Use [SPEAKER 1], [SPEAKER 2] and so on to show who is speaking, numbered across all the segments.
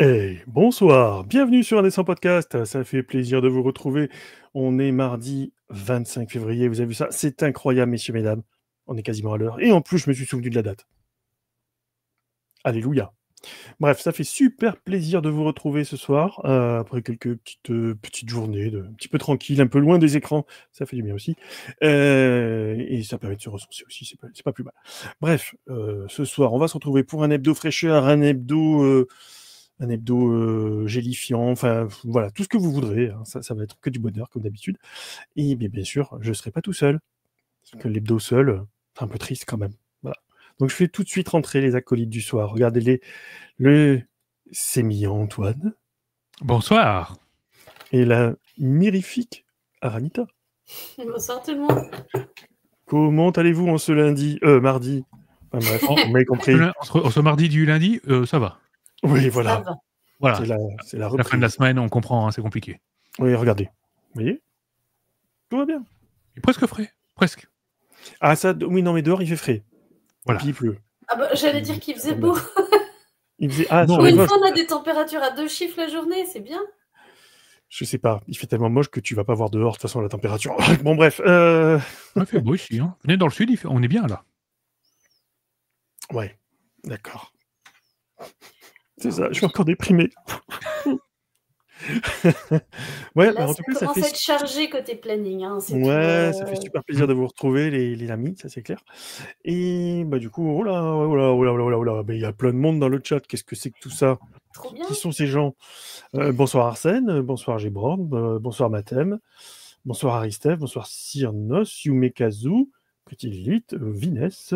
[SPEAKER 1] Hey, bonsoir, bienvenue sur Indécent Podcast, ça fait plaisir de vous retrouver. On est mardi 25 février, vous avez vu ça? C'est incroyable, messieurs, mesdames. On est quasiment à l'heure. Et en plus, je me suis souvenu de la date. Alléluia. Bref, ça fait super plaisir de vous retrouver ce soir, après quelques petites journées, un petit peu tranquille, un peu loin des écrans, ça fait du bien aussi. Et ça permet de se ressourcer aussi, c'est pas plus mal. Bref, ce soir, on va se retrouver pour un hebdo fraîcheur, un hebdo gélifiant, enfin voilà, tout ce que vous voudrez, hein, ça va être que du bonheur comme d'habitude. Et bien sûr, je ne serai pas tout seul, parce que l'hebdo seul, c'est un peu triste quand même. Voilà. Donc je fais tout de suite rentrer les acolytes du soir. Regardez-les, le sémillant Antoine
[SPEAKER 2] Bonsoir.
[SPEAKER 1] et la mirifique Aranita.
[SPEAKER 3] Bonsoir tout le monde.
[SPEAKER 1] Comment allez-vous en ce mardi? Enfin bref, vous m'avez compris.
[SPEAKER 2] Ce mardi du lundi, ça va.
[SPEAKER 1] Oui, voilà.
[SPEAKER 3] Ça va.
[SPEAKER 2] Voilà.
[SPEAKER 1] C'est la
[SPEAKER 2] La fin de la semaine, on comprend, hein, c'est compliqué.
[SPEAKER 1] Oui, regardez. Vous voyez? Tout va bien.
[SPEAKER 2] Il est presque frais, presque.
[SPEAKER 1] Ah ça, oui, non, mais dehors, il fait frais.
[SPEAKER 2] Voilà.
[SPEAKER 1] Et puis il pleut.
[SPEAKER 3] Ah bah, j'allais dire qu'il faisait beau.
[SPEAKER 1] Il faisait...
[SPEAKER 2] Non,
[SPEAKER 3] Pour
[SPEAKER 1] sur les
[SPEAKER 3] une
[SPEAKER 1] moches.
[SPEAKER 3] fois, on a des températures à 2 chiffres la journée, c'est bien.
[SPEAKER 1] Je sais pas, il fait tellement moche que tu vas pas voir dehors, de toute façon, la température. Bon, bref.
[SPEAKER 2] Il fait beau ici. Hein. Venez dans le sud, on est bien là.
[SPEAKER 1] Ouais, d'accord. C'est ça, je suis encore déprimé. Ouais,
[SPEAKER 3] Là,
[SPEAKER 1] en
[SPEAKER 3] ça
[SPEAKER 1] tout cas, ça
[SPEAKER 3] commence
[SPEAKER 1] fait...
[SPEAKER 3] à être chargé côté planning. Hein, c'est
[SPEAKER 1] Ouais,
[SPEAKER 3] tout,
[SPEAKER 1] ça fait super plaisir de vous retrouver, les amis, ça c'est clair. Et bah du coup, oh là, mais il y a plein de monde dans le chat, qu'est-ce que c'est que tout ça?
[SPEAKER 3] trop bien.
[SPEAKER 1] Qui sont ces gens? Bonsoir Arsène, bonsoir Gébrand, bonsoir Mathem, bonsoir Aristef, bonsoir Cyrnos, Yumekazu, Petit Lilith, Vinès,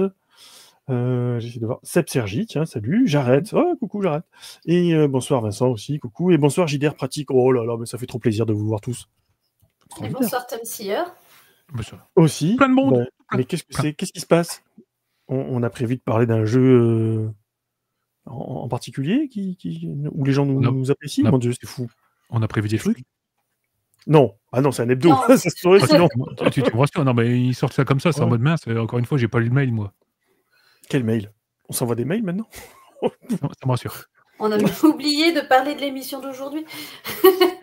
[SPEAKER 1] j'essaie de voir, Seb Sergi, tiens, salut, j'arrête, oh coucou, j'arrête. Et bonsoir Vincent aussi, coucou, et bonsoir JDR Pratique, oh là là, mais ça fait trop plaisir de vous voir tous.
[SPEAKER 3] Et bonsoir Tom Seer.
[SPEAKER 1] Aussi.
[SPEAKER 2] Plein de monde.
[SPEAKER 1] Bah, mais qu'est-ce que c'est? Qu'est-ce qui se passe? On a prévu de parler d'un jeu en particulier où les gens nous apprécient? Mon Dieu, c'est fou.
[SPEAKER 2] On a prévu des trucs?
[SPEAKER 1] Non. Ah non, c'est un hebdo.
[SPEAKER 3] Non.
[SPEAKER 1] Ça se saurait sinon.
[SPEAKER 2] Tu me rassures. Non, mais ils sortent ça comme ça, c'est en mode mince. Encore une fois, j'ai pas lu le mail, moi.
[SPEAKER 1] Quel mail? On s'envoie des mails maintenant?
[SPEAKER 2] Non, ça me rassure.
[SPEAKER 3] On a oublié de parler de l'émission d'aujourd'hui.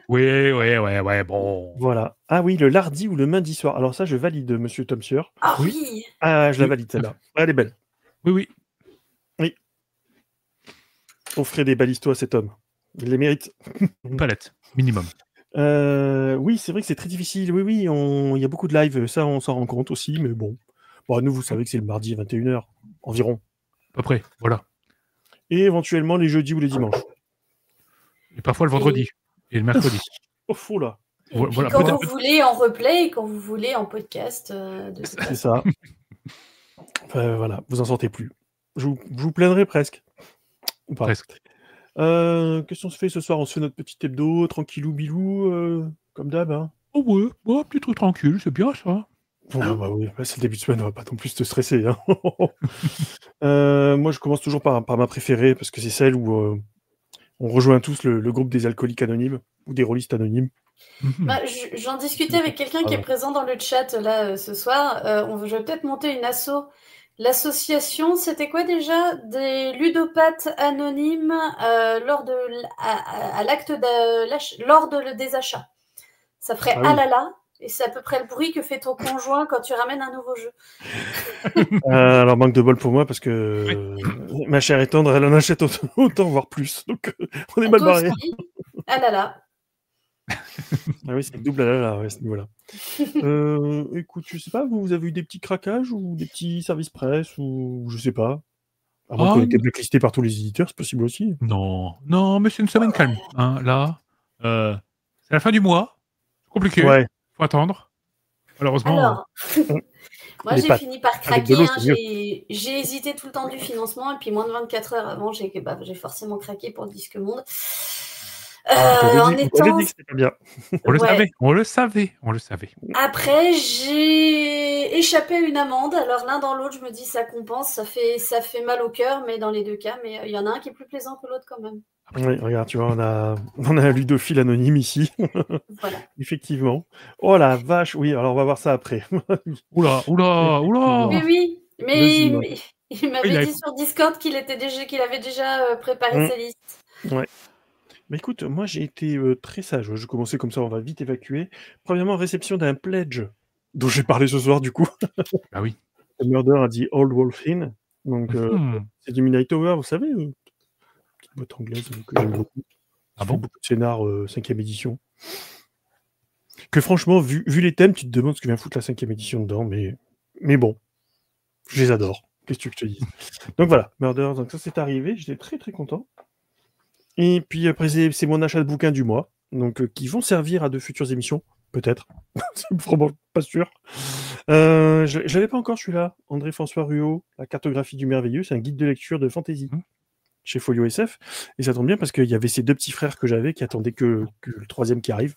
[SPEAKER 2] Ouais, bon.
[SPEAKER 1] Voilà. Ah oui, le mardi ou le lundi soir. Alors ça, je valide, monsieur Tom Sieur.
[SPEAKER 3] Ah oui.
[SPEAKER 1] Ah, je la valide, celle-là. Elle est belle.
[SPEAKER 2] Oui.
[SPEAKER 1] On ferait des balistos à cet homme. Il les mérite.
[SPEAKER 2] Une palette, minimum.
[SPEAKER 1] Oui, c'est vrai que c'est très difficile. Oui, il y a beaucoup de live. Ça, on s'en rend compte aussi, mais bon. Bon, nous, vous savez que c'est le mardi à 21h, environ.
[SPEAKER 2] À peu près, voilà.
[SPEAKER 1] Et éventuellement les jeudis ou les dimanches.
[SPEAKER 2] Et parfois le vendredi. Et le mercredi.
[SPEAKER 1] Oh, fou là.
[SPEAKER 3] Et puis quand vous voulez en replay et quand vous voulez en podcast.
[SPEAKER 1] C'est ça. Enfin, voilà, vous en sortez plus. Je vous plaindrai presque. Ou pas.
[SPEAKER 2] Presque.
[SPEAKER 1] Qu'est-ce qu'on se fait ce soir? On se fait notre petit hebdo, tranquillou bilou, comme d'hab. Hein.
[SPEAKER 2] Oh ouais, petit truc tranquille, c'est bien ça.
[SPEAKER 1] Bon, bah oui, c'est le début de semaine, on va pas non plus te stresser. Hein. Moi, je commence toujours par ma préférée, parce que c'est celle où on rejoint tous le groupe des alcooliques anonymes, ou des rôlistes anonymes.
[SPEAKER 3] Bah, j'en discutais avec quelqu'un qui est présent dans le chat là ce soir. Je vais peut-être monter une asso. L'association, c'était quoi déjà? Des ludopathes anonymes lors des achats. Ça ferait
[SPEAKER 1] Ah oui.
[SPEAKER 3] là là, et c'est à peu près le bruit que fait ton conjoint quand tu ramènes un nouveau jeu.
[SPEAKER 1] Alors, manque de bol pour moi, parce que ma chère est tendre, elle en achète autant, voire plus. Donc, on est mal barré.
[SPEAKER 3] Ah là là.
[SPEAKER 1] Ah oui, c'est le double à ce niveau-là. Écoute, je sais pas, vous avez eu des petits craquages ou des petits services presse ou je sais pas. À moins qu'on ait été blacklisté par tous les éditeurs, c'est possible aussi.
[SPEAKER 2] Non, mais c'est une semaine calme. Hein, là, c'est la fin du mois. C'est compliqué.
[SPEAKER 1] Ouais.
[SPEAKER 2] Faut attendre. Malheureusement.
[SPEAKER 3] Alors, moi j'ai fini par craquer. J'ai hésité tout le temps du financement et puis moins de 24 heures avant, j'ai forcément craqué pour le Disque Monde.
[SPEAKER 1] On dit que c'était pas bien.
[SPEAKER 2] On le savait.
[SPEAKER 3] Après, j'ai échappé à une amende. Alors l'un dans l'autre, je me dis ça compense, ça fait mal au cœur, mais dans les deux cas, mais il y en a un qui est plus plaisant que l'autre quand même.
[SPEAKER 1] Oui, regarde, tu vois, on a un ludophile anonyme ici.
[SPEAKER 3] Voilà.
[SPEAKER 1] Effectivement. Oh la vache, oui, alors on va voir ça après.
[SPEAKER 2] Oula.
[SPEAKER 3] Oui, mais il m'avait dit sur Discord qu'il avait déjà préparé sa liste.
[SPEAKER 1] Ouais. Mais écoute, moi j'ai été très sage. Je commençais comme ça, on va vite évacuer. Premièrement, réception d'un pledge dont j'ai parlé ce soir du coup.
[SPEAKER 2] Ah oui.
[SPEAKER 1] Murder a dit Old Wolf Inn. Donc c'est du Midnight Tower, vous savez, petite boîte anglaise que j'aime beaucoup.
[SPEAKER 2] Ah
[SPEAKER 1] Fait
[SPEAKER 2] bon?
[SPEAKER 1] beaucoup de scénar 5e édition. Que franchement, vu les thèmes, tu te demandes ce que vient foutre la 5e édition dedans, mais bon, je les adore. Qu'est-ce que tu veux que je te dise? Donc voilà, Murder, donc ça c'est arrivé, j'étais très très content. Et puis après, c'est mon achat de bouquins du mois, donc qui vont servir à de futures émissions, peut-être. C'est vraiment pas sûr. Je l'avais pas encore celui-là. André-François Ruot, La cartographie du merveilleux, c'est un guide de lecture de fantasy chez Folio SF. Et ça tombe bien parce qu'il y avait ces 2 petits frères que j'avais qui attendaient que le 3e qui arrive,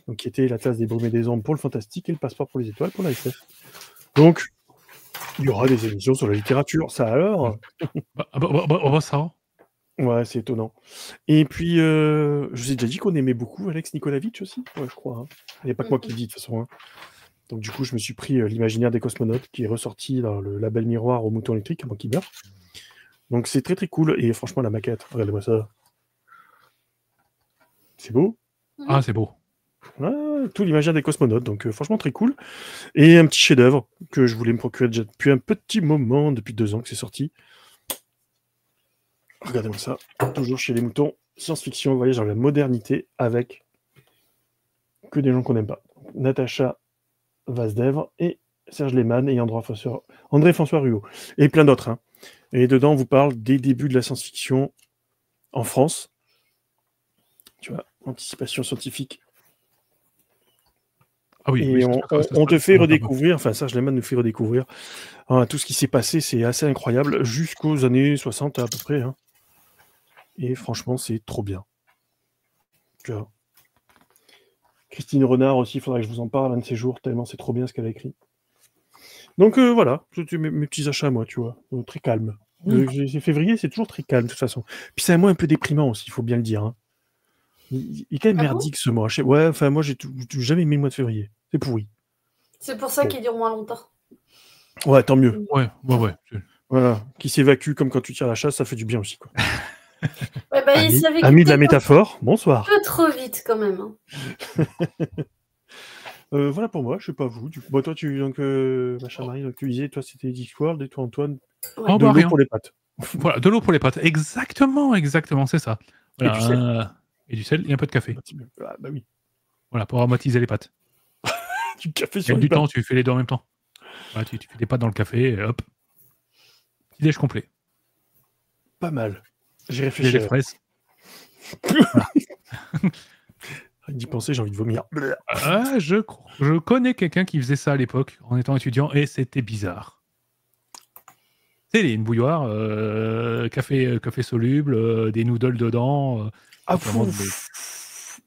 [SPEAKER 1] donc qui était l'Atlas des brumes et des ombres pour le fantastique et le passeport pour les étoiles pour la SF. Donc, il y aura des émissions sur la littérature, ça alors.
[SPEAKER 2] Ça.
[SPEAKER 1] Ouais, c'est étonnant. Et puis, je vous ai déjà dit qu'on aimait beaucoup Alex Nikolavitch aussi, ouais, je crois. Hein. Il n'y a pas que moi qui le dis de toute façon. Hein. Donc du coup, je me suis pris l'imaginaire des cosmonautes qui est ressorti dans le label miroir au mouton électrique avant qu'il meure. Donc c'est très très cool. Et franchement, la maquette, regardez-moi ça. C'est beau.
[SPEAKER 2] Ah, c'est beau.
[SPEAKER 1] Ouais, tout l'imaginaire des cosmonautes. Donc franchement, très cool. Et un petit chef-d'œuvre que je voulais me procurer déjà depuis un petit moment, depuis 2 ans que c'est sorti. Regardez-moi ça. Toujours chez les moutons. Science-fiction, voyage dans la modernité avec que des gens qu'on n'aime pas. Natacha Vazdev et Serge Lehmann et André-François Ruot. Et plein d'autres. Hein. Et dedans, on vous parle des débuts de la science-fiction en France. Tu vois, anticipation scientifique.
[SPEAKER 2] Ah oui,
[SPEAKER 1] et on te fait redécouvrir, enfin Serge Lehmann nous fait redécouvrir tout ce qui s'est passé, c'est assez incroyable, jusqu'aux années 60 à peu près. Hein. Et franchement, c'est trop bien. Tu vois. Christine Renard aussi, il faudrait que je vous en parle un de ces jours, tellement c'est trop bien ce qu'elle a écrit. Donc voilà, c'était mes petits achats à moi, tu vois, très calme. Février, c'est toujours très calme de toute façon. Puis c'est un mois un peu déprimant aussi, il faut bien le dire. Hein. Il est quand même merdique ce mois. Ouais, enfin moi j'ai jamais aimé le mois de février. C'est pourri.
[SPEAKER 3] C'est pour ça qu'il dure moins longtemps.
[SPEAKER 1] Ouais, tant mieux.
[SPEAKER 2] Ouais.
[SPEAKER 1] Voilà, qui s'évacue comme quand tu tires la chasse, ça fait du bien aussi, quoi.
[SPEAKER 3] Ouais, bah,
[SPEAKER 1] ami de la métaphore, bonsoir.
[SPEAKER 3] Un peu trop vite quand même. Hein.
[SPEAKER 1] Voilà pour moi, je sais pas vous. Bon, toi, machin Marie, donc tu disais, toi c'était Discworld et toi Antoine,
[SPEAKER 2] ouais.
[SPEAKER 1] de l'eau pour les pâtes.
[SPEAKER 2] Voilà, de l'eau pour les pâtes. Exactement, c'est ça. Voilà,
[SPEAKER 1] et du sel.
[SPEAKER 2] Et du sel et un peu de café.
[SPEAKER 1] Ah, bah oui.
[SPEAKER 2] Voilà, pour aromatiser les pâtes.
[SPEAKER 1] Du café sur
[SPEAKER 2] du temps, tu fais les deux en même temps. Voilà, tu fais des pâtes dans le café et hop. Petit déj complet.
[SPEAKER 1] Pas mal. J'ai réfléchi.
[SPEAKER 2] Des fraises.
[SPEAKER 1] D'y penser, j'ai envie de vomir.
[SPEAKER 2] Je connais quelqu'un qui faisait ça à l'époque, en étant étudiant, et c'était bizarre. Tu sais, une bouilloire, café soluble, des noodles dedans.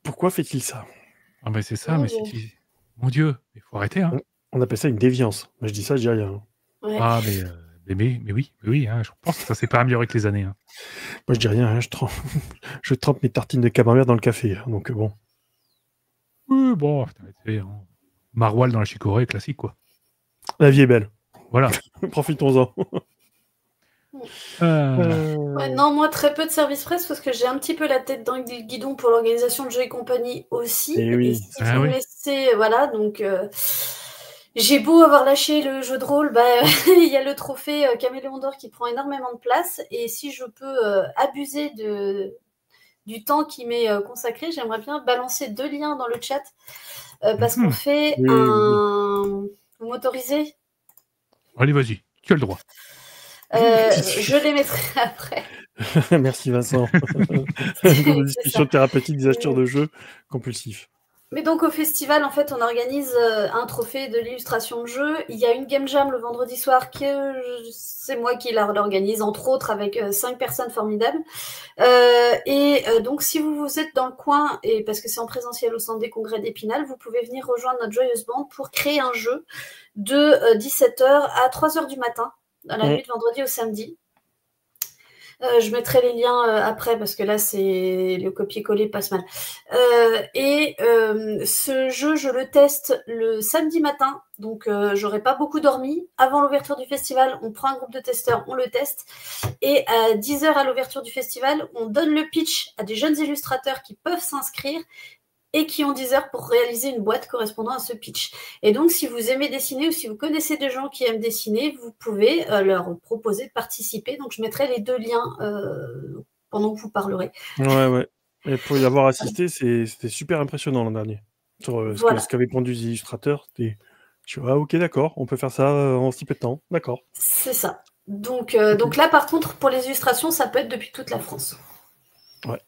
[SPEAKER 1] Pourquoi fait-il ça?
[SPEAKER 2] Ah ben c'est ça, mais mon Dieu, il faut arrêter. Hein.
[SPEAKER 1] On appelle ça une déviance. Moi, je dis ça, je dis rien.
[SPEAKER 3] Ouais.
[SPEAKER 2] Ah, mais oui hein, je pense que ça s'est pas amélioré avec les années. Hein.
[SPEAKER 1] Moi, je dis rien, hein, je trempe mes tartines de camembert dans le café, hein, donc bon.
[SPEAKER 2] Oui, bon, maroilles dans la chicorée, classique, quoi.
[SPEAKER 1] La vie est belle.
[SPEAKER 2] Voilà.
[SPEAKER 1] Profitons-en.
[SPEAKER 3] Ouais, non, moi, très peu de service presse parce que j'ai un petit peu la tête dans le guidon pour l'organisation de jeux et compagnie aussi.
[SPEAKER 1] Et
[SPEAKER 3] si vous me laissez, voilà, donc... J'ai beau avoir lâché le jeu de rôle, il y a le trophée Caméléon d'Or qui prend énormément de place. Et si je peux abuser du temps qui m'est consacré, j'aimerais bien balancer 2 liens dans le chat parce qu'on fait un... Vous m'autorisez ?
[SPEAKER 2] Allez, vas-y, tu as le droit.
[SPEAKER 3] Je les mettrai après.
[SPEAKER 1] Merci Vincent. Une discussion thérapeutique des acheteurs de jeux compulsifs.
[SPEAKER 3] Mais donc au festival, en fait, on organise un trophée de l'illustration de jeu. Il y a une game jam le vendredi soir c'est moi qui l'organise, entre autres avec 5 personnes formidables. Donc si vous êtes dans le coin, et parce que c'est en présentiel au centre des congrès d'Épinal, vous pouvez venir rejoindre notre joyeuse bande pour créer un jeu de 17h à 3h du matin, dans la nuit de vendredi au samedi. Je mettrai les liens après parce que là, c'est le copier-coller passe mal. Ce jeu, je le teste le samedi matin, donc j'aurai pas beaucoup dormi. Avant l'ouverture du festival, on prend un groupe de testeurs, on le teste. Et à 10h à l'ouverture du festival, on donne le pitch à des jeunes illustrateurs qui peuvent s'inscrire et qui ont 10 heures pour réaliser une boîte correspondant à ce pitch. Et donc, si vous aimez dessiner ou si vous connaissez des gens qui aiment dessiner, vous pouvez leur proposer de participer. Donc, je mettrai les 2 liens pendant que vous parlerez.
[SPEAKER 1] Ouais. Et pour y avoir assisté, c'était super impressionnant l'an dernier. Sur ce qu'avaient pondu les illustrateurs, tu vois, ok, d'accord, on peut faire ça en si peu de temps, d'accord.
[SPEAKER 3] C'est ça. Donc là, par contre, pour les illustrations, ça peut être depuis toute la France.
[SPEAKER 1] Ouais.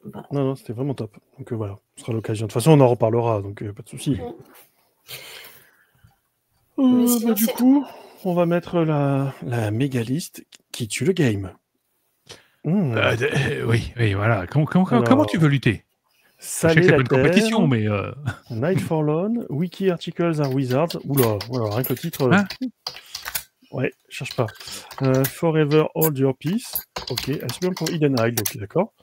[SPEAKER 1] Voilà. Non, c'était vraiment top. Donc voilà, ce sera l'occasion. De toute façon, on en reparlera, donc pas de souci. Du coup, on va mettre la méga liste qui tue le game.
[SPEAKER 2] Oui, voilà. Comment tu veux lutter? Je sais que c'est pas une compétition, mais...
[SPEAKER 1] Night Forlorn, Wiki Articles are Wizards. Oula, rien que le titre... Ouais, cherche pas. Forever Hold Your Peace. Ok, Aspiration pour Hidden Isle, ok, d'accord.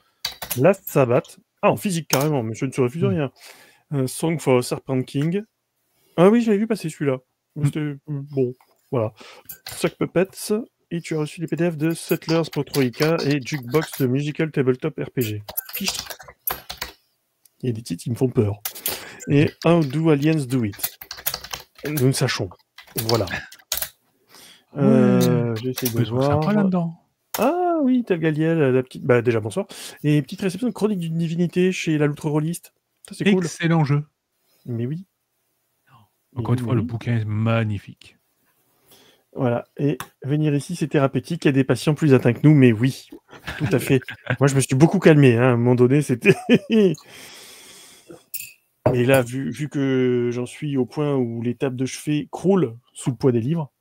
[SPEAKER 1] Last Sabbath. Ah, en physique, carrément, mais je ne se refuse rien. Song for Serpent King. Ah oui, je l'avais vu passer celui-là. C'était bon, voilà. Sock Puppets. Et tu as reçu les PDF de Settlers pour Troika et Jukebox de Musical Tabletop RPG. Fichtre. Il y a des titres qui me font peur. Et How Do Aliens Do It. Nous ne sachons. Voilà. J'essaie de voir.
[SPEAKER 2] Sympa là-dedans.
[SPEAKER 1] Ah oui, Telgaliel, la petite. Bah déjà bonsoir. Et petite réception de Chronique d'une divinité chez la Loutre Rolliste. Ça c'est cool.
[SPEAKER 2] Excellent jeu.
[SPEAKER 1] Mais oui.
[SPEAKER 2] Encore une fois, le bouquin est magnifique.
[SPEAKER 1] Voilà. Et venir ici, c'est thérapeutique. Il y a des patients plus atteints que nous, mais oui, tout à fait. Moi, je me suis beaucoup calmé. À un moment donné, c'était. Mais là, vu que j'en suis au point où les tables de chevet croulent sous le poids des livres,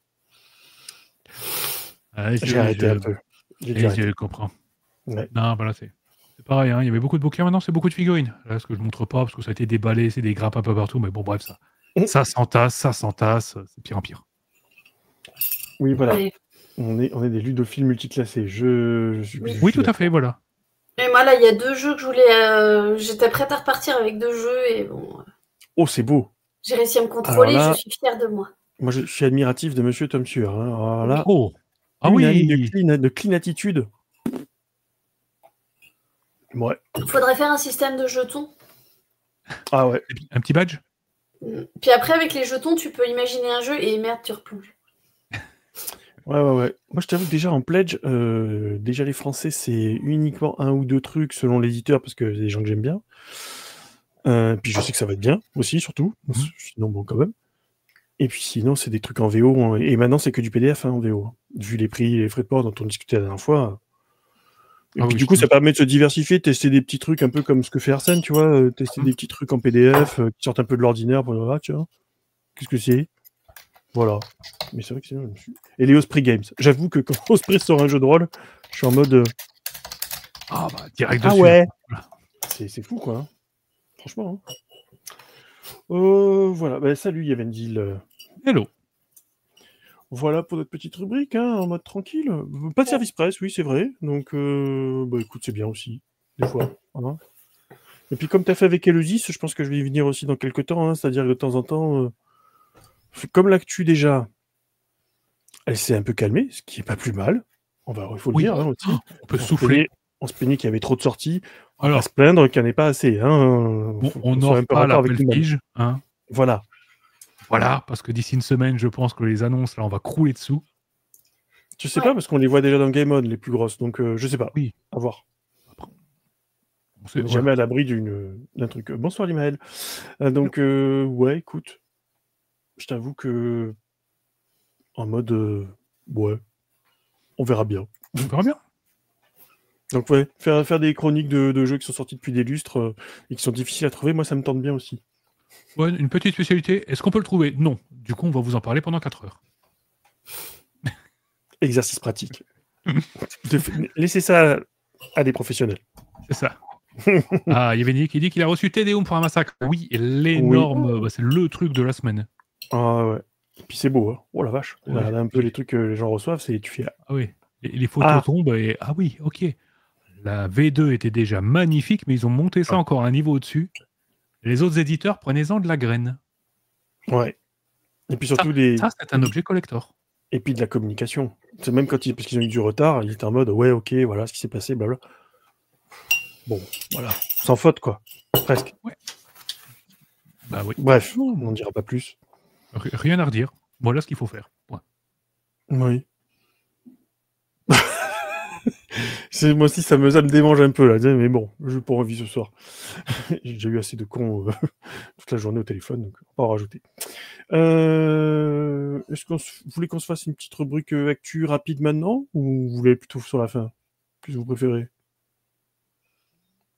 [SPEAKER 1] j'ai arrêté un peu.
[SPEAKER 2] Je comprends.
[SPEAKER 1] Ouais.
[SPEAKER 2] Non, voilà, c'est pareil. Il y avait beaucoup de bouquins, maintenant c'est beaucoup de figurines. Là, ce que je montre pas, parce que ça a été déballé, c'est des grappes un peu partout, mais bon, bref, ça s'entasse, c'est pire en pire.
[SPEAKER 1] Oui, voilà. Oui. On est des ludophiles multiclassés.
[SPEAKER 2] Oui, tout à fait, voilà.
[SPEAKER 3] Et moi, là, il y a 2 jeux que je voulais... J'étais prête à repartir avec 2 jeux et bon...
[SPEAKER 1] Oh, c'est beau.
[SPEAKER 3] J'ai réussi à me contrôler, là, je suis fière de moi.
[SPEAKER 1] Moi, je suis admiratif de Monsieur Tom Sueur. Alors là, de clean attitude. Ouais.
[SPEAKER 3] Il faudrait faire un système de jetons.
[SPEAKER 1] Ah ouais.
[SPEAKER 2] Un petit badge.
[SPEAKER 3] Puis après, avec les jetons, tu peux imaginer un jeu et merde, tu replonges.
[SPEAKER 1] Ouais. Moi, je t'avoue que déjà en pledge, déjà les Français, c'est uniquement 1 ou 2 trucs selon l'éditeur parce que c'est des gens que j'aime bien. Puis je sais que ça va être bien aussi, surtout. Sinon, bon, quand même. Et puis sinon, c'est des trucs en VO. Et maintenant, c'est que du PDF en VO. Vu les prix et les frais de port dont on discutait la dernière fois. Et puis du coup, ça permet de se diversifier, tester des petits trucs un peu comme ce que fait Arsène, tu vois. Tester des petits trucs en PDF qui sortent un peu de l'ordinaire. Pour tu vois. Qu'est-ce que c'est? Voilà. Mais c'est vrai que c'est bien. Et les Osprey Games. J'avoue que quand Osprey sort un jeu de rôle, je suis en mode...
[SPEAKER 2] direct dessus.
[SPEAKER 1] Ah ouais. C'est fou, quoi. Franchement. Voilà. Salut, Yavendil.
[SPEAKER 2] Hello.
[SPEAKER 1] Voilà pour notre petite rubrique, en mode tranquille. Pas de service presse, oui, c'est vrai. Donc, écoute, c'est bien aussi, des fois. Hein. Et puis, comme tu as fait avec Eleusis, je pense que je vais y venir aussi dans quelques temps. C'est-à-dire que de temps en temps, comme l'actu déjà, elle s'est un peu calmée, ce qui est pas plus mal. Il faut le dire aussi.
[SPEAKER 2] On peut souffler.
[SPEAKER 1] On se plaignait qu'il y avait trop de sorties. On va se plaindre qu'il n'y en ait pas assez.
[SPEAKER 2] On n'aura pas la pige.
[SPEAKER 1] Voilà.
[SPEAKER 2] Voilà, parce que d'ici une semaine, je pense que les annonces, là, on va crouler dessous.
[SPEAKER 1] Je sais pas, parce qu'on les voit déjà dans Game On, les plus grosses. Donc, je sais pas.
[SPEAKER 2] Oui.
[SPEAKER 1] À voir. On n'est jamais à l'abri d'un truc. Bonsoir, Limaël. Ouais, écoute. Je t'avoue que... En mode... ouais. On verra bien.
[SPEAKER 2] On verra bien.
[SPEAKER 1] Donc, ouais. Faire des chroniques de jeux qui sont sortis depuis des lustres et qui sont difficiles à trouver, moi, ça me tente bien aussi.
[SPEAKER 2] Ouais, une petite spécialité. Est-ce qu'on peut le trouver? Non. Du coup, on va vous en parler pendant 4 heures.
[SPEAKER 1] Exercice pratique. Laissez ça à des professionnels.
[SPEAKER 2] C'est ça. Il y avait Nick qui dit qu'il a reçu Tédéum pour un massacre. Oui, l'énorme... c'est le truc de la semaine.
[SPEAKER 1] Ah ouais. Et puis c'est beau, hein. Oh la vache. Regarde un peu les trucs que les gens reçoivent, tu fais...
[SPEAKER 2] Ah oui. Les photos tombent et ah oui, ok. La V2 était déjà magnifique, mais ils ont monté ça encore un niveau au-dessus. Les autres éditeurs, prenez-en de la graine.
[SPEAKER 1] Ouais. Et puis surtout
[SPEAKER 2] ça c'est un objet collector.
[SPEAKER 1] Et puis de la communication. C'est même parce qu'ils ont eu du retard, ils étaient en mode ouais, ok, voilà ce qui s'est passé, blabla. Bon, voilà, sans faute quoi, presque.
[SPEAKER 2] Ouais. Bah oui.
[SPEAKER 1] Bref, on n'en dira pas plus.
[SPEAKER 2] Rien à redire. Voilà ce qu'il faut faire. Ouais.
[SPEAKER 1] Oui. Moi aussi, ça me démange un peu là, mais bon, je n'ai pas envie ce soir. J'ai déjà eu assez de cons toute la journée au téléphone, donc on va pas en rajouter. Est-ce que vous voulez qu'on se fasse une petite rubrique actu rapide maintenant, ou vous voulez plutôt sur la fin? Qu'est-ce que vous préférez?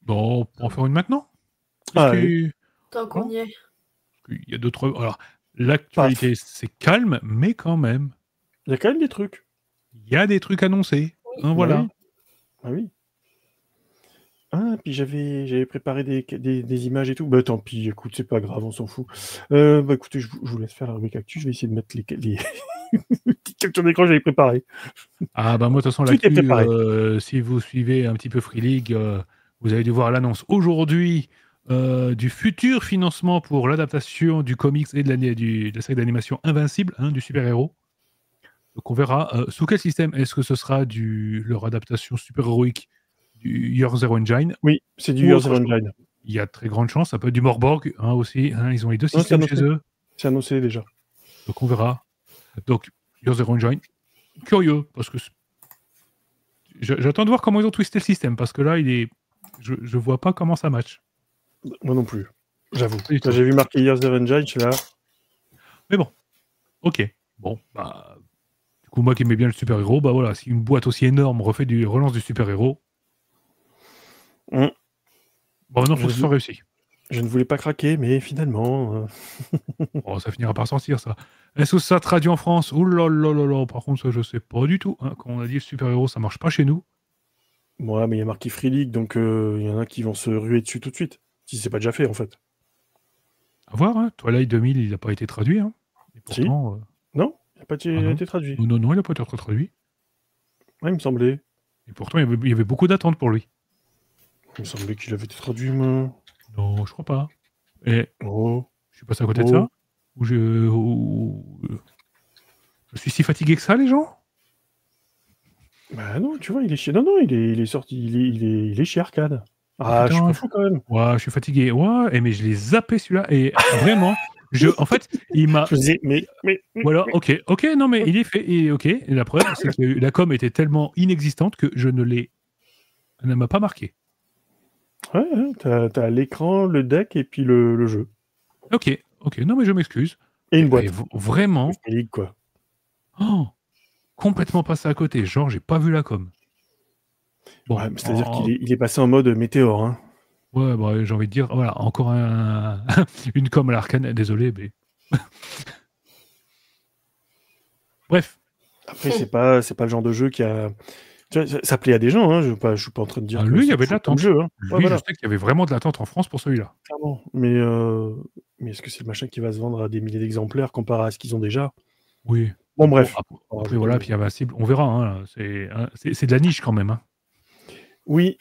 [SPEAKER 2] Bon, on peut en faire une maintenant.
[SPEAKER 3] Tant qu'on y est.
[SPEAKER 2] Il y a d'autres. Alors, l'actualité, c'est calme, mais quand même.
[SPEAKER 1] Il y a quand même des trucs.
[SPEAKER 2] Il y a des trucs annoncés.
[SPEAKER 3] Oui.
[SPEAKER 2] Hein, voilà.
[SPEAKER 1] Ah oui. Ah, puis j'avais préparé des images et tout. Bah tant pis, écoute, c'est pas grave, on s'en fout. Bah écoutez, je vous laisse faire la rubrique actu. Je vais essayer de mettre les petites captures d'écran que j'avais préparées.
[SPEAKER 2] Ah bah moi, de toute façon, l'actu, si vous suivez un petit peu Free League, vous avez dû voir l'annonce aujourd'hui du futur financement pour l'adaptation du comics et de la série d'animation Invincible, du super-héros. Donc on verra sous quel système. Est-ce que ce sera leur adaptation super-héroïque du Year Zero Engine?
[SPEAKER 1] Oui, c'est du Year Zero Engine.
[SPEAKER 2] Il y a très grande chance. Ça peut être du Morborg aussi. Ils ont les deux systèmes chez eux.
[SPEAKER 1] C'est annoncé déjà.
[SPEAKER 2] Donc on verra. Donc Year Zero Engine. Curieux, parce que j'attends de voir comment ils ont twisté le système, parce que là, je vois pas comment ça match.
[SPEAKER 1] Moi non plus, j'avoue. Quand j'ai vu marqué Year Zero Engine, je suis là.
[SPEAKER 2] Mais bon, ok. Bon, bah... Du coup, moi qui aimais bien le super-héros, bah voilà, si une boîte aussi énorme relance du super-héros... Bon, non, faut que ce soit réussi.
[SPEAKER 1] Je ne voulais pas craquer, mais finalement...
[SPEAKER 2] Bon, ça finira par sortir, ça. Est-ce que ça traduit en France? Ouh là là là là, par contre, ça, je sais pas du tout. Quand on a dit le super-héros, ça marche pas chez nous.
[SPEAKER 1] Ouais, mais il y a marqué Free League, donc il y en a qui vont se ruer dessus tout de suite. Si c'est pas déjà fait, en fait.
[SPEAKER 2] À voir, Twilight 2000, il n'a pas été traduit. Et pourtant...
[SPEAKER 1] Si. Non, il n'a pas été traduit.
[SPEAKER 2] Non, il n'a pas été traduit.
[SPEAKER 1] Ouais, il me semblait.
[SPEAKER 2] Et pourtant, il y avait beaucoup d'attentes pour lui.
[SPEAKER 1] Il me semblait qu'il avait été traduit, moi.
[SPEAKER 2] Non, je crois pas. Et
[SPEAKER 1] je
[SPEAKER 2] suis passé à côté de ça? Ou je suis si fatigué que ça, les gens?
[SPEAKER 1] Bah non, tu vois, il est chez... Non, il est sorti, il est chez Arcade. Ah, putain, je suis pas fou quand même.
[SPEAKER 2] Ouais, je suis fatigué. Ouais, mais je l'ai zappé celui-là. Et vraiment, en fait, il m'a...
[SPEAKER 1] mais...
[SPEAKER 2] Voilà, ok, non, mais il est fait. Et ok, et la preuve, c'est que la com était tellement inexistante que elle ne m'a pas marqué.
[SPEAKER 1] Ouais, t'as l'écran, le deck et puis le jeu.
[SPEAKER 2] Ok, non, mais je m'excuse.
[SPEAKER 1] Et une boîte.
[SPEAKER 2] Vraiment.
[SPEAKER 1] Quoi.
[SPEAKER 2] Oh, complètement passé à côté. Genre, j'ai pas vu la com.
[SPEAKER 1] Bon, ouais, c'est-à-dire qu'il est passé en mode météore. Hein.
[SPEAKER 2] Ouais, bah, j'ai envie de dire, voilà, encore une com à l'Arcane. Désolé, mais... Bref.
[SPEAKER 1] Après, c'est pas le genre de jeu qui a... Tu vois, ça plaît à des gens, hein. Je suis pas en train de dire que
[SPEAKER 2] lui, il y avait de l'attente.
[SPEAKER 1] Jeu, hein.
[SPEAKER 2] Lui, je sais qu'il y avait vraiment de l'attente en France pour celui-là.
[SPEAKER 1] Clairement. Mais est-ce que c'est le machin qui va se vendre à des milliers d'exemplaires comparé à ce qu'ils ont déjà?
[SPEAKER 2] Oui.
[SPEAKER 1] Bon, bref.
[SPEAKER 2] Après, voilà, puis Invincible, on verra. C'est de la niche quand même.
[SPEAKER 1] Oui,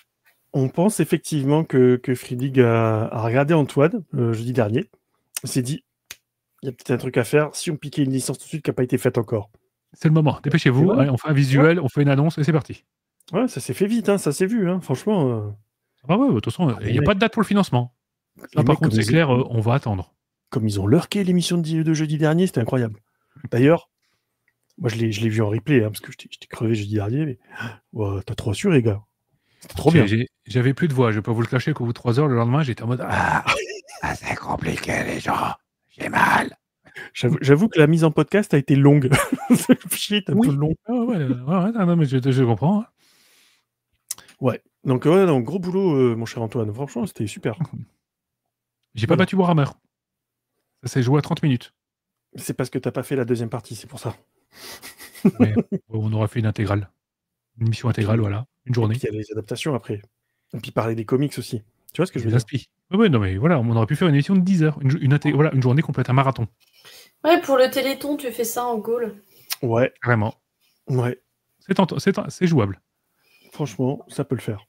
[SPEAKER 1] on pense effectivement que Free League a regardé Antoine jeudi dernier. On s'est dit, il y a peut-être un truc à faire si on piquait une licence tout de suite qui n'a pas été faite encore.
[SPEAKER 2] C'est le moment, dépêchez-vous, voilà. Allez, on fait un visuel, on fait une annonce et c'est parti.
[SPEAKER 1] Ouais, ça s'est fait vite, ça s'est vu, franchement.
[SPEAKER 2] Ah ouais, de toute façon, il n'y a pas de date pour le financement. Là, par contre, c'est clair, on va attendre.
[SPEAKER 1] Comme ils ont lurké l'émission de jeudi dernier, c'était incroyable. D'ailleurs, moi je l'ai vu en replay, parce que j'étais crevé jeudi dernier, mais ouais, t'as trop assuré, gars. C'était trop bien.
[SPEAKER 2] J'avais plus de voix, je vais pas vous le cacher qu'au bout de 3 heures, le lendemain, j'étais en mode c'est compliqué, les gens, j'ai mal.
[SPEAKER 1] J'avoue que la mise en podcast a été longue. Shit, un peu long.
[SPEAKER 2] Ouais, non, mais je comprends.
[SPEAKER 1] Ouais. Donc, gros boulot, mon cher Antoine. Franchement, c'était super.
[SPEAKER 2] J'ai pas battu Warhammer. Ça s'est joué à 30 minutes.
[SPEAKER 1] C'est parce que t'as pas fait la deuxième partie, c'est pour ça.
[SPEAKER 2] Ouais, on aurait fait une intégrale. Une émission intégrale, voilà. Une journée.
[SPEAKER 1] Et puis il y a les adaptations après. Et puis parler des comics aussi. Tu vois ce que je veux dire?
[SPEAKER 2] Ouais, non, mais voilà, on aurait pu faire une émission de 10 heures. Une journée complète, un marathon.
[SPEAKER 3] Ouais, pour le Téléthon, tu fais ça en Gaule.
[SPEAKER 1] Ouais.
[SPEAKER 2] Vraiment.
[SPEAKER 1] Ouais.
[SPEAKER 2] C'est jouable.
[SPEAKER 1] Franchement, ça peut le faire.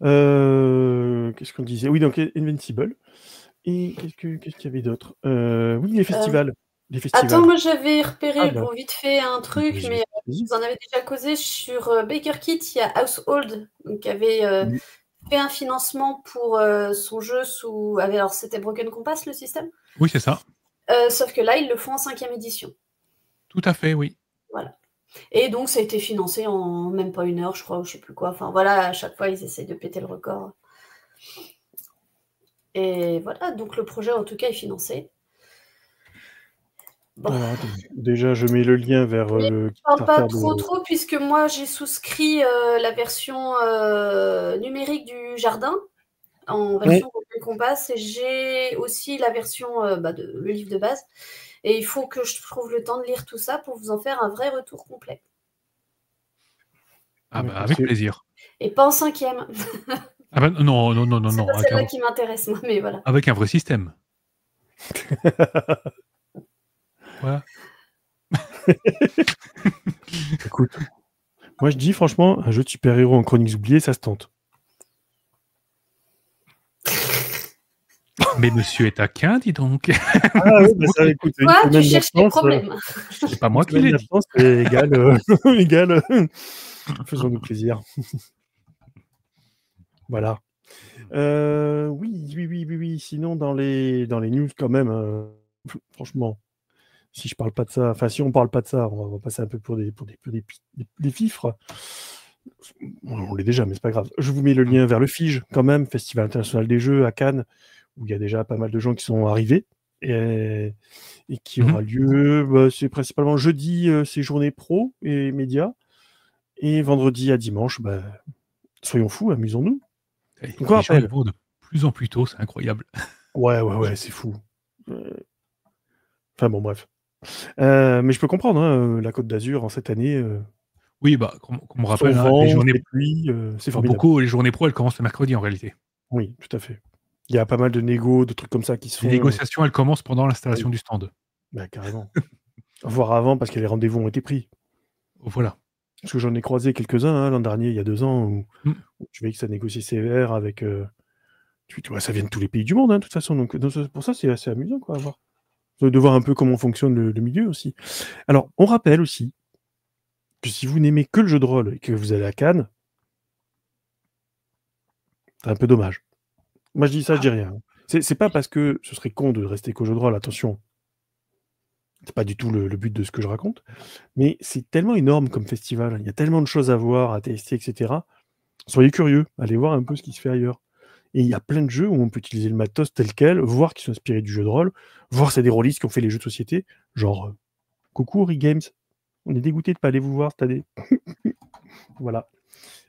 [SPEAKER 1] Qu'est-ce qu'on disait? Oui, donc Invincible. Et qu'est-ce qu'il y avait d'autre? Oui, les festivals.
[SPEAKER 3] Attends, moi j'avais repéré
[SPEAKER 1] bah.
[SPEAKER 3] pour vite fait un truc, mais vous en avez déjà causé sur BakerKit. Il y a Household qui avait fait un financement pour son jeu sous. Alors c'était Broken Compass le système?
[SPEAKER 2] Oui, c'est ça.
[SPEAKER 3] Sauf que là, ils le font en 5e édition.
[SPEAKER 2] Tout à fait, oui.
[SPEAKER 3] Voilà. Et donc ça a été financé en même pas 1 heure, je crois, ou je sais plus quoi. Enfin voilà, à chaque fois, ils essayent de péter le record. Et voilà, donc le projet en tout cas est financé.
[SPEAKER 1] Bon. Alors, attends, déjà, je mets le lien vers le
[SPEAKER 3] Kickstarter. Pas trop, puisque moi, j'ai souscrit la version numérique du jardin, en version Broken Compass, et j'ai aussi la version, le livre de base. Et il faut que je trouve le temps de lire tout ça pour vous en faire un vrai retour complet.
[SPEAKER 2] Ah bah, avec plaisir.
[SPEAKER 3] Et pas en 5e.
[SPEAKER 2] Ah bah, non.
[SPEAKER 3] C'est pas celle-là qui m'intéresse, moi, mais voilà.
[SPEAKER 2] Avec un vrai système. Voilà.
[SPEAKER 1] Écoute, moi je dis franchement, un jeu de super-héros en chroniques oubliées, ça se tente.
[SPEAKER 2] Mais monsieur est taquin, dis donc.
[SPEAKER 1] Ah oui, bah ça, écoute,
[SPEAKER 3] quoi, tu cherches des problèmes.
[SPEAKER 2] C'est pas moi qui l'ai dit.
[SPEAKER 1] C'est égal. Faisons-nous plaisir. Voilà. Oui. Sinon, dans les news, quand même, franchement, si je parle pas de ça, enfin, si on parle pas de ça, on va passer un peu pour des fifres. On l'est déjà, mais c'est pas grave. Je vous mets le lien vers le FIGE, quand même, Festival international des jeux à Cannes, où il y a déjà pas mal de gens qui sont arrivés et qui aura lieu. C'est principalement jeudi, c'est journée pro et médias, et vendredi à dimanche, soyons fous, amusons-nous.
[SPEAKER 2] Donc, les gens, ils vont de plus en plus tôt, c'est incroyable.
[SPEAKER 1] Ouais, c'est fou. Enfin bon, bref. Mais je peux comprendre, la Côte d'Azur en cette année.
[SPEAKER 2] Oui, qu'on me rappelle, les journées
[SPEAKER 1] pluies, c'est formidable.
[SPEAKER 2] Beaucoup, les journées pro, elles commencent le mercredi en réalité.
[SPEAKER 1] Oui, tout à fait. Il y a pas mal de de trucs comme ça qui se font.
[SPEAKER 2] Les négociations, elles commencent pendant l'installation du stand.
[SPEAKER 1] Bah, carrément. Voire avant, parce que les rendez-vous ont été pris.
[SPEAKER 2] Voilà.
[SPEAKER 1] Parce que j'en ai croisé quelques-uns l'an dernier, il y a 2 ans, où tu voyais que ça négociait sévère avec. Tu vois, ça vient de tous les pays du monde, de toute façon. Donc pour ça, c'est assez amusant, quoi, à voir. De voir un peu comment fonctionne le milieu aussi. Alors, on rappelle aussi que si vous n'aimez que le jeu de rôle et que vous allez à Cannes, c'est un peu dommage. Moi, je dis ça, je dis rien. C'est pas parce que ce serait con de rester qu'au jeu de rôle, attention. C'est pas du tout le but de ce que je raconte. Mais c'est tellement énorme comme festival. Il y a tellement de choses à voir, à tester, etc. Soyez curieux, allez voir un peu ce qui se fait ailleurs. Et il y a plein de jeux où on peut utiliser le matos tel quel, voir qu'ils sont inspirés du jeu de rôle, voir c'est des rôlistes qui ont fait les jeux de société, genre coucou Rigames, on est dégoûté de pas aller vous voir cette année. Voilà.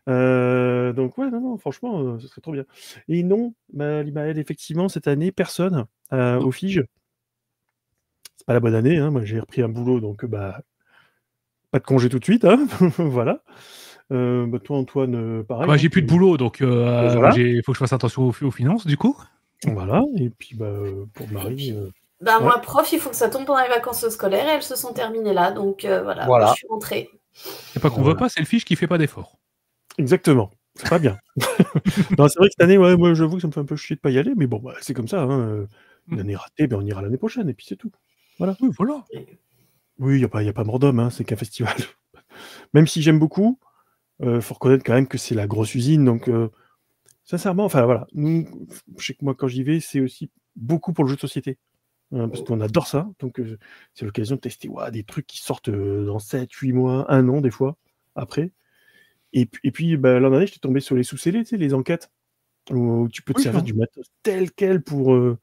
[SPEAKER 1] Donc ouais, non, franchement, ce serait trop bien. Et non, Limaël, effectivement, cette année, personne au FIGE. C'est pas la bonne année, moi j'ai repris un boulot, donc pas de congé tout de suite, voilà. Toi, Antoine, pareil.
[SPEAKER 2] J'ai plus de boulot, donc
[SPEAKER 1] voilà.
[SPEAKER 2] il faut que je fasse attention aux finances, du coup.
[SPEAKER 1] Voilà, et puis pour Marie...
[SPEAKER 3] moi, prof, il faut que ça tombe pendant les vacances scolaires, et elles se sont terminées là, donc voilà. Je suis rentrée.
[SPEAKER 2] C'est pas qu'on veut pas, c'est le FIGE qui fait pas d'efforts.
[SPEAKER 1] Exactement, c'est pas bien. Non, c'est vrai que cette année, moi j'avoue que ça me fait un peu chier de pas y aller, mais bon, c'est comme ça, une année ratée, on ira l'année prochaine, et puis c'est tout. Voilà.
[SPEAKER 2] Oui, voilà.
[SPEAKER 1] Oui, il n'y a pas mort d'homme, c'est qu'un festival. Même si j'aime beaucoup, faut reconnaître quand même que c'est la grosse usine, donc sincèrement, enfin voilà, nous, je sais que moi quand j'y vais, c'est aussi beaucoup pour le jeu de société, parce qu'on adore ça, donc c'est l'occasion de tester des trucs qui sortent dans 7, 8 mois, 1 an des fois, après. Et puis l'an dernier, j'étais tombé sur les sous-scellés, tu sais, les enquêtes, où tu peux te servir du matos tel quel pour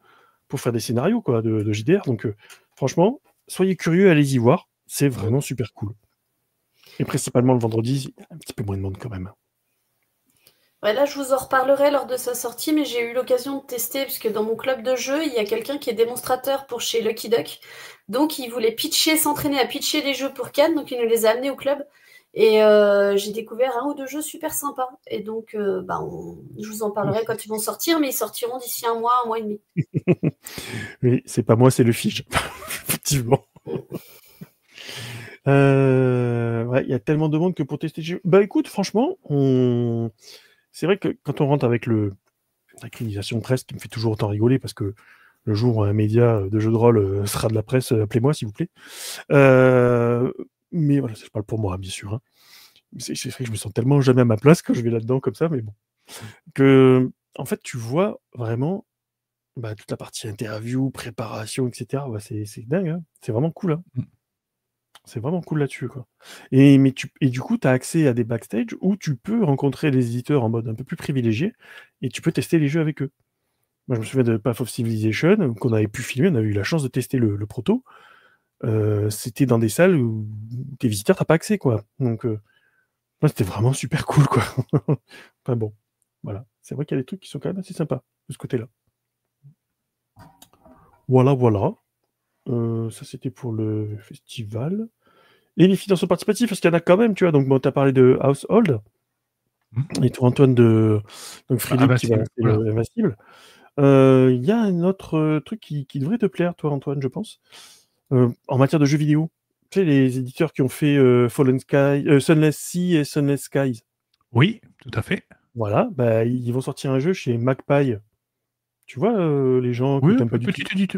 [SPEAKER 1] faire des scénarios quoi, de JDR, donc franchement, soyez curieux, allez-y voir, c'est vraiment super cool. Et principalement le vendredi, il y a un petit peu moins de monde quand même.
[SPEAKER 3] Ouais, là, je vous en reparlerai lors de sa sortie, mais j'ai eu l'occasion de tester, puisque dans mon club de jeu, il y a quelqu'un qui est démonstrateur pour chez Lucky Duck. Donc, il voulait s'entraîner à pitcher des jeux pour Cannes, donc il nous les a amenés au club. Et j'ai découvert 1 ou 2 jeux super sympas. Et donc, je vous en parlerai quand ils vont sortir, mais ils sortiront d'ici 1 mois et demi.
[SPEAKER 1] Oui, c'est pas moi, c'est le FIGE. Effectivement. Ouais, il y a tellement de monde que pour tester. Bah écoute, franchement, c'est vrai que quand on rentre avec l'accréditation presse, qui me fait toujours autant rigoler parce que le jour où un média de jeux de rôle sera de la presse, appelez-moi s'il vous plaît. Mais voilà, je parle pour moi, bien sûr. Hein. C'est vrai que je me sens tellement jamais à ma place quand je vais là-dedans comme ça, mais bon. Que, en fait, tu vois vraiment toute la partie interview, préparation, etc. Ouais, c'est dingue, hein. C'est vraiment cool. Hein.
[SPEAKER 2] Mm.
[SPEAKER 1] C'est vraiment cool là-dessus, quoi. Et du coup, tu as accès à des backstage où tu peux rencontrer les éditeurs en mode un peu plus privilégié et tu peux tester les jeux avec eux. Moi, je me souviens de Path of Civilization, qu'on avait pu filmer, on avait eu la chance de tester le proto. C'était dans des salles où tes visiteurs, t'as pas accès, quoi. Donc, c'était vraiment super cool, quoi. Enfin bon, voilà. C'est vrai qu'il y a des trucs qui sont quand même assez sympas de ce côté-là. Voilà. Ça, c'était pour le festival. Et les financements participatifs, parce qu'il y en a quand même, tu vois. Donc, bon, tu as parlé de Household. Et toi, Antoine, donc Philippe qui va lancer le Invincible. Il y a un autre truc qui devrait te plaire, toi, Antoine, je pense. En matière de jeux vidéo. Tu sais, les éditeurs qui ont fait Fallen Sky, Sunless Sea et Sunless Skies.
[SPEAKER 2] Oui, tout à fait.
[SPEAKER 1] Voilà, ils vont sortir un jeu chez Magpie. Tu vois, les gens que t'aimes pas du tout.
[SPEAKER 2] Petite édite.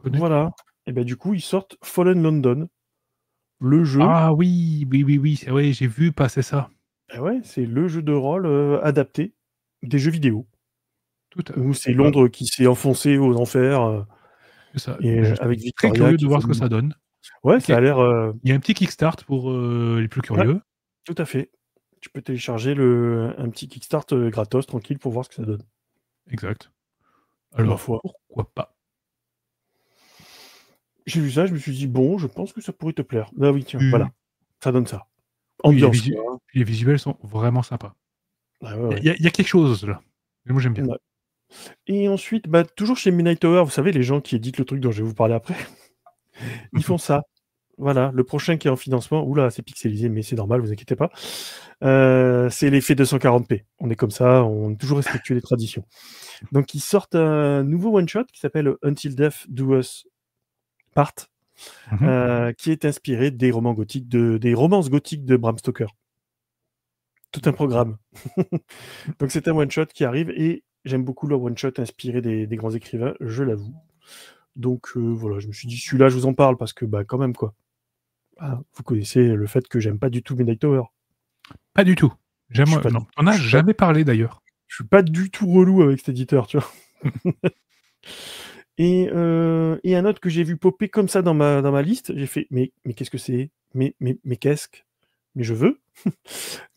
[SPEAKER 1] Voilà. Et du coup, ils sortent Fallen London. Le jeu.
[SPEAKER 2] Ah oui, c'est vrai, j'ai vu passer ça.
[SPEAKER 1] Et ouais, c'est le jeu de rôle adapté des jeux vidéo.
[SPEAKER 2] Tout à
[SPEAKER 1] où c'est Londres qui s'est enfoncé aux enfers.
[SPEAKER 2] C'est ça.
[SPEAKER 1] Et
[SPEAKER 2] Je suis
[SPEAKER 1] avec Victoria.
[SPEAKER 2] très curieux de voir ce que ça donne.
[SPEAKER 1] Ouais, ça a l'air.
[SPEAKER 2] Il y a un petit Kickstart pour les plus curieux.
[SPEAKER 1] Ouais, tout à fait. Tu peux télécharger un petit Kickstart gratos, tranquille, pour voir ce que ça donne.
[SPEAKER 2] Exact. Alors, pourquoi pas?
[SPEAKER 1] J'ai vu ça, je me suis dit, bon, je pense que ça pourrait te plaire. Ah oui, tiens, voilà. Ça donne ça.
[SPEAKER 2] Ambiance. Les visuels sont vraiment sympas. Il y a quelque chose là. Mais moi, j'aime bien.
[SPEAKER 1] Ouais. Et ensuite, toujours chez Midnight Tower, vous savez, les gens qui éditent le truc dont je vais vous parler après, ils font ça. Voilà, le prochain qui est en financement, oula, c'est pixelisé, mais c'est normal, vous inquiétez pas. C'est l'effet 240p. On est comme ça, on est toujours respectueux des traditions. Donc, ils sortent un nouveau one-shot qui s'appelle Until Death Do Us Part, qui est inspiré des romances gothiques de Bram Stoker. Tout un programme. Donc, c'est un one-shot qui arrive et j'aime beaucoup leur one-shot inspiré des grands écrivains, je l'avoue. Donc, voilà, je me suis dit, celui-là, je vous en parle parce que, quand même, quoi. Vous connaissez le fait que j'aime pas du tout Midnight Tower.
[SPEAKER 2] Pas du tout. On n'a jamais parlé d'ailleurs.
[SPEAKER 1] Je suis pas du tout relou avec cet éditeur, tu vois. Et un autre que j'ai vu popper comme ça dans ma liste, j'ai fait mais qu'est-ce que c'est ? Mais qu'est-ce que ? Mais je veux.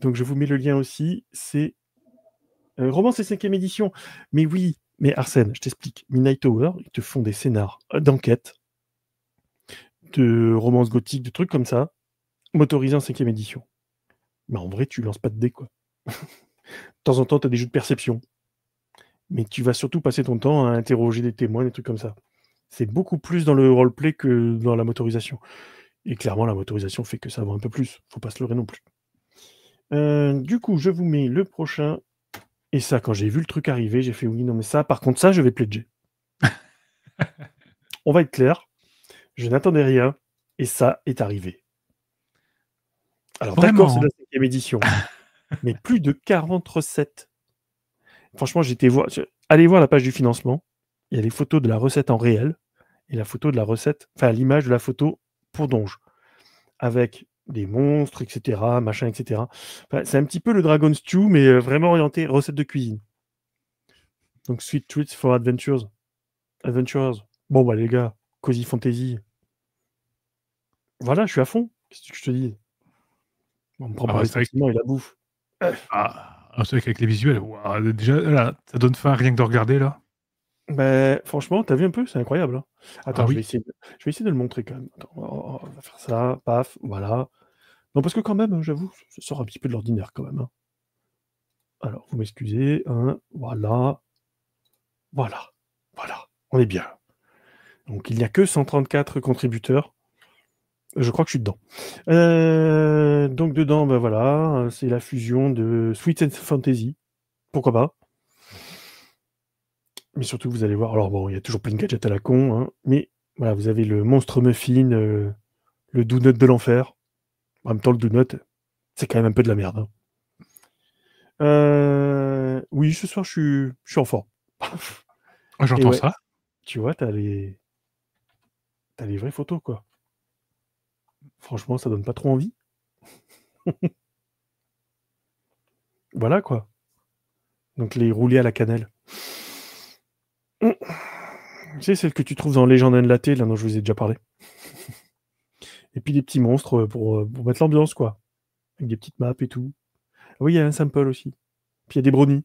[SPEAKER 1] Donc je vous mets le lien aussi. C'est Romance et 5e édition. Mais oui, mais Arsène, je t'explique. Midnight Tower, ils te font des scénars d'enquête, de romances gothiques, de trucs comme ça, motorisés en 5e édition. Mais en vrai, tu lances pas de dés, quoi. De temps en temps, tu as des jeux de perception. Mais tu vas surtout passer ton temps à interroger des témoins, des trucs comme ça. C'est beaucoup plus dans le roleplay que dans la motorisation. Et clairement, la motorisation fait que ça va un peu plus. Faut pas se leurrer non plus. Du coup, je vous mets le prochain. Et ça, quand j'ai vu le truc arriver, j'ai fait oui, non, mais ça, par contre, ça, je vais pledger. On va être clair. Je n'attendais rien. Et ça est arrivé. Alors, d'accord, c'est la 5e édition. Mais plus de 40 recettes. Franchement, allez voir la page du financement. Il y a les photos de la recette en réel. Et la photo de la recette, enfin l'image de la photo pour Donge, avec des monstres, etc., machin, etc. Enfin, c'est un petit peu le Dragon Stew, mais vraiment orienté recette de cuisine. Donc Sweet Treats for Adventurers. Bon, les gars, Cozy Fantasy. Voilà, je suis à fond. Qu'est-ce que je te dis ? On me prend par les sentiments et la bouffe.
[SPEAKER 2] C'est vrai qu'avec les visuels, déjà, là, ça donne faim rien que de regarder, là.
[SPEAKER 1] Franchement, t'as vu un peu, c'est incroyable. Hein. Attends, je vais essayer de le montrer quand même. Attends, on va faire ça, paf, voilà. Non, parce que quand même, j'avoue, ça sort un petit peu de l'ordinaire quand même. Hein. Alors, vous m'excusez, hein, voilà, on est bien. Donc, il n'y a que 134 contributeurs. Je crois que je suis dedans. Donc, dedans, voilà, c'est la fusion de Sweet and Fantasy. Pourquoi pas ? Mais surtout, vous allez voir, alors bon, il y a toujours plein de gadgets à la con, hein, mais voilà, vous avez le monstre muffin, le donut de l'enfer. En même temps, le donut, c'est quand même un peu de la merde. Oui, ce soir, je suis en forme.
[SPEAKER 2] J'entends
[SPEAKER 1] ouais,
[SPEAKER 2] ça.
[SPEAKER 1] tu vois, t'as les vraies photos, quoi. Franchement, ça donne pas trop envie. Voilà, quoi. Donc, les roulés à la cannelle. Tu sais, celle que tu trouves dans Legend and Latte, là, dont je vous ai déjà parlé. Et puis des petits monstres pour mettre l'ambiance, quoi. Avec des petites maps et tout. Ah oui, il y a un sample aussi. Puis il y a des brownies.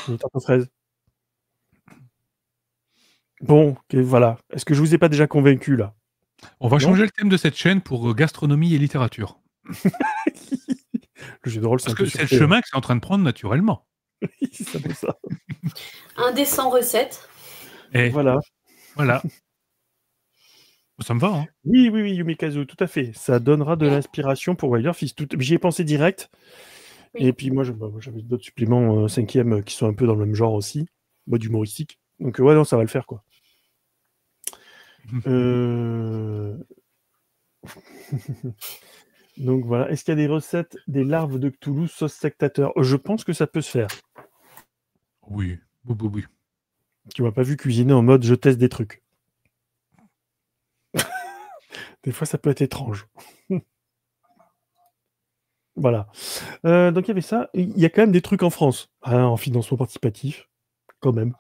[SPEAKER 1] Des tartes aux fraises. Bon, voilà. Est-ce que je vous ai pas déjà convaincu, là?
[SPEAKER 2] On va
[SPEAKER 1] Non
[SPEAKER 2] changer le thème de cette chaîne pour gastronomie et littérature.
[SPEAKER 1] Le jeu de rôle, c'est un
[SPEAKER 2] Parce que
[SPEAKER 1] peu
[SPEAKER 2] c'est le
[SPEAKER 1] surfait, hein.
[SPEAKER 2] chemin que c'est en train de prendre naturellement.
[SPEAKER 1] C'est un peu ça.
[SPEAKER 3] Indécent recette.
[SPEAKER 2] Et
[SPEAKER 1] Voilà.
[SPEAKER 2] voilà. Ça me va, hein.
[SPEAKER 1] Oui, Yumikazu, tout à fait. Ça donnera de l'inspiration pour Wilder Fist. J'y ai pensé direct.
[SPEAKER 3] Oui.
[SPEAKER 1] Et puis moi, j'avais d'autres suppléments 5e qui sont un peu dans le même genre aussi, mode humoristique. Donc ouais, non, ça va le faire, quoi. Donc voilà. Est-ce qu'il y a des recettes des larves de Cthulhu sauce sectateur? Je pense que ça peut se faire.
[SPEAKER 2] Oui. Oui.
[SPEAKER 1] Tu m'as pas vu cuisiner en mode je teste des trucs. Des fois, ça peut être étrange. Voilà. Donc il y avait ça. Il y a quand même des trucs en France, hein, en financement participatif, quand même.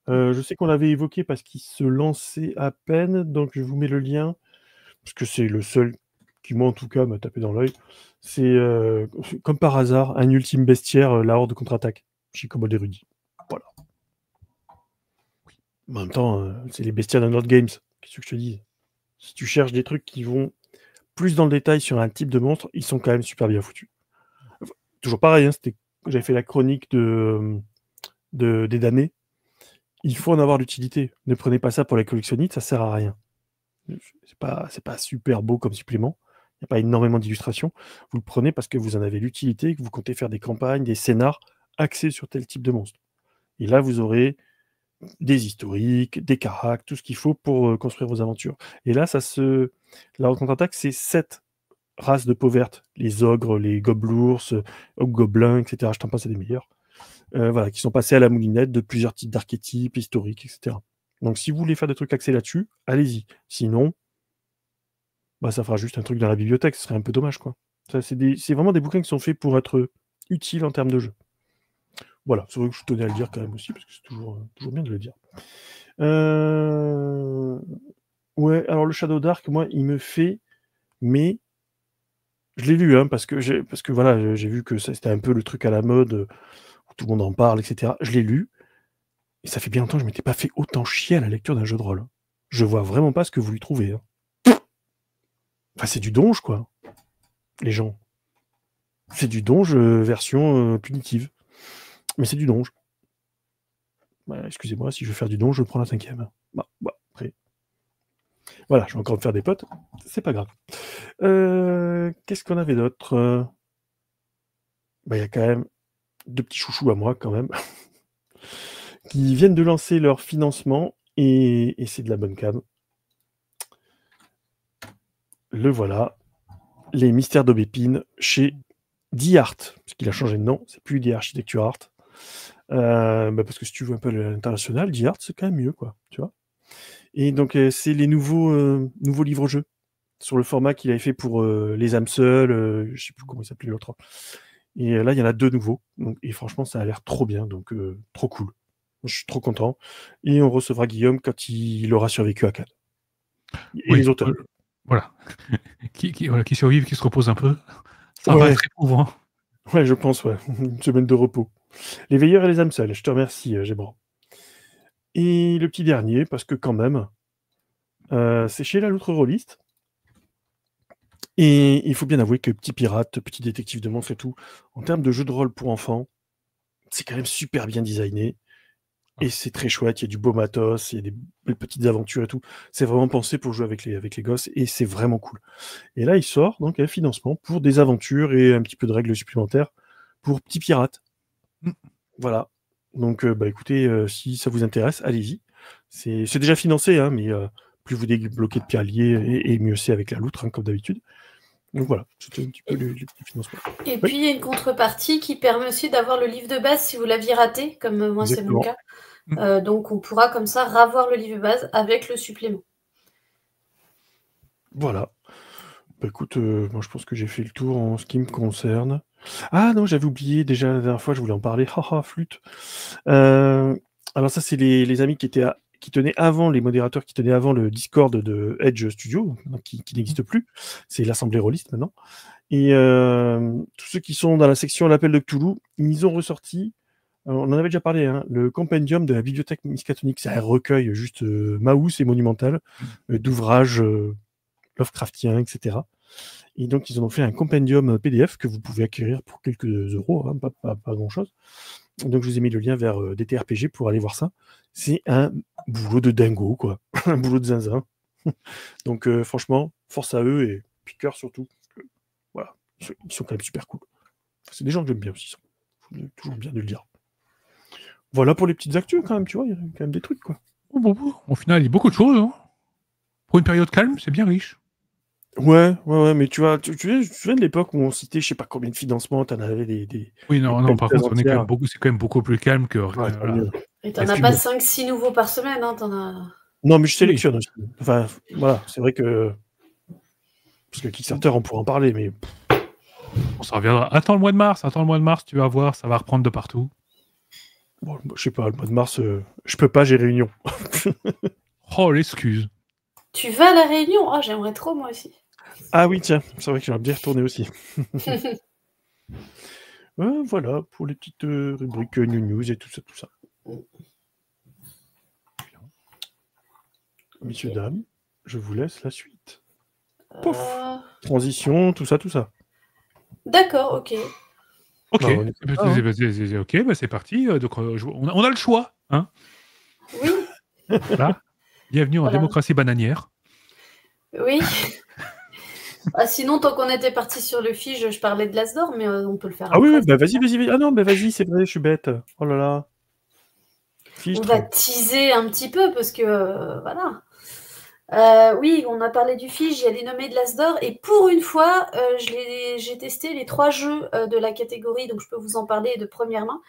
[SPEAKER 1] Je sais qu'on l'avait évoqué parce qu'il se lançait à peine, donc je vous mets le lien, parce que c'est le seul qui, moi en tout cas, m'a tapé dans l'œil. C'est comme par hasard, un ultime bestiaire, la Horde contre-attaque, chez Kobold et Rudy. Voilà. En même temps, c'est les bestiaires d'Unload Games. Qu'est-ce que je te dis? Si tu cherches des trucs qui vont plus dans le détail sur un type de monstre, ils sont quand même super bien foutus. Enfin, toujours pareil, hein, j'avais fait la chronique des damnés. Il faut en avoir l'utilité. Ne prenez pas ça pour les collectionnistes, ça sert à rien. C'est pas super beau comme supplément. Il n'y a pas énormément d'illustrations. Vous le prenez parce que vous en avez l'utilité, que vous comptez faire des campagnes, des scénars axés sur tel type de monstre. Et là, vous aurez des historiques, des caracs, tout ce qu'il faut pour construire vos aventures. Et là, la contre-attaque, c'est 7 races de peau verte. Les ogres, les gobelours, hobgoblins, etc. Je t'en passe à des meilleurs. Voilà, qui sont passés à la moulinette de plusieurs types d'archétypes historiques, etc. Donc si vous voulez faire des trucs axés là-dessus, allez-y. Sinon, bah, ça fera juste un truc dans la bibliothèque, ce serait un peu dommage, quoi. C'est vraiment des bouquins qui sont faits pour être utiles en termes de jeu. Voilà, c'est vrai que je tenais à le dire quand même aussi, parce que c'est toujours bien de le dire. Ouais, alors le Shadow Dark, moi, il me fait... Mais je l'ai lu, hein, parce que voilà, j'ai vu que c'était un peu le truc à la mode, où tout le monde en parle, etc. Je l'ai lu, et ça fait bien longtemps que je m'étais pas fait autant chier à la lecture d'un jeu de rôle. Je vois vraiment pas ce que vous lui trouvez. Hein. Enfin, c'est du donge, quoi, les gens. C'est du donge version punitive. Mais c'est du donge. Bah, excusez-moi, si je veux faire du donge, je prends la 5e. Bah, après. Voilà, je vais encore me faire des potes. C'est pas grave. Qu'est-ce qu'on avait d'autre? Bah, il y a quand même 2 petits chouchous à moi, quand même, qui viennent de lancer leur financement, et c'est de la bonne cam. Le voilà. Les Mystères d'Aubépine chez D-Art, parce qu'il a changé de nom, c'est plus D-Architecture Art. Parce que si tu veux un peu l'international, D-Art, c'est quand même mieux, quoi, tu vois. Et donc, c'est les nouveaux livres-jeux, sur le format qu'il avait fait pour les âmes seules, je sais plus comment il s'appelait l'autre. Et là, il y en a 2 nouveaux, donc, et franchement, ça a l'air trop bien, donc trop cool. Je suis trop content. Et on recevra Guillaume quand il aura survécu à Cannes. Et
[SPEAKER 2] Oui,
[SPEAKER 1] les auteurs.
[SPEAKER 2] Voilà. Qui survivent, qui se reposent un peu. Ça va être éprouvant.
[SPEAKER 1] Ouais, je pense, ouais. Une semaine de repos. Les veilleurs et les âmes seules. Je te remercie, Gébran. Et le petit dernier, parce que quand même, c'est chez la Loutre Rolliste. Et il faut bien avouer que Petit Pirate, Petit Détective de monstres et tout, en termes de jeu de rôle pour enfants, c'est quand même super bien designé. Et c'est très chouette, il y a du beau matos, il y a des belles petites aventures et tout. C'est vraiment pensé pour jouer avec les gosses, et c'est vraiment cool. Et là, il sort donc un financement pour des aventures et un petit peu de règles supplémentaires pour Petit Pirate. Voilà. Donc, écoutez, si ça vous intéresse, allez-y. C'est déjà financé, hein, mais plus vous débloquez de paliers, et mieux c'est avec la loutre, hein, comme d'habitude. Donc voilà, c'était un petit peu les petits financements.
[SPEAKER 3] Et puis, il y a une contrepartie qui permet aussi d'avoir le livre de base si vous l'aviez raté, comme moi, c'est mon cas. Donc, on pourra comme ça ravoir le livre de base avec le supplément.
[SPEAKER 1] Voilà. Bah écoute, moi je pense que j'ai fait le tour en ce qui me concerne. Ah non, j'avais oublié déjà la dernière fois, je voulais en parler. Haha, flûte. Alors ça, c'est les amis qui tenaient avant, les modérateurs qui tenaient avant le Discord de Edge Studio, qui n'existe plus. C'est l'Assemblée Rolliste maintenant. Et tous ceux qui sont dans la section L'Appel de Cthulhu, ils ont ressorti, on en avait déjà parlé, hein, le compendium de la bibliothèque Miskatonic. C'est un recueil juste Maus et monumental d'ouvrages Lovecraftiens, etc. Et donc, ils en ont fait un compendium PDF que vous pouvez acquérir pour quelques euros, hein, pas grand-chose. Donc, je vous ai mis le lien vers DTRPG pour aller voir ça. C'est un boulot de dingo, quoi. Un boulot de zinzin. Donc, franchement, force à eux et puis cœur surtout. Parce que, voilà, ils sont quand même super cool. C'est des gens que j'aime bien aussi. C'est toujours bien de le dire. Voilà pour les petites actus, quand même, tu vois. Il y a quand même des trucs, quoi.
[SPEAKER 2] Au final, il y a beaucoup de choses. Hein. Pour une période calme, c'est bien riche.
[SPEAKER 1] Ouais, mais tu vois, tu te souviens de l'époque où on citait, je sais pas combien de financements, t'en avais des.
[SPEAKER 2] Oui, non, par contre, c'est quand même beaucoup plus calme que.
[SPEAKER 1] Ouais,
[SPEAKER 2] voilà.
[SPEAKER 3] Et t'en as pas 5-6 nouveaux par semaine, hein, t'en as.
[SPEAKER 1] Non, mais je sélectionne aussi. Enfin, voilà, c'est vrai que. Parce que Kickstarter, on pourra en parler, mais.
[SPEAKER 2] On s'en reviendra. Attends le mois de mars, tu vas voir, ça va reprendre de partout.
[SPEAKER 1] Bon, je sais pas, le mois de mars, je peux pas, j'ai réunion.
[SPEAKER 2] Oh, l'excuse.
[SPEAKER 3] Tu vas à la Réunion? Ah, j'aimerais trop, moi aussi.
[SPEAKER 1] Ah oui, tiens, c'est vrai que j'aimerais bien retourner aussi. Voilà, pour les petites rubriques news et tout ça. Messieurs, dames, je vous laisse la suite. Pouf. Transition, tout ça.
[SPEAKER 3] D'accord, ok.
[SPEAKER 2] Ok, ok, bah c'est parti. Donc, on a le choix. Hein,
[SPEAKER 3] oui.
[SPEAKER 2] Voilà. Bienvenue en démocratie bananière.
[SPEAKER 3] Oui. Sinon, tant qu'on était parti sur le Fige, je parlais de l'Asdor, mais on peut le faire
[SPEAKER 1] après. Ah oui, bah vas-y. Ah non, bah vas-y, c'est vrai, je suis bête. Oh là là.
[SPEAKER 3] On va teaser un petit peu, parce que, voilà. Oui, on a parlé du Fige, il y a les nommés de l'Asdor, et pour une fois, j'ai testé les 3 jeux de la catégorie, donc je peux vous en parler de première main.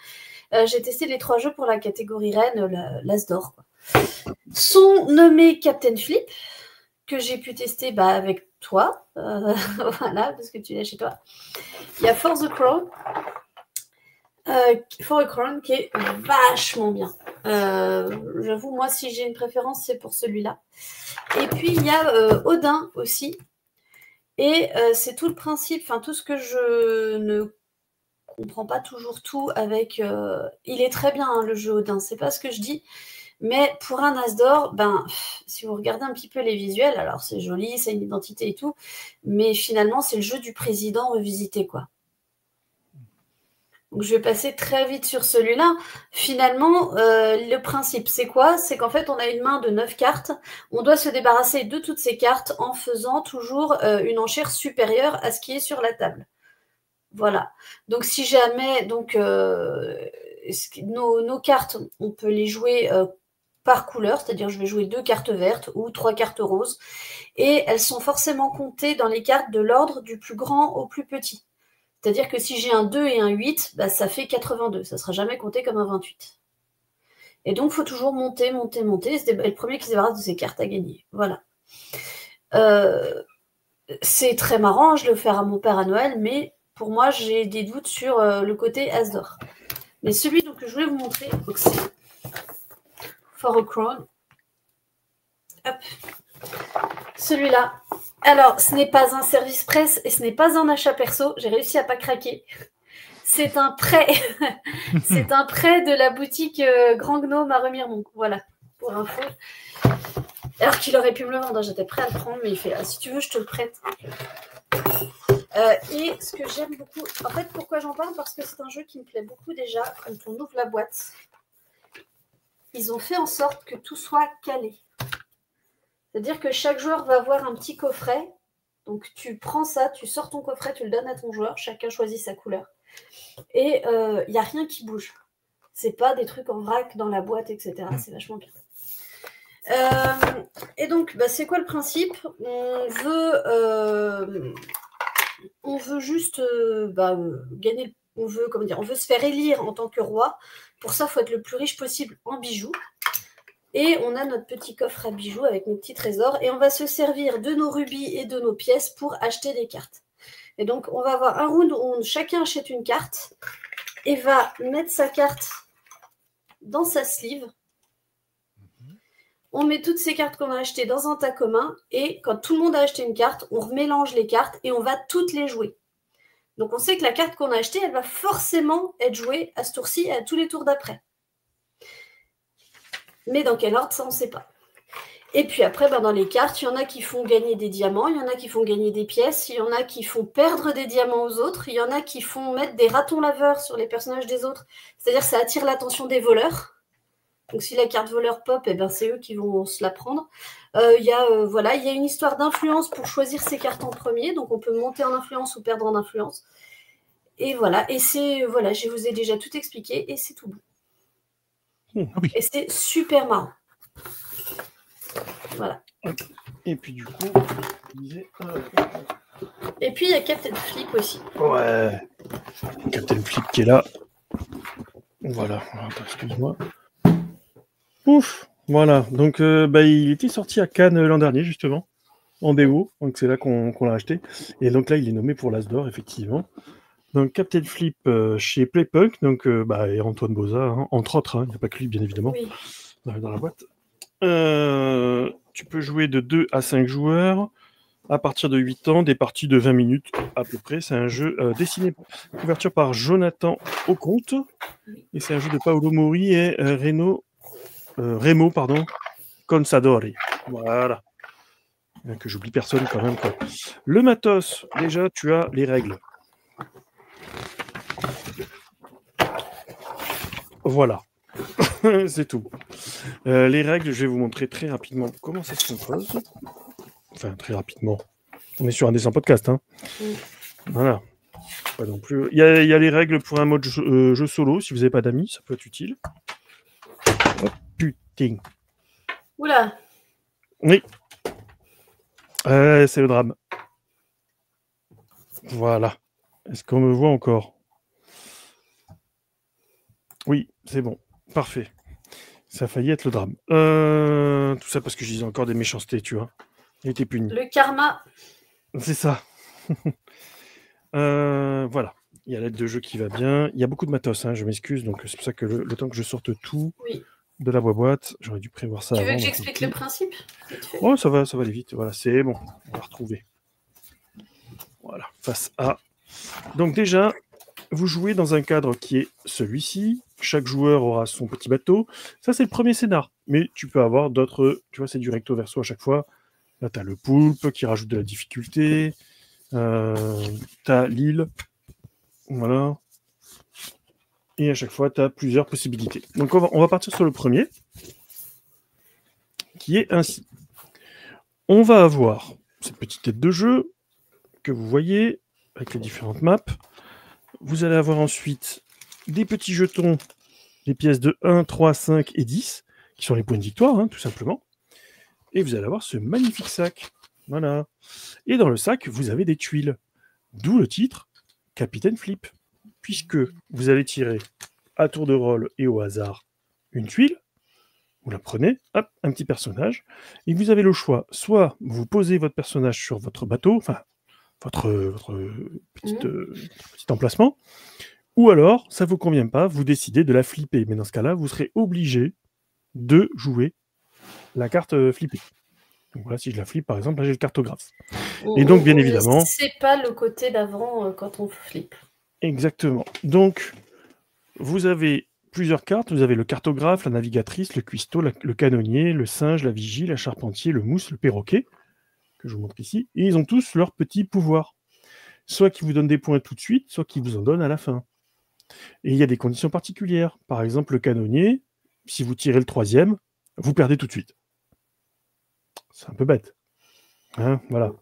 [SPEAKER 3] J'ai testé les 3 jeux pour la catégorie reine, l'Asdor. Sont nommés Captain Flip, que j'ai pu tester avec toi, voilà, parce que tu l'as chez toi. Il y a For the Crown, qui est vachement bien. J'avoue, moi, si j'ai une préférence, c'est pour celui-là. Et puis, il y a Odin aussi. Et c'est tout le principe, enfin, tout ce que je ne comprends pas toujours tout avec... il est très bien, hein, le jeu Odin, c'est pas ce que je dis. Mais pour un Asdor, si vous regardez un petit peu les visuels, alors c'est joli, c'est une identité et tout, mais finalement, c'est le jeu du président revisité, quoi. Donc, je vais passer très vite sur celui-là. Finalement, le principe, c'est quoi? C'est qu'en fait, on a une main de 9 cartes. On doit se débarrasser de toutes ces cartes en faisant toujours une enchère supérieure à ce qui est sur la table. Voilà. Donc, si jamais nos cartes, on peut les jouer par couleur, c'est-à-dire je vais jouer 2 cartes vertes ou 3 cartes roses, et elles sont forcément comptées dans les cartes de l'ordre du plus grand au plus petit. C'est-à-dire que si j'ai un 2 et un 8, ça fait 82, ça ne sera jamais compté comme un 28. Et donc, il faut toujours monter, et le premier qui se débarrasse de ses cartes a gagné. Voilà. C'est très marrant, je l'ai offert à mon père à Noël, mais pour moi, j'ai des doutes sur le côté Asdor. Mais celui que je voulais vous montrer, c'est For a Crown. Hop. Celui-là. Alors, ce n'est pas un service presse et ce n'est pas un achat perso. J'ai réussi à pas craquer. C'est un prêt. C'est un prêt de la boutique Grand Gnome à Remiremont. Voilà, pour info. Alors qu'il aurait pu me le vendre. J'étais prêt à le prendre, mais il fait si tu veux, je te le prête. Et ce que j'aime beaucoup... En fait, pourquoi j'en parle? Parce que c'est un jeu qui me plaît beaucoup déjà. Quand on ouvre la boîte, ils ont fait en sorte que tout soit calé. C'est-à-dire que chaque joueur va avoir un petit coffret. Donc, tu prends ça, tu sors ton coffret, tu le donnes à ton joueur. Chacun choisit sa couleur. Et il n'y a rien qui bouge. C'est pas des trucs en vrac dans la boîte, etc. C'est vachement bien. Et donc, c'est quoi le principe? On veut on veut juste gagner, on veut se faire élire en tant que roi. Pour ça, il faut être le plus riche possible en bijoux. Et on a notre petit coffre à bijoux avec nos petits trésors. Et on va se servir de nos rubis et de nos pièces pour acheter des cartes. Et donc, on va avoir un round où chacun achète une carte et va mettre sa carte dans sa sleeve. On met toutes ces cartes qu'on a achetées dans un tas commun. Et quand tout le monde a acheté une carte, on remélange les cartes et on va toutes les jouer. Donc, on sait que la carte qu'on a achetée, elle va forcément être jouée à ce tour-ci et à tous les tours d'après. Mais dans quel ordre, ça, on ne sait pas. Et puis après, dans les cartes, il y en a qui font gagner des diamants, il y en a qui font gagner des pièces, il y en a qui font perdre des diamants aux autres, il y en a qui font mettre des ratons laveurs sur les personnages des autres. C'est-à-dire que ça attire l'attention des voleurs. Donc si la carte voleur pop, c'est eux qui vont se la prendre. Il y a une histoire d'influence pour choisir ses cartes en premier. Donc on peut monter en influence ou perdre en influence. Et voilà. Et je vous ai déjà tout expliqué et c'est tout bon.
[SPEAKER 2] Oui.
[SPEAKER 3] Et c'est super marrant. Voilà.
[SPEAKER 1] Et puis du coup,
[SPEAKER 3] et puis il y a Captain Flip aussi.
[SPEAKER 1] Ouais. Captain Flip qui est là. Voilà. Attends, excuse-moi. Ouf. Voilà. Donc il était sorti à Cannes l'an dernier justement, en démo. Donc c'est là qu'on l'a acheté. Et donc là il est nommé pour l'As d'or effectivement. Donc Captain Flip chez Playpunk, donc et Antoine Boza, hein, entre autres, il n'y a pas que lui bien évidemment,
[SPEAKER 3] oui.
[SPEAKER 1] dans la boîte. Tu peux jouer de 2 à 5 joueurs à partir de 8 ans, des parties de 20 minutes à peu près. C'est un jeu dessiné, couverture par Jonathan Oconte, et c'est un jeu de Paolo Mori et Remo Consadori. Voilà. Que j'oublie personne quand même, quoi. Le matos, déjà tu as les règles. Voilà, c'est tout. Les règles, je vais vous montrer très rapidement comment ça se compose. Enfin, très rapidement. On est sur un dessin podcast, hein. Voilà. Pas non plus. Il y a les règles pour un mode jeu solo. Si vous n'avez pas d'amis, ça peut être utile. Oh, putain.
[SPEAKER 3] Oula.
[SPEAKER 1] Oui. C'est le drame. Voilà. Est-ce qu'on me voit encore ? Oui, c'est bon. Parfait. Ça a failli être le drame. Tout ça parce que je disais encore des méchancetés, tu vois. Il était puni.
[SPEAKER 3] Le karma.
[SPEAKER 1] C'est ça. Voilà. Il y a l'aide de jeu qui va bien. Il y a beaucoup de matos, hein, je m'excuse. Donc c'est pour ça que le temps que je sorte tout de la boîte, j'aurais dû prévoir ça.
[SPEAKER 3] Tu
[SPEAKER 1] avant,
[SPEAKER 3] veux que j'explique le principe ?
[SPEAKER 1] Oh, ça va aller vite. Voilà, c'est bon. On va retrouver. Voilà. Face à. Donc déjà, vous jouez dans un cadre qui est celui-ci. Chaque joueur aura son petit bateau. Ça, c'est le premier scénar. Mais tu peux avoir d'autres... Tu vois, c'est du recto verso à chaque fois. Là, tu as le poulpe qui rajoute de la difficulté. Tu as l'île. Voilà. Et à chaque fois, tu as plusieurs possibilités. Donc, on va partir sur le premier, qui est ainsi. On va avoir cette petite tête de jeu que vous voyez avec les différentes maps. Vous allez avoir ensuite des petits jetons, des pièces de 1, 3, 5 et 10, qui sont les points de victoire, hein, tout simplement. Et vous allez avoir ce magnifique sac. Voilà. Et dans le sac, vous avez des tuiles. D'où le titre, Capitaine Flip. Puisque vous allez tirer à tour de rôle et au hasard une tuile, vous la prenez, hop, un petit personnage, et vous avez le choix. Soit vous posez votre personnage sur votre bateau, enfin, votre petit emplacement, ou alors, ça ne vous convient pas, vous décidez de la flipper. Mais dans ce cas-là, vous serez obligé de jouer la carte flippée. Donc voilà, si je la flippe, par exemple, là j'ai le cartographe. Et donc, bien évidemment...
[SPEAKER 3] C'est pas le côté d'avant quand on flippe.
[SPEAKER 1] Exactement. Donc, vous avez plusieurs cartes. Vous avez le cartographe, la navigatrice, le cuistot, le canonnier, le singe, la vigie, la charpentier, le mousse, le perroquet, que je vous montre ici. Et ils ont tous leur petit pouvoir. Soit qui vous donnent des points tout de suite, soit qui vous en donnent à la fin. Et il y a des conditions particulières. Par exemple, le canonnier, si vous tirez le 3e, vous perdez tout de suite. C'est un peu bête. Hein, voilà.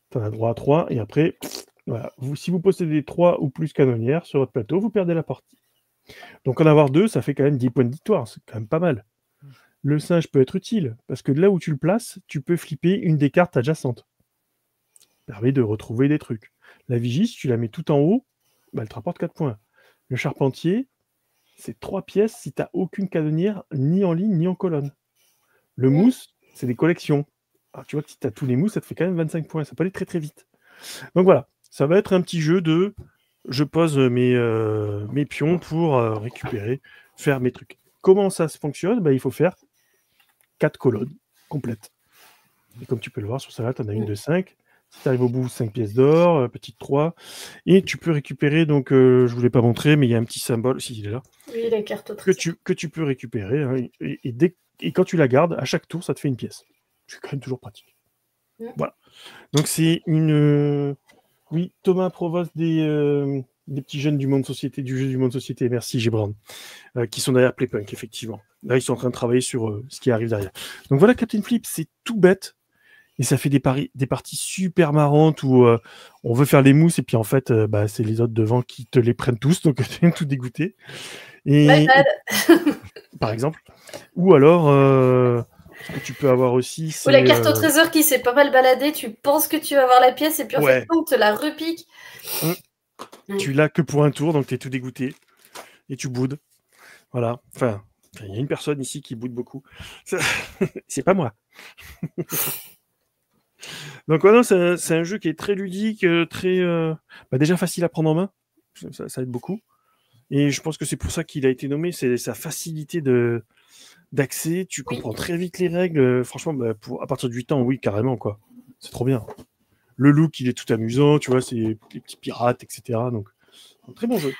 [SPEAKER 1] Tu en as droit à 3, et après, voilà. Si vous possédez 3 ou plus canonnières sur votre plateau, vous perdez la partie. Donc en avoir 2, ça fait quand même 10 points de victoire. C'est quand même pas mal. Le singe peut être utile, parce que là où tu le places, tu peux flipper une des cartes adjacentes. Ça permet de retrouver des trucs. La vigie, si tu la mets tout en haut, bah, elle te rapporte 4 points. Le charpentier, c'est 3 pièces si tu n'as aucune canonnière, ni en ligne, ni en colonne. Le mousse, c'est des collections. Alors, tu vois que si tu as tous les mousses, ça te fait quand même 25 points. Ça peut aller très très vite. Donc voilà, ça va être un petit jeu de je pose mes pions pour récupérer, faire mes trucs. Comment ça se fonctionne? Bah, il faut faire 4 colonnes complètes. Et comme tu peux le voir sur celle-là, tu en as une de 5. Si tu arrives au bout, 5 pièces d'or, petite 3. Et tu peux récupérer, donc je ne vous l'ai pas montré, mais il y a un petit symbole, si il est là.
[SPEAKER 3] Oui, la carte au
[SPEAKER 1] que tu peux récupérer. Hein, et quand tu la gardes, à chaque tour, ça te fait une pièce. C'est quand même toujours pratique. Voilà. Donc c'est une... Oui, Thomas Provost des petits jeunes du monde société, du jeu du monde société, merci Gibran, qui sont derrière Playpunk, effectivement. Là, ils sont en train de travailler sur ce qui arrive derrière. Donc voilà, Captain Flip, c'est tout bête. Et ça fait des parties super marrantes où on veut faire les mousses et puis en fait, c'est les autres devant qui te les prennent tous, donc tu es tout dégoûté. Et par exemple. Ou alors, ce que tu peux avoir aussi, c'est...
[SPEAKER 3] Ou la carte au trésor qui s'est pas mal baladée, tu penses que tu vas avoir la pièce et puis en fait, on te la repique.
[SPEAKER 1] Tu l'as que pour un tour, donc tu es tout dégoûté. Et tu boudes. Voilà. Enfin, il y a une personne ici qui boude beaucoup. C'est pas moi. Donc voilà, c'est un jeu qui est très ludique, très déjà facile à prendre en main. Ça aide beaucoup. Et je pense que c'est pour ça qu'il a été nommé. C'est sa facilité d'accès. Tu comprends très vite les règles. Franchement, à partir de 8 ans, oui, carrément, quoi. C'est trop bien. Le look, il est tout amusant, tu vois, c'est les petits pirates, etc. Donc, un très bon jeu.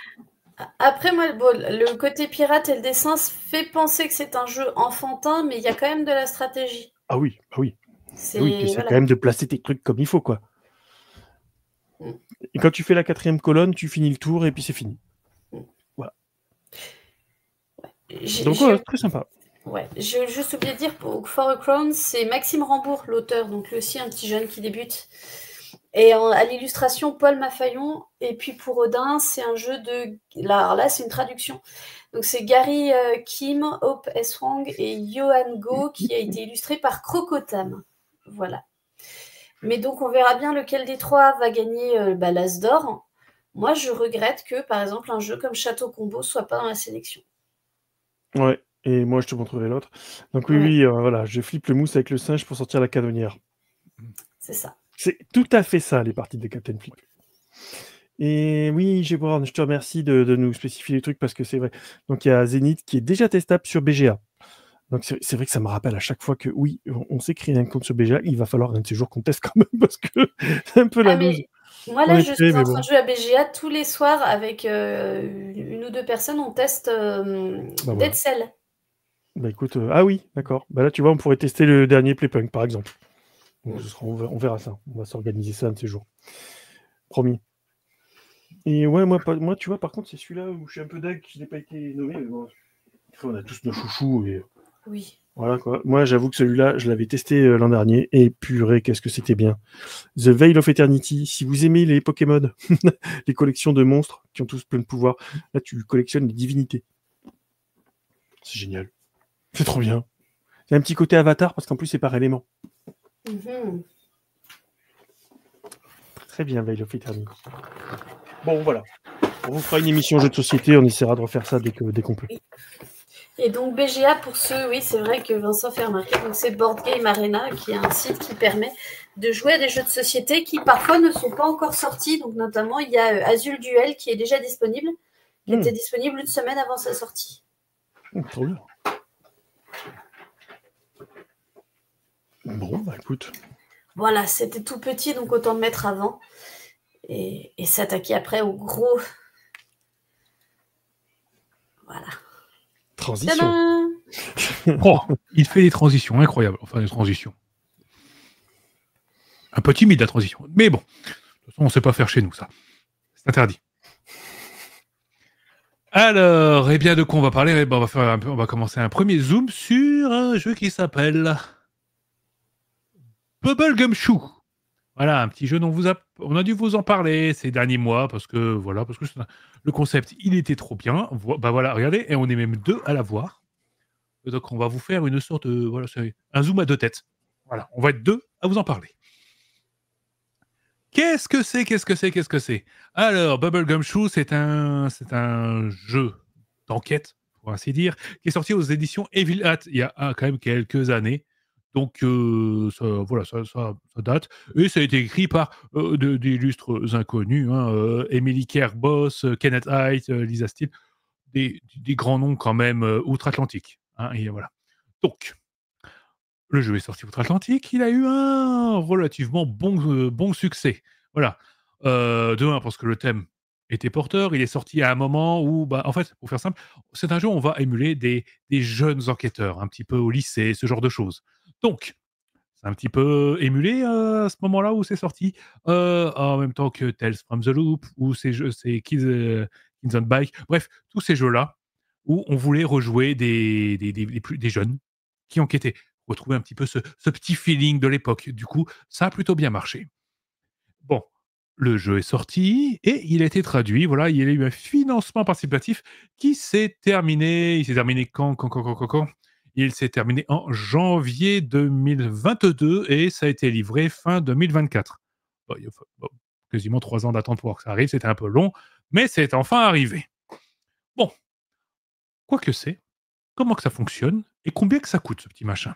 [SPEAKER 3] Après, moi, le côté pirate et le dessin fait penser que c'est un jeu enfantin, mais il y a quand même de la stratégie.
[SPEAKER 1] Ah oui, bah oui. Oui, tu essaies quand même de placer tes trucs comme il faut, quoi. Et quand tu fais la 4e colonne, tu finis le tour et puis c'est fini. Voilà. Donc, très sympa.
[SPEAKER 3] Ouais, j'ai juste oublié de dire pour For a Crown, c'est Maxime Rambourg, l'auteur, donc lui aussi un petit jeune qui débute. Et à l'illustration, Paul Maffaillon. Et puis pour Odin, c'est un jeu de... Là, c'est une traduction. Donc c'est Gary Kim, Hope S. Wang et Johan Go qui a été illustré par Crocotam. Voilà. Mais donc on verra bien lequel des trois va gagner l'As d'or. Moi, je regrette que, par exemple, un jeu comme Château Combo soit pas dans la sélection.
[SPEAKER 1] Ouais, et moi, je te montrerai l'autre. Donc oui, voilà, je flippe le mousse avec le singe pour sortir la canonnière.
[SPEAKER 3] C'est ça.
[SPEAKER 1] C'est tout à fait ça, les parties de Captain Flip. Et oui, Gébran, je te remercie de nous spécifier les trucs parce que c'est vrai. Donc il y a Zénith qui est déjà testable sur BGA. Donc c'est vrai que ça me rappelle à chaque fois que oui, on s'est créé un compte sur BGA, il va falloir un de ces jours qu'on teste quand même parce que c'est un peu la loose.
[SPEAKER 3] Moi là, je suis en train de jouer à BGA tous les soirs avec une ou deux personnes, on teste Dead Cell.
[SPEAKER 1] Bah écoute, ah oui, d'accord. Bah là tu vois, on pourrait tester le dernier Playpunk par exemple. Donc on verra ça, on va s'organiser ça un de ces jours. Promis. Et ouais, moi tu vois, par contre, c'est celui-là où je suis un peu dingue qu'il n'ait pas été nommé, mais bon, on a tous nos chouchous et...
[SPEAKER 3] Oui.
[SPEAKER 1] Voilà quoi. Moi, j'avoue que celui-là, je l'avais testé l'an dernier et purée, qu'est-ce que c'était bien. The Veil of Eternity. Si vous aimez les Pokémon, les collections de monstres qui ont tous plein de pouvoirs, là, tu collectionnes les divinités. C'est génial. C'est trop bien. Il y a un petit côté Avatar parce qu'en plus, c'est par élément. Très bien, Veil of Eternity. Bon, voilà. On vous fera une émission jeu de société. On essaiera de refaire ça dès qu'on peut.
[SPEAKER 3] Et donc BGA, pour ceux, oui, c'est vrai que Vincent fait remarquer, donc c'est Board Game Arena, qui est un site qui permet de jouer à des jeux de société qui parfois ne sont pas encore sortis. Donc notamment, il y a Azul Duel qui est déjà disponible, qui était disponible une semaine avant sa sortie.
[SPEAKER 1] Trop bien. Bon, bah écoute.
[SPEAKER 3] Voilà, c'était tout petit, donc autant le mettre avant et s'attaquer après au gros. Voilà.
[SPEAKER 1] Transition.
[SPEAKER 2] Oh, il fait des transitions incroyables. Enfin, des transitions. Un peu timide la transition. Mais bon, de toute façon, on ne sait pas faire chez nous, ça. C'est interdit. Alors, eh bien, de quoi on va parler? Eh ben, on va commencer un premier zoom sur un jeu qui s'appelle Bubblegum Shoe. Voilà, un petit jeu dont on a dû vous en parler ces derniers mois parce que le concept, il était trop bien. Bah voilà, regardez, et on est même 2 à l'avoir. Donc, on va vous faire une sorte de... Voilà, c'est un zoom à 2 têtes. Voilà, on va être 2 à vous en parler. Qu'est-ce que c'est? Alors, Bubble Gumshoe, c'est un jeu d'enquête, pour ainsi dire, qui est sorti aux éditions Evil Hat il y a quand même quelques années. Donc, voilà, ça date. Et ça a été écrit par d'illustres inconnus, hein, Emily Kerbos, Kenneth Haidt, Lisa Steele, des grands noms quand même outre-Atlantique. Hein, et voilà. Donc, le jeu est sorti outre-Atlantique, il a eu un relativement bon succès. Voilà. De un, parce que le thème était porteur, il est sorti à un moment où, en fait, pour faire simple, c'est un jeu où on va émuler des jeunes enquêteurs, un petit peu au lycée, ce genre de choses. Donc, c'est un petit peu émulé à ce moment-là où c'est sorti, en même temps que Tales from the Loop, ou ces Kids on Bike, bref, tous ces jeux-là où on voulait rejouer des jeunes qui enquêtaient, retrouver un petit peu ce petit feeling de l'époque. Du coup, ça a plutôt bien marché. Bon, le jeu est sorti et il a été traduit. Voilà, il y a eu un financement participatif qui s'est terminé. Il s'est terminé quand? Il s'est terminé en janvier 2022 et ça a été livré fin 2024. Bon, il y a quasiment 3 ans d'attente pour que ça arrive. C'était un peu long, mais c'est enfin arrivé. Bon, quoi que c'est, comment que ça fonctionne et combien que ça coûte ce petit machin?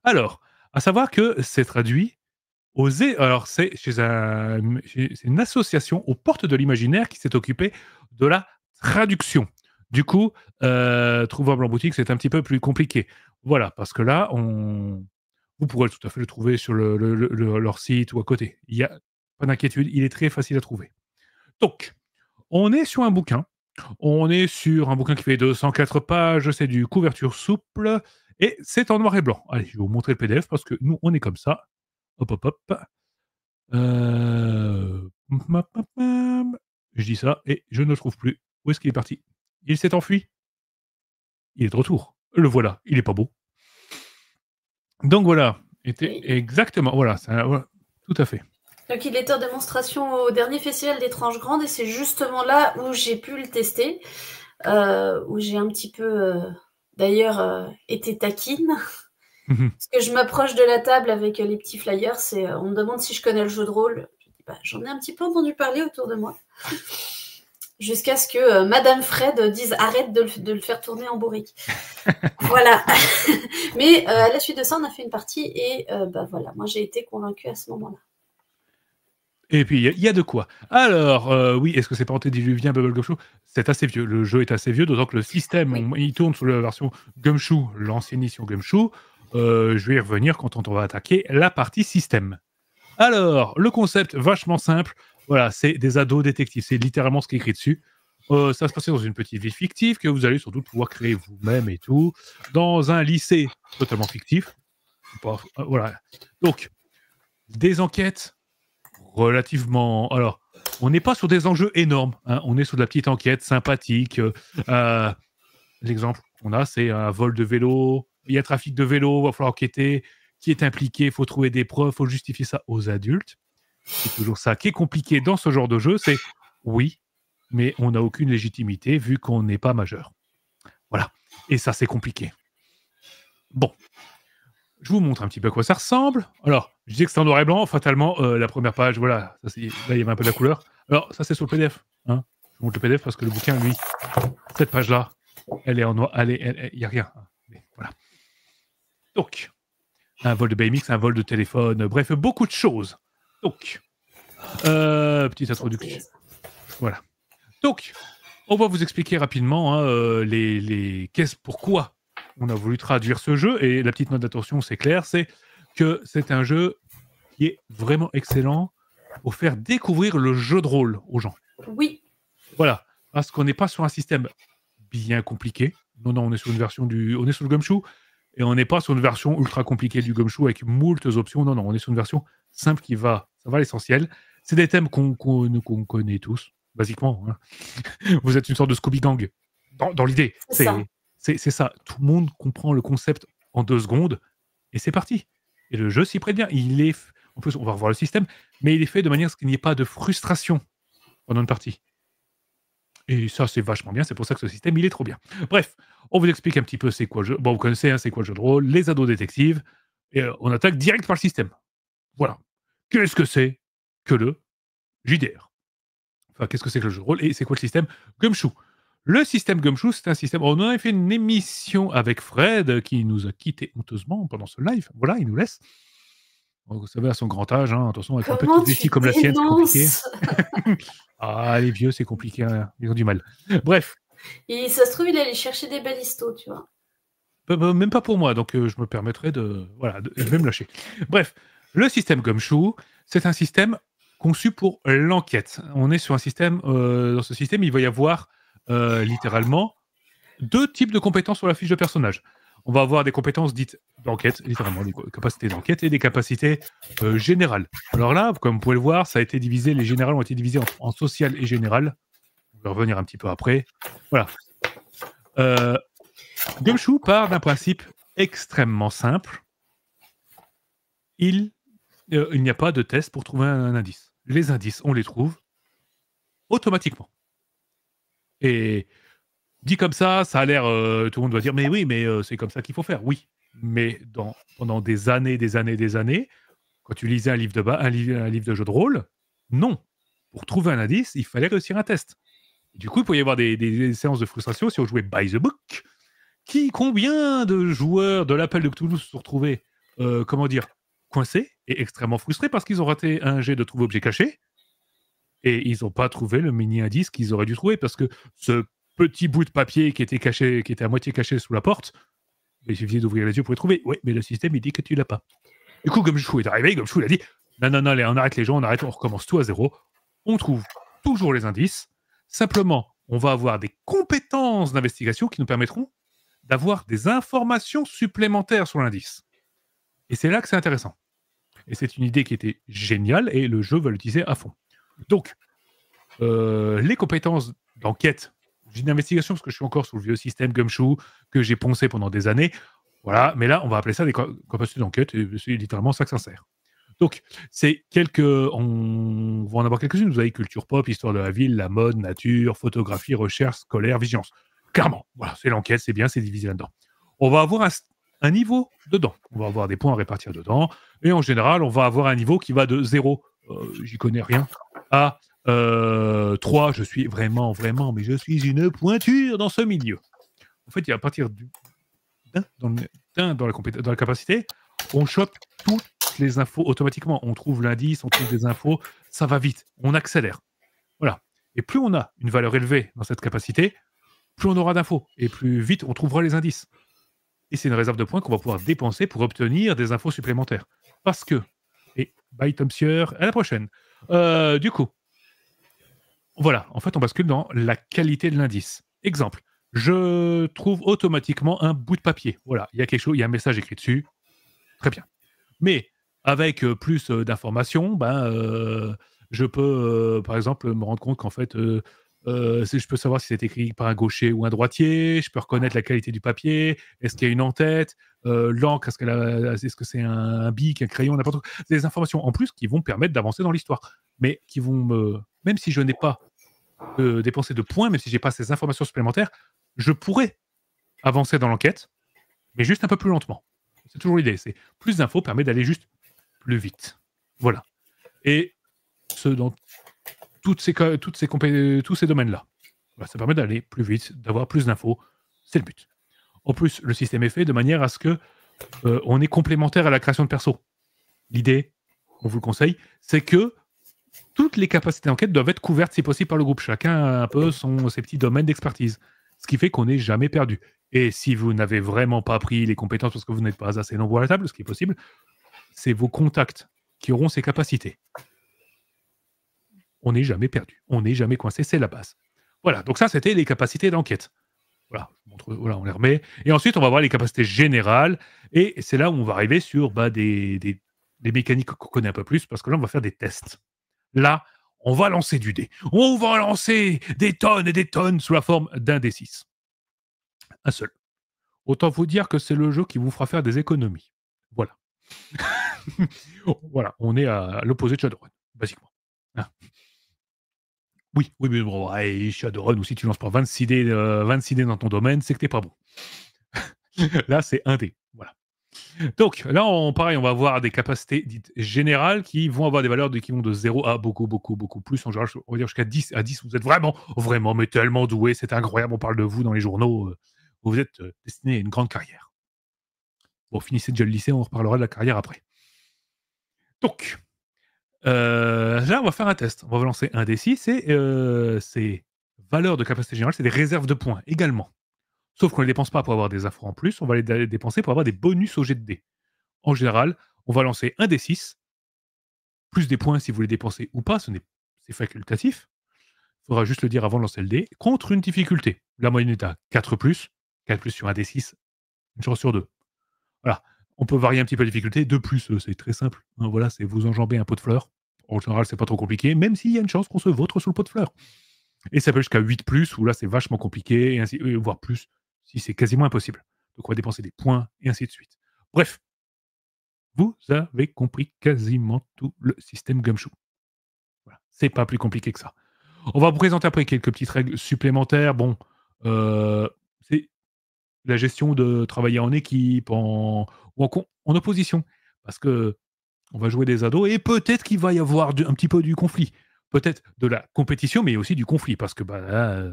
[SPEAKER 2] Alors, à savoir que c'est traduit alors c'est c'est une association aux portes de l'imaginaire qui s'est occupée de la traduction. Du coup, trouvable en boutique, c'est un petit peu plus compliqué. Voilà, parce que là, vous pourrez tout à fait le trouver sur leur site ou à côté. Il y a pas d'inquiétude, il est très facile à trouver. Donc, on est sur un bouquin. On est sur un bouquin qui fait 204 pages, c'est du couverture souple, et c'est en noir et blanc. Allez, je vais vous montrer le PDF parce que nous, on est comme ça. Hop, hop, hop. Je dis ça et je ne le trouve plus. Où est-ce qu'il est parti? Il s'est enfui. Il est de retour. Le voilà. Il est pas beau. Donc voilà. Exactement. Voilà, voilà. Tout à fait.
[SPEAKER 3] Donc il était en démonstration au dernier festival des Tranches Grandes et c'est justement là où j'ai pu le tester, où j'ai un petit peu d'ailleurs été taquine. Parce que je m'approche de la table avec les petits flyers, on me demande si je connais le jeu de rôle. Je dis, j'en ai un petit peu entendu parler autour de moi. Jusqu'à ce que Madame Fred dise arrête de le faire tourner en bourrique. Voilà. Mais à la suite de ça, on a fait une partie et voilà, moi j'ai été convaincue à ce moment-là.
[SPEAKER 2] Et puis, il y a de quoi. Alors, oui, est-ce que c'est pas antédiluvien Bubble Gumshoe? C'est assez vieux. Le jeu est assez vieux, d'autant que le système, il tourne sur la version Gumshoe, l'ancienne édition Gumshoe. Je vais y revenir quand on va attaquer la partie système. Alors, le concept, vachement simple. Voilà, c'est des ados détectives. C'est littéralement ce qui est écrit dessus. Ça se passe dans une petite ville fictive que vous allez surtout pouvoir créer vous-même et tout. Dans un lycée totalement fictif. Voilà. Donc, des enquêtes relativement... Alors, on n'est pas sur des enjeux énormes. Hein. On est sur de la petite enquête sympathique. L'exemple qu'on a, c'est un vol de vélo. Il y a trafic de vélo, il va falloir enquêter. Qui est impliqué, il faut trouver des preuves, il faut justifier ça aux adultes. C'est toujours ça qui est compliqué dans ce genre de jeu, c'est oui, mais on n'a aucune légitimité vu qu'on n'est pas majeur. Voilà. Et ça, c'est compliqué. Bon. Je vous montre un petit peu à quoi ça ressemble. Alors, je dis que c'est en noir et blanc, fatalement, la première page, voilà, ça, là, il y avait un peu de la couleur. Alors, ça, c'est sur le PDF. Hein. Je vous montre le PDF parce que le bouquin, lui, cette page-là, elle est en noir, il n'y a rien. Mais, voilà. Donc, un vol de BMX, un vol de téléphone, bref, beaucoup de choses. Donc, petite introduction. Voilà. Donc, on va vous expliquer rapidement hein, pourquoi on a voulu traduire ce jeu. Et la petite note d'attention, c'est clair, c'est que c'est un jeu qui est vraiment excellent pour faire découvrir le jeu de rôle aux gens.
[SPEAKER 3] Oui.
[SPEAKER 2] Voilà. Parce qu'on n'est pas sur un système bien compliqué. Non, on est sur une version on est sur le Gumshoe. Et on n'est pas sur une version ultra compliquée du Gumshoe avec moultes options. Non, on est sur une version simple ça va à l'essentiel. C'est des thèmes qu'on connaît tous, basiquement. Hein. Vous êtes une sorte de Scooby Gang. Dans l'idée, c'est ça. Tout le monde comprend le concept en 2 secondes et c'est parti. Et le jeu s'y prête bien. En plus, on va revoir le système, mais il est fait de manière à ce qu'il n'y ait pas de frustration pendant une partie. Et ça, c'est vachement bien. C'est pour ça que ce système, il est trop bien. Bref, on vous explique un petit peu c'est quoi le jeu. Bon, vous connaissez, hein, c'est quoi le jeu de rôle, les ados détectives. Et on attaque direct par le système. Voilà. Qu'est-ce que c'est? que le JDR. Enfin, qu'est-ce que c'est que le jeu de rôle et c'est quoi le système Gumshoe? Le système Gumshoe, c'est un système. On en a fait une émission avec Fred qui nous a quittés honteusement pendant ce live. Voilà, il nous laisse. Vous savez, à son grand âge, hein, attention, avec une
[SPEAKER 3] Comment
[SPEAKER 2] petite vessie
[SPEAKER 3] tu
[SPEAKER 2] comme la sienne, c'est compliqué.
[SPEAKER 3] dénonces?
[SPEAKER 2] Ah, les vieux, c'est compliqué, hein, ils ont du mal. Bref,
[SPEAKER 3] Et ça se trouve, il allait chercher des balistos, tu vois.
[SPEAKER 2] même pas pour moi, donc je me permettrai de... Voilà, je vais me lâcher. Bref, le système Gumshoe, c'est un système conçu pour l'enquête. On est sur un système... dans ce système, il va y avoir littéralement 2 types de compétences sur la fiche de personnage. On va avoir des compétences dites d'enquête, littéralement des capacités d'enquête et des capacités générales. Alors là, comme vous pouvez le voir, ça a été divisé, les générales ont été divisées en social et général. On va revenir un petit peu après. Voilà. Gumshoe part d'un principe extrêmement simple. Il n'y a pas de test pour trouver un indice. Les indices, on les trouve automatiquement. Et dit comme ça a l'air... tout le monde va dire, mais oui, mais c'est comme ça qu'il faut faire. Oui, mais pendant des années, quand tu lisais un livre de jeu de rôle, non. Pour trouver un indice, il fallait réussir un test. Et du coup, il pouvait y avoir des séances de frustration si on jouait by the book. Combien de joueurs de l'appel de Cthulhu se sont retrouvés, coincés et extrêmement frustrés parce qu'ils ont raté un jet de trouver objet caché et ils n'ont pas trouvé le mini-indice qu'ils auraient dû trouver parce que ce petit bout de papier qui était à moitié caché sous la porte, il suffisait d'ouvrir les yeux pour le trouver. Oui, mais le système, il dit que tu l'as pas. Du coup, Gumshoe est arrivé, Gumshoe il a dit non, allez, on arrête les gens, on recommence tout à zéro. On trouve toujours les indices. Simplement, on va avoir des compétences d'investigation qui nous permettront d'avoir des informations supplémentaires sur l'indice. Et c'est là que c'est intéressant. Et c'est une idée qui était géniale et le jeu va l'utiliser à fond. Donc, les compétences d'enquête, j'ai une investigation parce que je suis encore sur le vieux système Gumshoe que j'ai poncé pendant des années. Voilà, mais là, on va appeler ça des capacités d'enquête et c'est littéralement ça que ça sert. Donc, on va en avoir quelques-unes. Vous avez culture pop, histoire de la ville, la mode, nature, photographie, recherche, scolaire, vigilance. Clairement, voilà, c'est l'enquête, c'est bien, c'est divisé là-dedans. On va avoir un niveau dedans. On va avoir des points à répartir dedans. Et en général, on va avoir un niveau qui va de 0, j'y connais rien, à 3, je suis vraiment, mais je suis une pointure dans ce milieu. En fait, à partir dans la capacité, on chope toutes les infos automatiquement. On trouve l'indice, on trouve des infos, ça va vite, on accélère. Voilà. Et plus on a une valeur élevée dans cette capacité, plus on aura d'infos et plus vite on trouvera les indices. Et c'est une réserve de points qu'on va pouvoir dépenser pour obtenir des infos supplémentaires. Parce que, et bye Tom Sawyer, à la prochaine. Du coup, voilà, en fait on bascule dans la qualité de l'indice. Exemple, je trouve automatiquement un bout de papier. Voilà, il y a quelque chose, il y a un message écrit dessus. Très bien. Mais avec plus d'informations, je peux, par exemple, me rendre compte qu'en fait, je peux savoir si c'est écrit par un gaucher ou un droitier, je peux reconnaître la qualité du papier, est-ce qu'il y a une en-tête, l'encre, est-ce que c'est un bic, un crayon, n'importe quoi. C'est des informations en plus qui vont me permettre d'avancer dans l'histoire, mais qui vont même si je n'ai pas dépensé de points, même si j'ai pas ces informations supplémentaires, je pourrais avancer dans l'enquête, mais juste un peu plus lentement. C'est toujours l'idée, c'est plus d'infos permet d'aller juste plus vite. Voilà. Et dans tous ces domaines-là. Voilà, ça permet d'aller plus vite, d'avoir plus d'infos. C'est le but. En plus, le système est fait de manière à ce que on est complémentaire à la création de perso. L'idée, on vous le conseille, c'est que toutes les capacités d'enquête doivent être couvertes, si possible, par le groupe. Chacun a un peu ses petits domaines d'expertise. Ce qui fait qu'on n'est jamais perdu. Et si vous n'avez vraiment pas pris les compétences parce que vous n'êtes pas assez nombreux à la table, ce qui est possible, c'est vos contacts qui auront ces capacités. On n'est jamais perdu. On n'est jamais coincé, c'est la base. Voilà, donc ça, c'était les capacités d'enquête. Voilà, on les remet. Et ensuite, on va voir les capacités générales. Et c'est là où on va arriver sur des mécaniques qu'on connaît un peu plus, parce que là, on va faire des tests. Là, on va lancer du dé. On va lancer des tonnes et des tonnes sous la forme d'un D6. Un seul. Autant vous dire que c'est le jeu qui vous fera faire des économies. Voilà. Voilà, on est à l'opposé de Shadowrun, basiquement. Hein. Oui, mais bon, Shadowrun, ou si tu lances pas 26 dés dans ton domaine, c'est que t'es pas bon. Là, c'est un dé. Voilà. Donc là, pareil, on va avoir des capacités dites générales qui vont avoir des valeurs qui vont de 0 à beaucoup plus. En général, on va dire jusqu'à 10. À 10, vous êtes vraiment, mais tellement doué, c'est incroyable, on parle de vous dans les journaux. Vous êtes destiné à une grande carrière. Bon, finissez déjà le lycée, on reparlera de la carrière après. Donc, là, on va faire un test. On va lancer un D6 et ces valeurs de capacité générale, c'est des réserves de points également. Sauf qu'on ne les dépense pas pour avoir des infos en plus, on va les dépenser pour avoir des bonus au jet de dés. En général, on va lancer un D6, plus des points si vous les dépensez ou pas, c'est facultatif. Il faudra juste le dire avant de lancer le dé, contre une difficulté. La moyenne est à 4+, 4+ sur un D6, une chance sur 2. Voilà. On peut varier un petit peu la difficulté. 2+, c'est très simple. Hein, voilà, c'est vous enjamber un pot de fleurs. En général, c'est pas trop compliqué, même s'il y a une chance qu'on se vautre sous le pot de fleurs. Et ça peut jusqu'à 8+, où là, c'est vachement compliqué, et ainsi, voire plus, si c'est quasiment impossible. Donc, on va dépenser des points, et ainsi de suite. Bref, vous avez compris quasiment tout le système Gumshoe. Voilà. C'est pas plus compliqué que ça. On va vous présenter après quelques petites règles supplémentaires. Bon, c'est la gestion de travailler en équipe, en opposition. Parce que on va jouer des ados et peut-être qu'il va y avoir un petit peu du conflit. Peut-être de la compétition, mais aussi du conflit. Parce que là,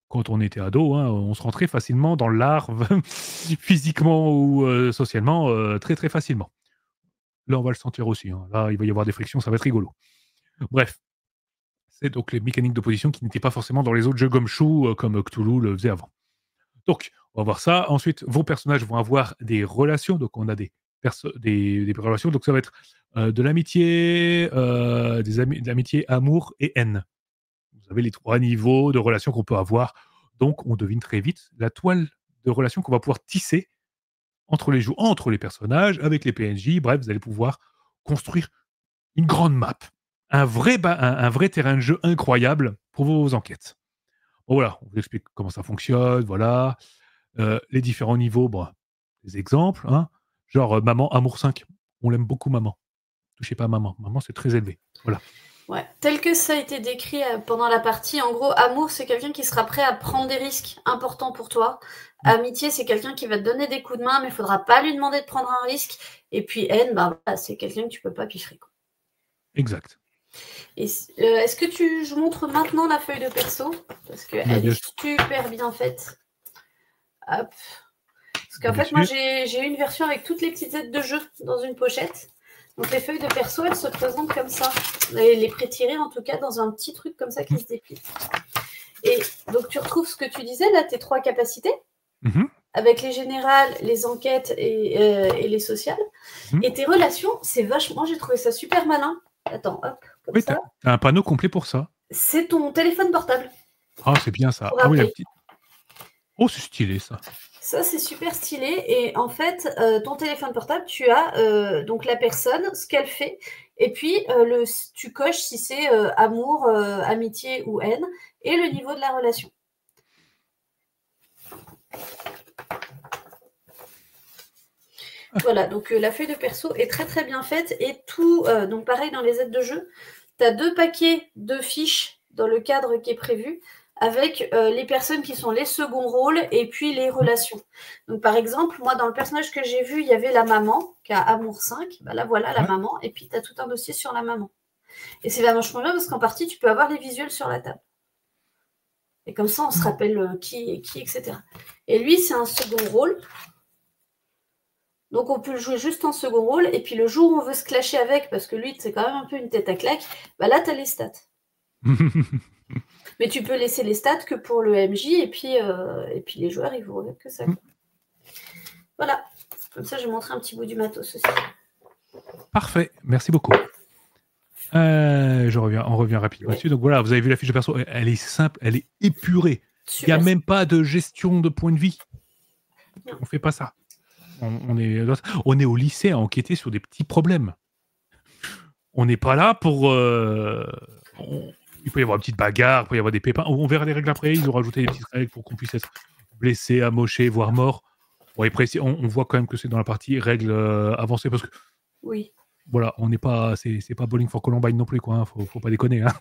[SPEAKER 2] quand on était ado, hein, on se rentrait facilement dans l'arbre, physiquement ou socialement, très très facilement. Là, on va le sentir aussi. Hein. Là, il va y avoir des frictions, ça va être rigolo. Bref. C'est donc les mécaniques d'opposition qui n'étaient pas forcément dans les autres jeux Gumshoe comme Cthulhu le faisait avant. Donc, on va voir ça. Ensuite, vos personnages vont avoir des relations. Donc, on a des relations. Donc, ça va être de l'amitié, de l'amitié, amour et haine. Vous avez les 3 niveaux de relations qu'on peut avoir. Donc, on devine très vite la toile de relations qu'on va pouvoir tisser entre les personnages, avec les PNJ. Bref, vous allez pouvoir construire une grande map. Un vrai terrain de jeu incroyable pour vos enquêtes. Bon, voilà, on vous explique comment ça fonctionne, voilà. Les différents niveaux, des exemples, hein. Genre Maman, Amour 5. On l'aime beaucoup, Maman. Touchez pas à Maman. Maman, c'est très élevé. Voilà.
[SPEAKER 3] Ouais, tel que ça a été décrit pendant la partie, en gros, Amour, c'est quelqu'un qui sera prêt à prendre des risques importants pour toi. Amitié, c'est quelqu'un qui va te donner des coups de main, mais il faudra pas lui demander de prendre un risque. Et puis haine, c'est quelqu'un que tu peux pas piffrer, quoi.
[SPEAKER 2] Exact.
[SPEAKER 3] Et est-ce que je montre maintenant la feuille de perso? Parce qu'elle est super bien faite. Hop. Parce qu'en fait, moi, j'ai une version avec toutes les petites aides de jeu dans une pochette. Donc, les feuilles de perso, elles se présentent comme ça. Les pré-tirées, en tout cas, dans un petit truc comme ça qui se déplie. Et donc, tu retrouves ce que tu disais, là, tes 3 capacités. Avec les générales, les enquêtes et les sociales. Et tes relations, c'est vachement... J'ai trouvé ça super malin. Attends, hop, comme ça.
[SPEAKER 2] T'as un panneau complet pour ça.
[SPEAKER 3] C'est ton téléphone portable.
[SPEAKER 2] Ah, c'est bien ça. Ah oui, la petite... Oh, c'est stylé, ça.
[SPEAKER 3] Ça, c'est super stylé. Et en fait, ton téléphone portable, tu as donc la personne, ce qu'elle fait, et puis tu coches si c'est amour, amitié ou haine, et le niveau de la relation. Voilà, donc la feuille de perso est très très bien faite. Et tout, donc pareil dans les aides de jeu, tu as 2 paquets de fiches dans le cadre qui est prévu, avec les personnes qui sont les seconds rôles et puis les relations. Donc, par exemple, moi, dans le personnage que j'ai vu, il y avait la maman, qui a Amour 5. Là, voilà la maman. Et puis, tu as tout un dossier sur la maman. Et c'est vachement bien parce qu'en partie, tu peux avoir les visuels sur la table. Et comme ça, on se rappelle qui est qui, etc. Et lui, c'est un second rôle. Donc, on peut le jouer juste en second rôle. Et puis, le jour où on veut se clasher avec, parce que lui, c'est quand même un peu une tête à claque, là, tu as les stats. Mais tu peux laisser les stats que pour le MJ et puis les joueurs, ils vont que ça. Voilà. Comme ça, je vais montrer un petit bout du matos aussi.
[SPEAKER 2] Parfait. Merci beaucoup. On revient rapidement dessus. Donc voilà, vous avez vu la fiche de perso. Elle est simple, elle est épurée. Il n'y a même pas de gestion de points de vie. Non. On ne fait pas ça. On est au lycée à enquêter sur des petits problèmes. On n'est pas là pour... Il peut y avoir une petite bagarre, il peut y avoir des pépins. On verra les règles après. Ils ont rajouté des petites règles pour qu'on puisse être blessé, amoché, voire mort. Bon, après, on voit quand même que c'est dans la partie règles avancées parce que...
[SPEAKER 3] Oui.
[SPEAKER 2] Voilà, on n'est pas... C'est pas Bowling for Columbine non plus, quoi. Hein. Faut pas déconner. Hein.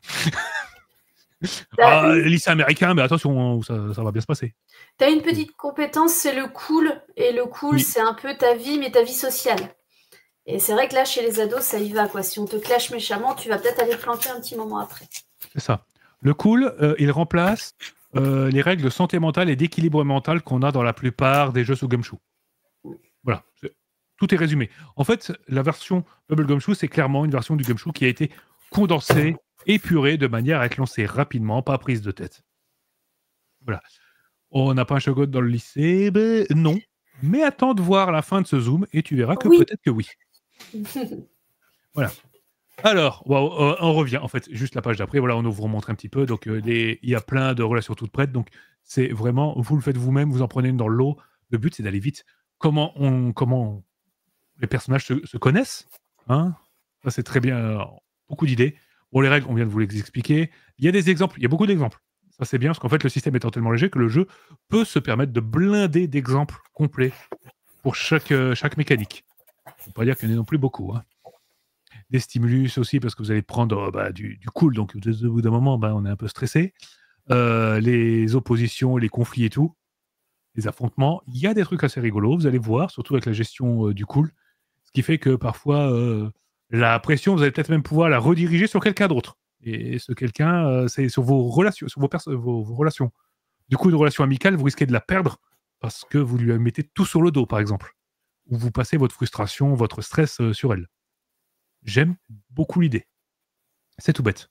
[SPEAKER 2] Lycée américain, mais attention, ça va bien se passer.
[SPEAKER 3] T'as une petite compétence, c'est le cool. Et le cool, c'est un peu ta vie, mais ta vie sociale. Et c'est vrai que là, chez les ados, ça y va, quoi. Si on te clash méchamment, tu vas peut-être aller planter un petit moment après.
[SPEAKER 2] C'est ça. Le cool, il remplace les règles de santé mentale et d'équilibre mental qu'on a dans la plupart des jeux sous Gumshoe. Voilà. Tout est résumé. En fait, la version Bubble Gumshoe, c'est clairement une version du Gumshoe qui a été condensée, épurée, de manière à être lancée rapidement, pas prise de tête. Voilà. On n'a pas un Shogun dans le lycée? Ben, non. Mais attends de voir la fin de ce Zoom et tu verras que peut-être que oui. Voilà. Alors, on revient. En fait, juste la page d'après, voilà, on vous remontre un petit peu. Donc, il y a plein de relations toutes prêtes. Donc, c'est vraiment, vous le faites vous-même, vous en prenez une dans le lot. Le but, c'est d'aller vite. Comment les personnages se connaissent, hein? Ça, c'est très bien. Beaucoup d'idées. Bon, les règles, on vient de vous les expliquer. Il y a des exemples. Il y a beaucoup d'exemples. Ça, c'est bien, parce qu'en fait, le système étant tellement léger que le jeu peut se permettre de blinder d'exemples complets pour chaque mécanique. Il ne faut pas dire qu'il y en ait non plus beaucoup, hein. Des stimulus aussi, parce que vous allez prendre du cool, donc au bout d'un moment, on est un peu stressé. Les oppositions, les conflits et tout, les affrontements, il y a des trucs assez rigolos, vous allez voir, surtout avec la gestion du cool, ce qui fait que parfois, la pression, vous allez peut-être même pouvoir la rediriger sur quelqu'un d'autre. Et ce quelqu'un, c'est sur vos relations, sur vos relations. Du coup, une relation amicale, vous risquez de la perdre parce que vous lui mettez tout sur le dos, par exemple. Ou vous passez votre frustration, votre stress sur elle. J'aime beaucoup l'idée. C'est tout bête.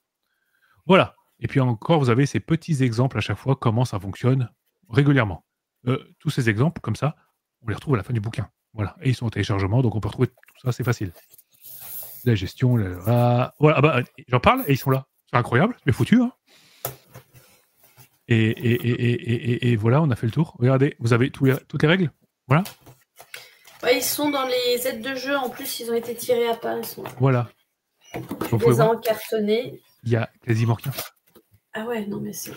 [SPEAKER 2] Voilà. Et puis encore, vous avez ces petits exemples à chaque fois, comment ça fonctionne régulièrement. Tous ces exemples, comme ça, on les retrouve à la fin du bouquin. Voilà. Et ils sont en téléchargement, donc on peut retrouver tout ça, c'est facile. La gestion, voilà. J'en parle et ils sont là. C'est incroyable, c'est foutu, hein. Et voilà, on a fait le tour. Regardez, vous avez toutes les règles. Voilà.
[SPEAKER 3] Ouais, ils sont dans les aides de jeu. En plus, ils ont été tirés à part. Ils sont là.
[SPEAKER 2] Voilà.
[SPEAKER 3] Tu les as encartonnés.
[SPEAKER 2] Il y a quasiment rien.
[SPEAKER 3] Ah ouais, non mais c'est...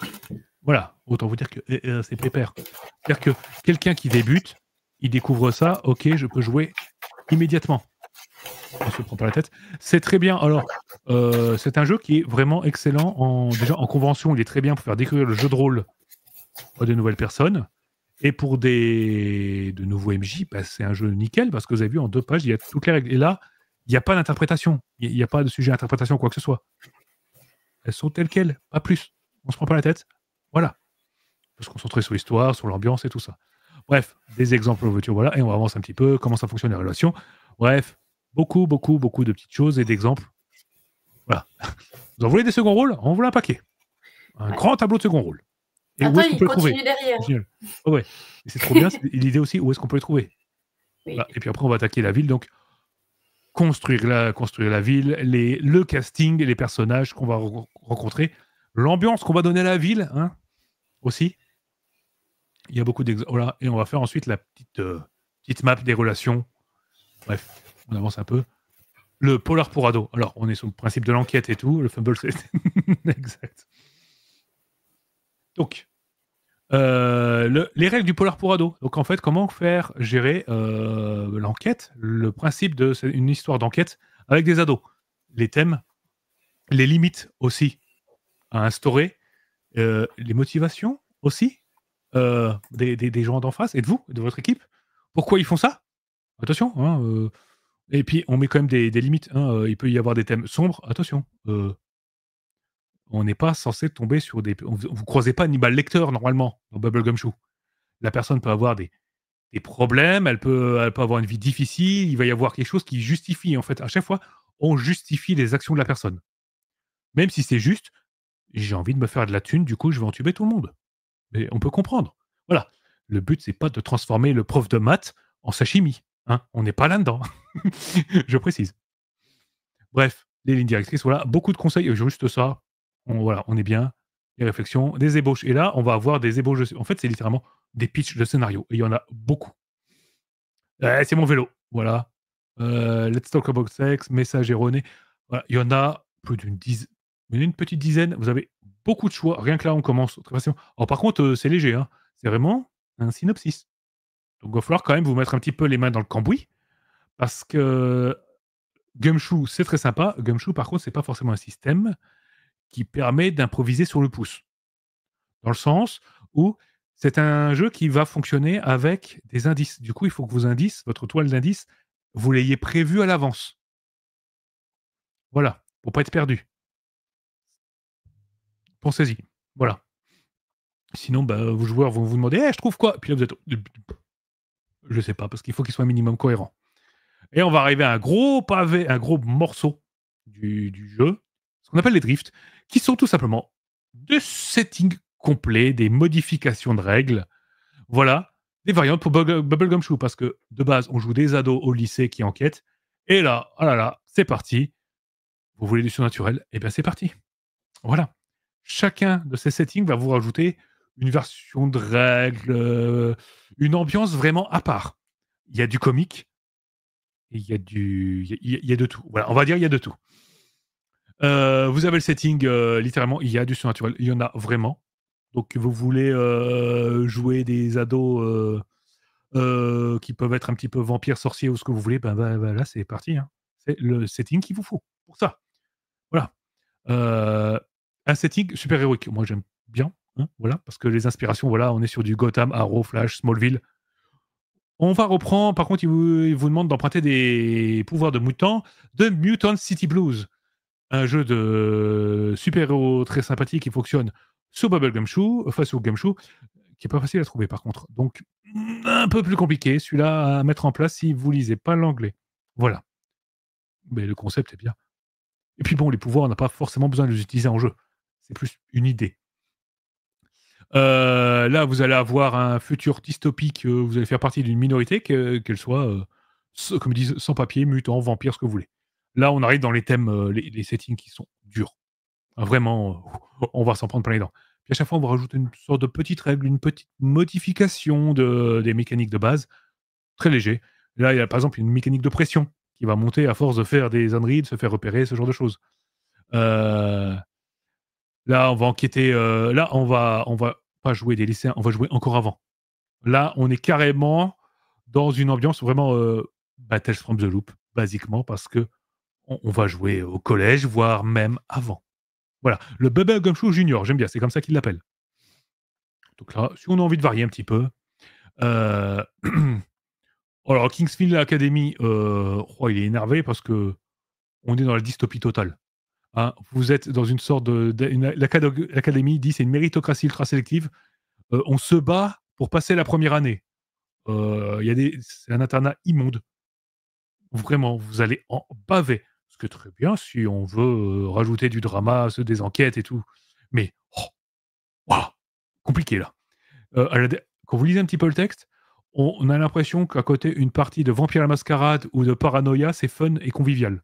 [SPEAKER 2] Voilà, autant vous dire que c'est pépère. C'est-à-dire que quelqu'un qui débute, il découvre ça, ok, je peux jouer immédiatement. On se prend pas la tête. C'est très bien. Alors, c'est un jeu qui est vraiment excellent. Déjà, en convention, il est très bien pour faire découvrir le jeu de rôle à de nouvelles personnes. Et pour de nouveaux MJ, c'est un jeu nickel, parce que vous avez vu, en 2 pages, il y a toutes les règles. Et là, il n'y a pas d'interprétation. Il n'y a pas de sujet d'interprétation, quoi que ce soit. Elles sont telles quelles, pas plus. On se prend pas la tête. Voilà. On peut se concentrer sur l'histoire, sur l'ambiance et tout ça. Bref, des exemples, voilà, et on avance un petit peu, comment ça fonctionne les relations. Bref, beaucoup de petites choses et d'exemples. Voilà. Vous en voulez des seconds rôles? On voulait un paquet. Un grand tableau de second rôle. Et
[SPEAKER 3] attends,
[SPEAKER 2] où est-ce qu'on peut le trouver?
[SPEAKER 3] Derrière.
[SPEAKER 2] Oh ouais. Et c'est trop bien, l'idée aussi, où est-ce qu'on peut le trouver?
[SPEAKER 3] Oui.
[SPEAKER 2] Voilà. Et puis après, on va attaquer la ville, donc construire la ville, le casting, les personnages qu'on va rencontrer, l'ambiance qu'on va donner à la ville, hein, aussi. Il y a beaucoup d'exemples. Voilà. Et on va faire ensuite la petite map des relations. Bref, on avance un peu. Le polar pour ado. Alors, on est sur le principe de l'enquête et tout. Le fumble, c'est... exact. Donc, les règles du polar pour ado. Donc, en fait, comment faire gérer l'enquête, le principe d'une histoire d'enquête avec des ados. Les thèmes, les limites aussi à instaurer, les motivations aussi des gens d'en face et de vous, de votre équipe. Pourquoi ils font ça? Attention, hein, et puis on met quand même des limites, hein, il peut y avoir des thèmes sombres. Attention, on n'est pas censé tomber sur des... Vous croisez pas Hannibal Lecter normalement dans Bubble Gumshoe. La personne peut avoir des problèmes, elle peut avoir une vie difficile, il va y avoir quelque chose qui justifie, en fait, à chaque fois, on justifie les actions de la personne. Même si c'est juste, j'ai envie de me faire de la thune, du coup je vais entuber tout le monde. Mais on peut comprendre. Voilà. Le but, c'est pas de transformer le prof de maths en sashimi. Hein, on n'est pas là-dedans. Je précise. Bref, les lignes directrices, voilà. Beaucoup de conseils, juste ça. On est bien. Les réflexions, des ébauches. Et là, on va avoir des ébauches. En fait, c'est littéralement des pitchs de scénario. Et il y en a beaucoup. C'est mon vélo. Voilà. Let's talk about sex, message erroné. Voilà. Il y en a plus d'une dizaine. Il y en a une petite dizaine. Vous avez beaucoup de choix. Rien que là, on commence très facilement. Alors, par contre, c'est léger. Hein. C'est vraiment un synopsis. Donc, il va falloir quand même vous mettre un petit peu les mains dans le cambouis. Parce que Gumshoe, c'est très sympa. Gumshoe, par contre, c'est pas forcément un système qui permet d'improviser sur le pouce. Dans le sens où c'est un jeu qui va fonctionner avec des indices. Du coup, il faut que vos indices, votre toile d'indices, vous l'ayez prévu à l'avance. Voilà, pour pas être perdu. Pensez-y. Voilà. Sinon, vos joueurs vont vous demander je trouve quoi? Puis là, vous êtes. Je sais pas, parce qu'il faut qu'il soit un minimum cohérent. Et on va arriver à un gros pavé, un gros morceau du jeu, ce qu'on appelle les drifts, qui sont tout simplement des settings complets, des modifications de règles. Voilà, des variantes pour Bubblegum Shoe, parce que de base, on joue des ados au lycée qui enquêtent. Et là, oh là là, c'est parti. Vous voulez du surnaturel? Eh bien, c'est parti. Voilà. Chacun de ces settings va vous rajouter une version de règles, une ambiance vraiment à part. Il y a du comique, et il y a de tout. Voilà, on va dire il y a de tout. Vous avez le setting, littéralement, il y a du surnaturel. Il y en a vraiment. Donc, vous voulez jouer des ados qui peuvent être un petit peu vampires, sorciers ou ce que vous voulez, là, c'est parti. Hein. C'est le setting qu'il vous faut pour ça. Voilà. Un setting super-héroïque. Moi, j'aime bien. Hein, voilà, parce que les inspirations, voilà, on est sur du Gotham, Arrow, Flash, Smallville. On va reprendre, par contre, il vous demande d'emprunter des pouvoirs de mutant de Mutant City Blues. Un jeu de super-héros très sympathique qui fonctionne sur Bubblegum Shoe, sur Gumshoe, qui est pas facile à trouver par contre. Donc, un peu plus compliqué, celui-là à mettre en place si vous lisez pas l'anglais. Voilà. Mais le concept est bien. Et puis bon, les pouvoirs, on n'a pas forcément besoin de les utiliser en jeu. C'est plus une idée. Là, vous allez avoir un futur dystopique, vous allez faire partie d'une minorité, qu'elle soit, comme ils disent, sans papier, mutant, vampire, ce que vous voulez. Là, on arrive dans les thèmes, les settings qui sont durs. Vraiment, on va s'en prendre plein les dents. Puis à chaque fois, on va rajouter une sorte de petite règle, une petite modification des mécaniques de base, très léger. Là, il y a par exemple une mécanique de pression qui va monter à force de faire des âneries, de se faire repérer, ce genre de choses. Là, on va enquêter. Là, on va pas jouer des lycéens, on va jouer encore avant. Là, on est carrément dans une ambiance vraiment Battles from the Loop, basiquement, parce que on va jouer au collège, voire même avant. Voilà, le Bubblegum Shoe Junior, j'aime bien, c'est comme ça qu'ils l'appellent. Donc là, si on a envie de varier un petit peu. Alors, Kingsfield Academy, il est énervé parce que on est dans la dystopie totale. Hein, vous êtes dans une sorte l'académie dit c'est une méritocratie ultra sélective. On se bat pour passer la première année. C'est un internat immonde. Vraiment, vous allez en baver. Ce qui est très bien si on veut rajouter du drama, des enquêtes et tout. Mais, compliqué là. Quand vous lisez un petit peu le texte, on a l'impression qu'à côté, une partie de Vampire à la Mascarade ou de Paranoia, c'est fun et convivial.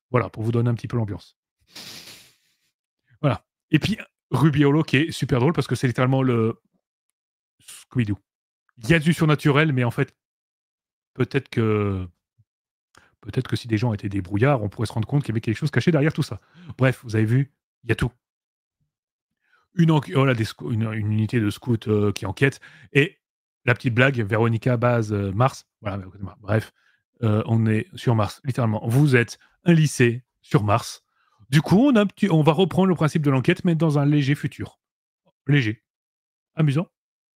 [SPEAKER 2] Voilà, pour vous donner un petit peu l'ambiance. Voilà. Et puis, Ruby Hollow qui est super drôle parce que c'est littéralement le Scooby-Doo. Il y a du surnaturel, mais en fait, peut-être que si des gens étaient des brouillards, on pourrait se rendre compte qu'il y avait quelque chose caché derrière tout ça. Bref, vous avez vu, il y a tout. Une unité de scouts qui enquête. Et la petite blague, Véronica base Mars. Voilà, bref, on est sur Mars, littéralement. Vous êtes un lycée sur Mars. Du coup, on va reprendre le principe de l'enquête, mais dans un léger futur. Léger. Amusant.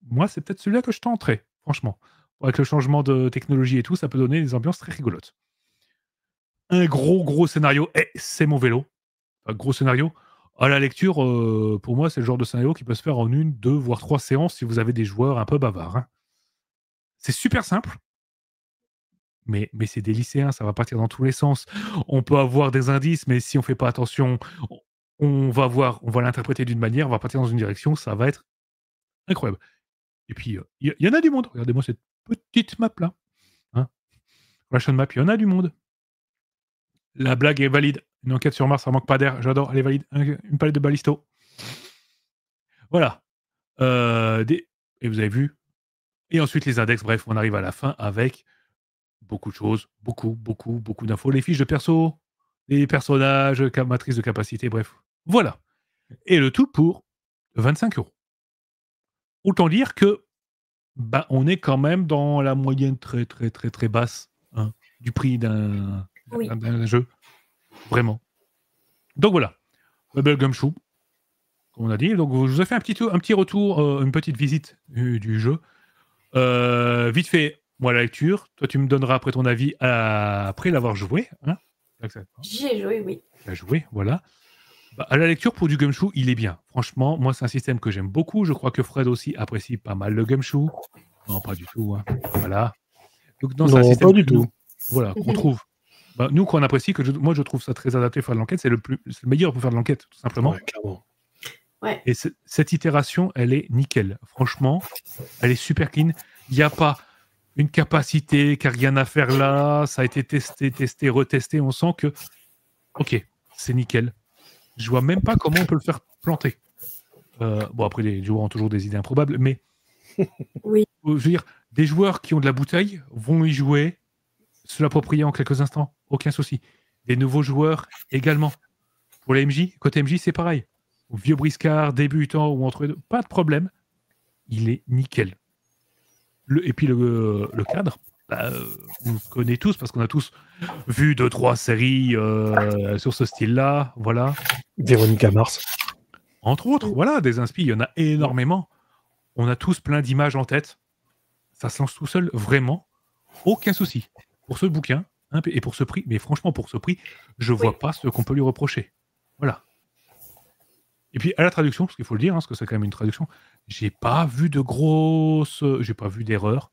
[SPEAKER 2] Moi, c'est peut-être celui-là que je tenterai, franchement. Avec le changement de technologie et tout, ça peut donner des ambiances très rigolotes. Un gros scénario. C'est mon vélo. Un gros scénario. À la lecture, pour moi, c'est le genre de scénario qui peut se faire en 1, 2, voire 3 séances si vous avez des joueurs un peu bavards. Hein. C'est super simple. Mais c'est des lycéens, ça va partir dans tous les sens. On peut avoir des indices, mais si on fait pas attention, on va l'interpréter d'une manière, on va partir dans une direction, ça va être incroyable. Et puis, il y en a du monde. Regardez-moi cette petite map-là. Hein, Ration Map, il y en a du monde. La blague est valide. Une enquête sur Mars, ça manque pas d'air. J'adore, elle est valide. Une palette de balisto. Voilà. Et vous avez vu. Et ensuite, les index. Bref, on arrive à la fin avec beaucoup de choses. Beaucoup d'infos. Les fiches de perso, les personnages, matrice de capacité. Bref. Voilà. Et le tout pour 25 €. Autant dire que on est quand même dans la moyenne très basse du prix d'un jeu. Vraiment. Donc voilà. Le gumshoe, comme on a dit. Donc, je vous ai fait un petit retour, une petite visite du jeu. Vite fait, moi, la lecture. Toi, tu me donneras après ton avis après l'avoir joué. Hein.
[SPEAKER 3] J'y ai joué, oui.
[SPEAKER 2] Tu as joué, voilà. Bah, à la lecture, pour du gumshoe, il est bien. Franchement, moi, c'est un système que j'aime beaucoup. Je crois que Fred aussi apprécie pas mal le gumshoe. Non, pas du tout. Hein. Voilà. Donc, non, c'est un système
[SPEAKER 1] pas du tout.
[SPEAKER 2] Voilà, qu'on trouve. Bah, nous, qu'on apprécie, moi, je trouve ça très adapté pour faire de l'enquête. C'est le meilleur pour faire de l'enquête, tout simplement.
[SPEAKER 1] Ouais, clairement.
[SPEAKER 3] Ouais.
[SPEAKER 2] Et cette itération, elle est nickel. Franchement, elle est super clean. Il n'y a pas une capacité, qu'il n'y a rien à faire là. Ça a été testé, retesté. On sent que, ok, c'est nickel. Je vois même pas comment on peut le faire planter. Bon, après, les joueurs ont toujours des idées improbables, mais
[SPEAKER 3] oui.
[SPEAKER 2] Je veux dire, des joueurs qui ont de la bouteille vont y jouer, se l'approprier en quelques instants, aucun souci. Des nouveaux joueurs également. Pour les MJ, côté MJ, c'est pareil. Vieux briscard, débutant ou entre deux, pas de problème. Il est nickel. Et puis le cadre, on le connaît tous parce qu'on a tous vu 2-3 séries sur ce style-là. Voilà.
[SPEAKER 1] Véronica Mars.
[SPEAKER 2] Entre autres, voilà, des inspi, il y en a énormément. On a tous plein d'images en tête. Ça se lance tout seul, vraiment. Aucun souci. Pour ce bouquin, hein, et pour ce prix, mais franchement, pour ce prix, je vois pas ce qu'on peut lui reprocher. Voilà. Et puis, à la traduction, parce qu'il faut le dire, hein, parce que c'est quand même une traduction, j'ai pas vu d'erreurs,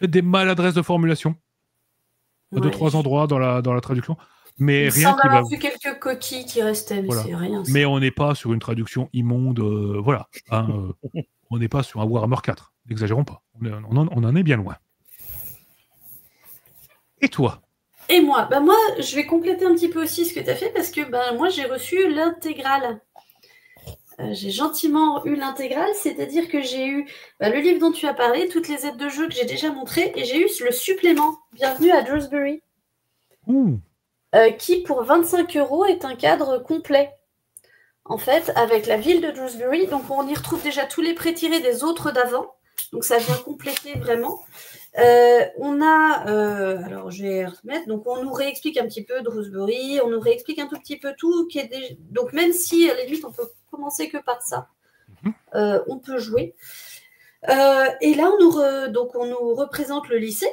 [SPEAKER 2] des maladresses de formulation, à 2-3 endroits dans la traduction, mais
[SPEAKER 3] il
[SPEAKER 2] rien
[SPEAKER 3] semble
[SPEAKER 2] qui
[SPEAKER 3] avoir
[SPEAKER 2] va...
[SPEAKER 3] vu quelques coquilles qui restaient, mais
[SPEAKER 2] voilà.
[SPEAKER 3] c'est rien.
[SPEAKER 2] Mais on n'est pas sur une traduction immonde, voilà. Hein, on n'est pas sur un Warhammer 4, n'exagérons pas. On en est bien loin. Et toi?
[SPEAKER 3] Et moi, moi, je vais compléter un petit peu aussi ce que tu as fait parce que moi, j'ai reçu l'intégrale. J'ai gentiment eu l'intégrale, c'est-à-dire que j'ai eu le livre dont tu as parlé, toutes les aides de jeu que j'ai déjà montrées, et j'ai eu le supplément Bienvenue à Dewsbury, qui pour 25 € est un cadre complet. En fait, avec la ville de Dewsbury, donc on y retrouve déjà tous les pré-tirés des autres d'avant, donc ça vient compléter vraiment. On a, alors je vais remettre, donc on nous réexplique un petit peu Dewsbury, on nous réexplique un tout petit peu tout, qui est donc même si à la limite on peut commencer que par ça, on peut jouer. Et là on nous représente le lycée.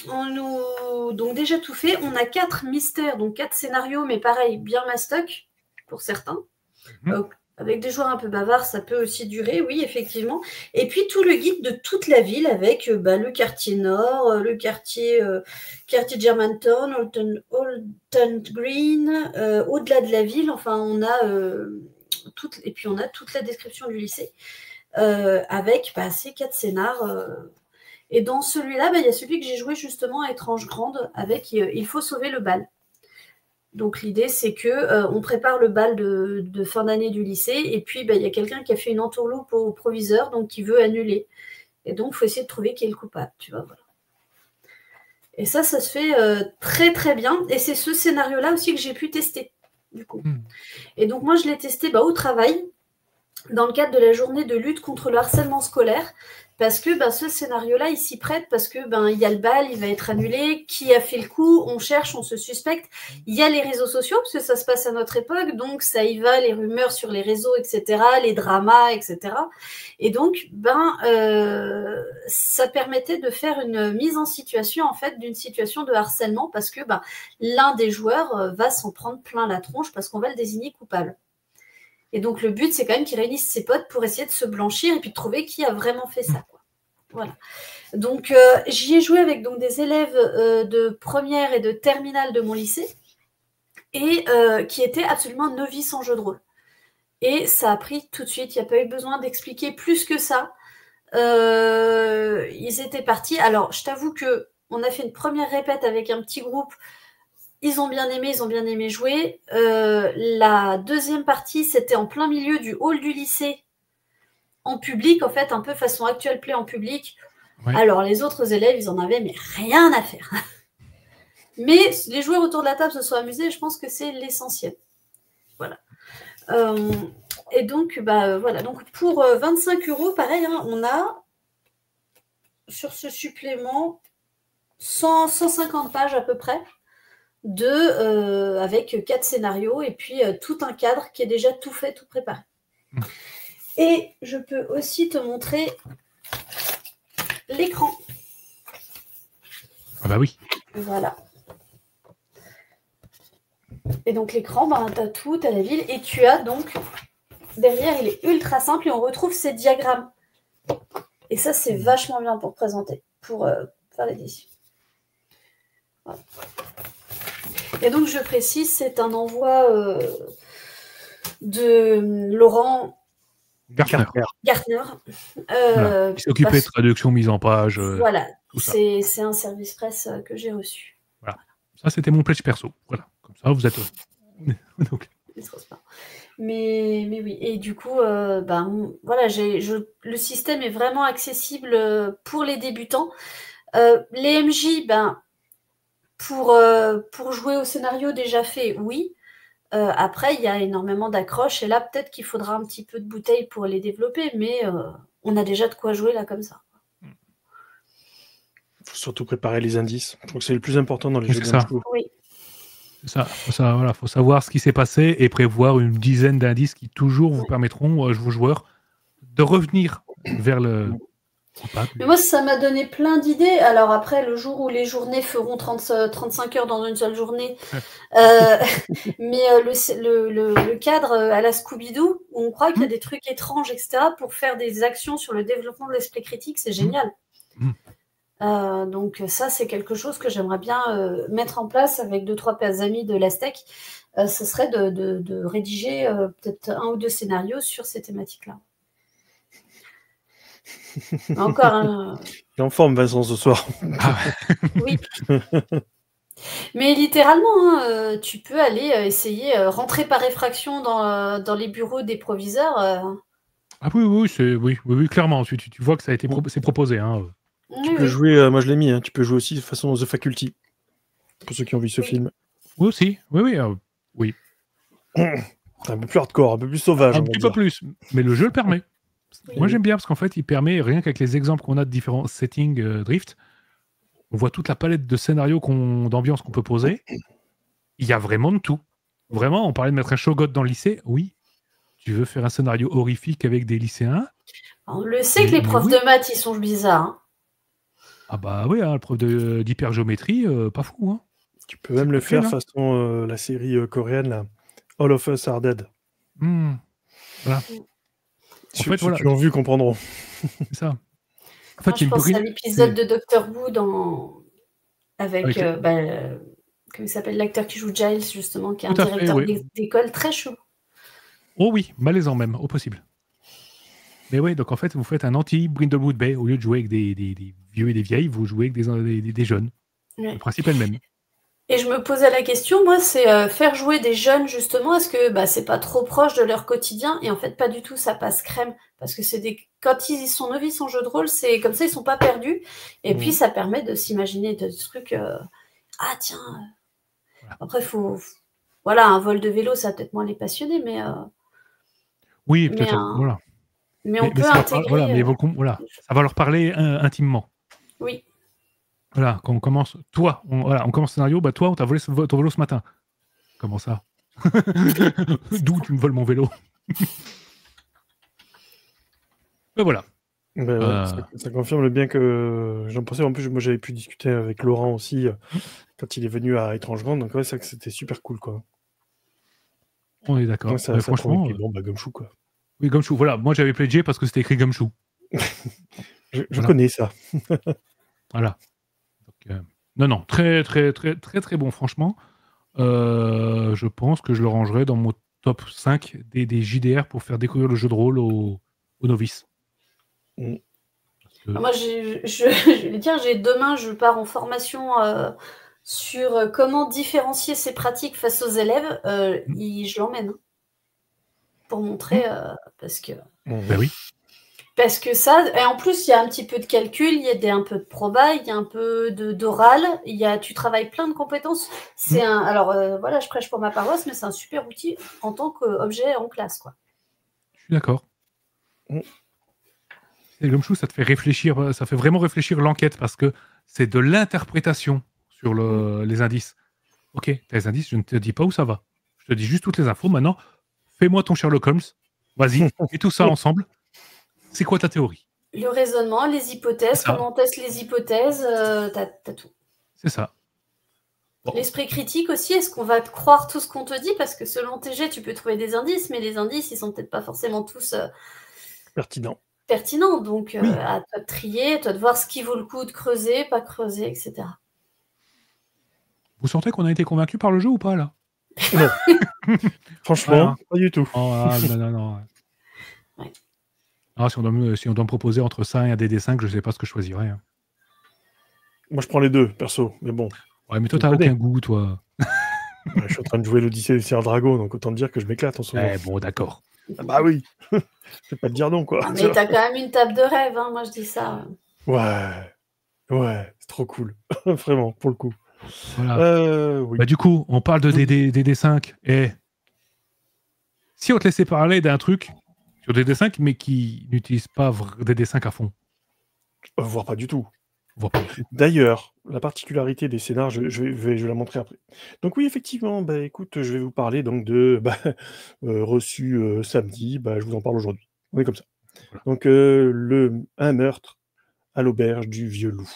[SPEAKER 3] Donc déjà tout fait, on a 4 mystères, donc 4 scénarios, mais pareil, bien mastoc pour certains. Avec des joueurs un peu bavards, ça peut aussi durer, oui, effectivement. Et puis tout le guide de toute la ville avec le quartier nord, le quartier Germantown, Alton Green, au-delà de la ville. Enfin, on a et puis on a toute la description du lycée avec ces 4 scénars. Et dans celui-là, il y a celui que j'ai joué justement à Étrange Grande avec Il faut sauver le bal. Donc l'idée, c'est que on prépare le bal de fin d'année du lycée, et puis il y a quelqu'un qui a fait une entourloupe au proviseur, donc qui veut annuler. Et donc il faut essayer de trouver qui est le coupable, tu vois, voilà. Et ça se fait très très bien. Et c'est ce scénario-là aussi que j'ai pu tester, du coup. Et donc moi, je l'ai testé au travail, dans le cadre de la journée de lutte contre le harcèlement scolaire. Parce que ce scénario-là, il s'y prête parce que il y a le bal, il va être annulé. Qui a fait le coup? On cherche, on se suspecte. Il y a les réseaux sociaux parce que ça se passe à notre époque, donc ça y va, les rumeurs sur les réseaux, etc., les dramas, etc. Et donc, ça permettait de faire une mise en situation en fait d'une situation de harcèlement parce que l'un des joueurs va s'en prendre plein la tronche parce qu'on va le désigner coupable. Et donc, le but, c'est quand même qu'il réunisse ses potes pour essayer de se blanchir et puis de trouver qui a vraiment fait ça, quoi. Voilà. Donc, j'y ai joué avec des élèves de première et de terminale de mon lycée et qui étaient absolument novices en jeu de rôle. Et ça a pris tout de suite. Il n'y a pas eu besoin d'expliquer plus que ça. Ils étaient partis. Alors, je t'avoue qu'on a fait une première répète avec un petit groupe. Ils ont bien aimé jouer. La deuxième partie, c'était en plein milieu du hall du lycée, en public, en fait, un peu façon actual play en public. Ouais. Alors, les autres élèves, ils en avaient mais rien à faire. Mais les joueurs autour de la table se sont amusés, je pense que c'est l'essentiel. Voilà. Et donc, voilà. Donc, pour 25 €, pareil, on a, sur ce supplément, 150 pages à peu près. avec 4 scénarios et puis tout un cadre qui est déjà tout fait, tout préparé. Et je peux aussi te montrer l'écran.
[SPEAKER 2] Ah bah oui.
[SPEAKER 3] Voilà. Et donc l'écran, tu as tout, tu as la ville, et tu as donc, derrière, il est ultra simple, et on retrouve ces diagrammes. Et ça, c'est vachement bien pour présenter, pour faire l'édition. Voilà. Et donc, je précise, c'est un envoi de Laurent
[SPEAKER 2] Gartner.
[SPEAKER 3] Voilà.
[SPEAKER 2] Il s'est occupé de traduction, mise en page.
[SPEAKER 3] Voilà, c'est un service presse que j'ai reçu.
[SPEAKER 2] Voilà. Ça, c'était mon pledge perso. Voilà. Comme ça, vous êtes... Donc...
[SPEAKER 3] Mais oui, et du coup, voilà, le système est vraiment accessible pour les débutants. Les MJ, pour jouer au scénario déjà fait, oui. Après, il y a énormément d'accroches, et là, peut-être qu'il faudra un petit peu de bouteille pour les développer, mais on a déjà de quoi jouer là comme ça.
[SPEAKER 1] Il faut surtout préparer les indices. Je crois que c'est le plus important dans les jeux de
[SPEAKER 2] Gumshoe.
[SPEAKER 3] Oui.
[SPEAKER 2] Voilà, faut savoir ce qui s'est passé et prévoir une dizaine d'indices qui toujours vous permettront aux joueurs de revenir vers le...
[SPEAKER 3] Mais moi, ça m'a donné plein d'idées. Alors après, le jour où les journées feront 35 heures dans une seule journée, mais le cadre à la Scooby-Doo, où on croit qu'il y a des trucs étranges, etc., pour faire des actions sur le développement de l'esprit critique, c'est génial. Donc ça, c'est quelque chose que j'aimerais bien mettre en place avec 2-3 amis de l'Aztec. Ce serait de rédiger peut-être 1 ou 2 scénarios sur ces thématiques-là. Encore
[SPEAKER 1] Il est en forme, Vincent, ce soir.
[SPEAKER 3] Oui. Mais littéralement, tu peux aller essayer rentrer par effraction dans les bureaux des proviseurs.
[SPEAKER 2] Ah oui, clairement. Tu vois que ça a été c'est proposé. Hein.
[SPEAKER 1] Tu peux jouer, moi je l'ai mis, hein, tu peux jouer aussi de façon The Faculty, pour ceux qui ont vu ce film.
[SPEAKER 2] Oui aussi, oui.
[SPEAKER 1] Un peu plus hardcore, un peu plus sauvage.
[SPEAKER 2] Un petit peu plus, mais le jeu le permet. Moi j'aime bien parce qu'en fait il permet, rien qu'avec les exemples qu'on a de différents settings Drift, on voit toute la palette de scénarios, d'ambiance qu'on peut poser. Il y a vraiment de tout. Vraiment, on parlait de mettre un showgot dans le lycée, oui. Tu veux faire un scénario horrifique avec des lycéens?
[SPEAKER 3] On le sait que les profs de maths, ils sont bizarres. Hein.
[SPEAKER 2] Ah bah oui, le prof d'hypergéométrie, pas fou. Hein.
[SPEAKER 1] Tu peux même le faire façon la série coréenne, là. All of Us Are Dead.
[SPEAKER 2] Voilà.
[SPEAKER 1] Ceux qui ont vu comprendront.
[SPEAKER 2] C'est ça.
[SPEAKER 3] En fait, je pense à l'épisode de Doctor Who avec comment il s'appelle, l'acteur qui joue Giles, justement, qui est un directeur d'école très chaud.
[SPEAKER 2] Oh oui, malaisant même, au possible. Mais oui, donc en fait, vous faites un anti-Brindlewood Bay. Au lieu de jouer avec des vieux et des vieilles, vous jouez avec des jeunes. Ouais. Le principe est le même.
[SPEAKER 3] Et je me posais la question, moi, c'est faire jouer des jeunes, justement, est-ce que c'est pas trop proche de leur quotidien? Et en fait, pas du tout, ça passe crème. Parce que quand ils sont novices en jeu de rôle, c'est comme ça, ils sont pas perdus. Et puis, ça permet de s'imaginer des trucs... Ah, tiens... Après, voilà, un vol de vélo, ça va peut-être moins les passionner, mais...
[SPEAKER 2] Oui, peut-être, voilà.
[SPEAKER 3] Mais on peut intégrer...
[SPEAKER 2] ça va leur parler intimement.
[SPEAKER 3] Oui.
[SPEAKER 2] Voilà, quand on commence, on commence le scénario, toi, on t'a volé ton vélo ce matin. Comment ça? D'où tu me voles mon vélo? Voilà.
[SPEAKER 1] Ça confirme bien que j'en pensais. En plus, moi, j'avais pu discuter avec Laurent aussi quand il est venu à Étrange-Grande. Donc, c'est vrai que c'était super cool, quoi.
[SPEAKER 2] On est d'accord. Franchement,
[SPEAKER 1] Gumshoe, quoi.
[SPEAKER 2] Oui, Gumshoe. Voilà, moi, j'avais pledgé parce que c'était écrit Gumshoe.
[SPEAKER 1] je connais ça.
[SPEAKER 2] Voilà. Donc, non, très, très, très, très, très bon, franchement. Je pense que je le rangerai dans mon top 5 des JDR pour faire découvrir le jeu de rôle aux novices.
[SPEAKER 3] Moi, je vais dire, demain, je pars en formation sur comment différencier ses pratiques face aux élèves. Je l'emmène pour montrer, parce que...
[SPEAKER 2] Ben oui.
[SPEAKER 3] Parce que ça, et en plus, il y a un petit peu de calcul, il y a un peu de proba, il y a un peu d'oral, tu travailles plein de compétences. Alors, voilà, je prêche pour ma paroisse, mais c'est un super outil en tant qu'objet en classe, quoi.
[SPEAKER 2] Je suis d'accord. Et Gumshoe, ça te fait réfléchir, ça fait vraiment réfléchir l'enquête parce que c'est de l'interprétation sur les indices. Ok, t'as les indices, je ne te dis pas où ça va. Je te dis juste toutes les infos. Maintenant, fais-moi ton Sherlock Holmes. Vas-y, et tout ça ensemble. C'est quoi ta théorie?
[SPEAKER 3] Le raisonnement, les hypothèses,
[SPEAKER 2] C'est ça.
[SPEAKER 3] comment on teste les hypothèses, t'as tout.
[SPEAKER 2] C'est ça. Bon.
[SPEAKER 3] L'esprit critique aussi, est-ce qu'on va te croire tout ce qu'on te dit? Parce que selon tes jets, tu peux trouver des indices, mais les indices, ils sont peut-être pas forcément tous
[SPEAKER 1] Pertinent.
[SPEAKER 3] pertinents. Donc,
[SPEAKER 2] Oui.
[SPEAKER 3] à toi de trier, à toi de voir ce qui vaut le coup de creuser, pas creuser, etc.
[SPEAKER 2] Vous sentez qu'on a été convaincu par le jeu ou pas, là?
[SPEAKER 1] Non. Franchement, pas du tout.
[SPEAKER 2] Oh, non.
[SPEAKER 3] Ouais.
[SPEAKER 2] Ah, si on doit me proposer entre ça et un DD5, je sais pas ce que je choisirais. Hein.
[SPEAKER 1] Moi, je prends les deux, perso. Mais bon.
[SPEAKER 2] Ouais, mais toi,
[SPEAKER 1] Vous
[SPEAKER 2] t'as
[SPEAKER 1] connaissez.
[SPEAKER 2] aucun goût, toi.
[SPEAKER 1] Ouais, je suis en train de jouer l'Odyssée du Seigneur Dragon, donc autant dire que je m'éclate en ce moment.
[SPEAKER 2] Eh, bon, d'accord.
[SPEAKER 1] Ah bah oui. Je vais pas te dire non, quoi.
[SPEAKER 3] Ah, mais t'as quand même une table de rêve, hein, moi je dis ça.
[SPEAKER 1] Ouais, c'est trop cool. Vraiment, pour le coup.
[SPEAKER 2] Voilà.
[SPEAKER 1] Oui.
[SPEAKER 2] Bah, du coup, on parle de DD5. Et si on te laissait parler d'un truc sur DD5, mais qui n'utilise pas DD5 à fond,
[SPEAKER 1] Voire pas du tout.
[SPEAKER 2] voire pas du tout.
[SPEAKER 1] D'ailleurs, la particularité des scénars, je vais la montrer après. Donc oui, effectivement, bah, écoute, je vais vous parler donc de reçu samedi, bah, je vous en parle aujourd'hui. On est comme ça.
[SPEAKER 2] Voilà.
[SPEAKER 1] Donc un meurtre à l'auberge du Vieux Loup,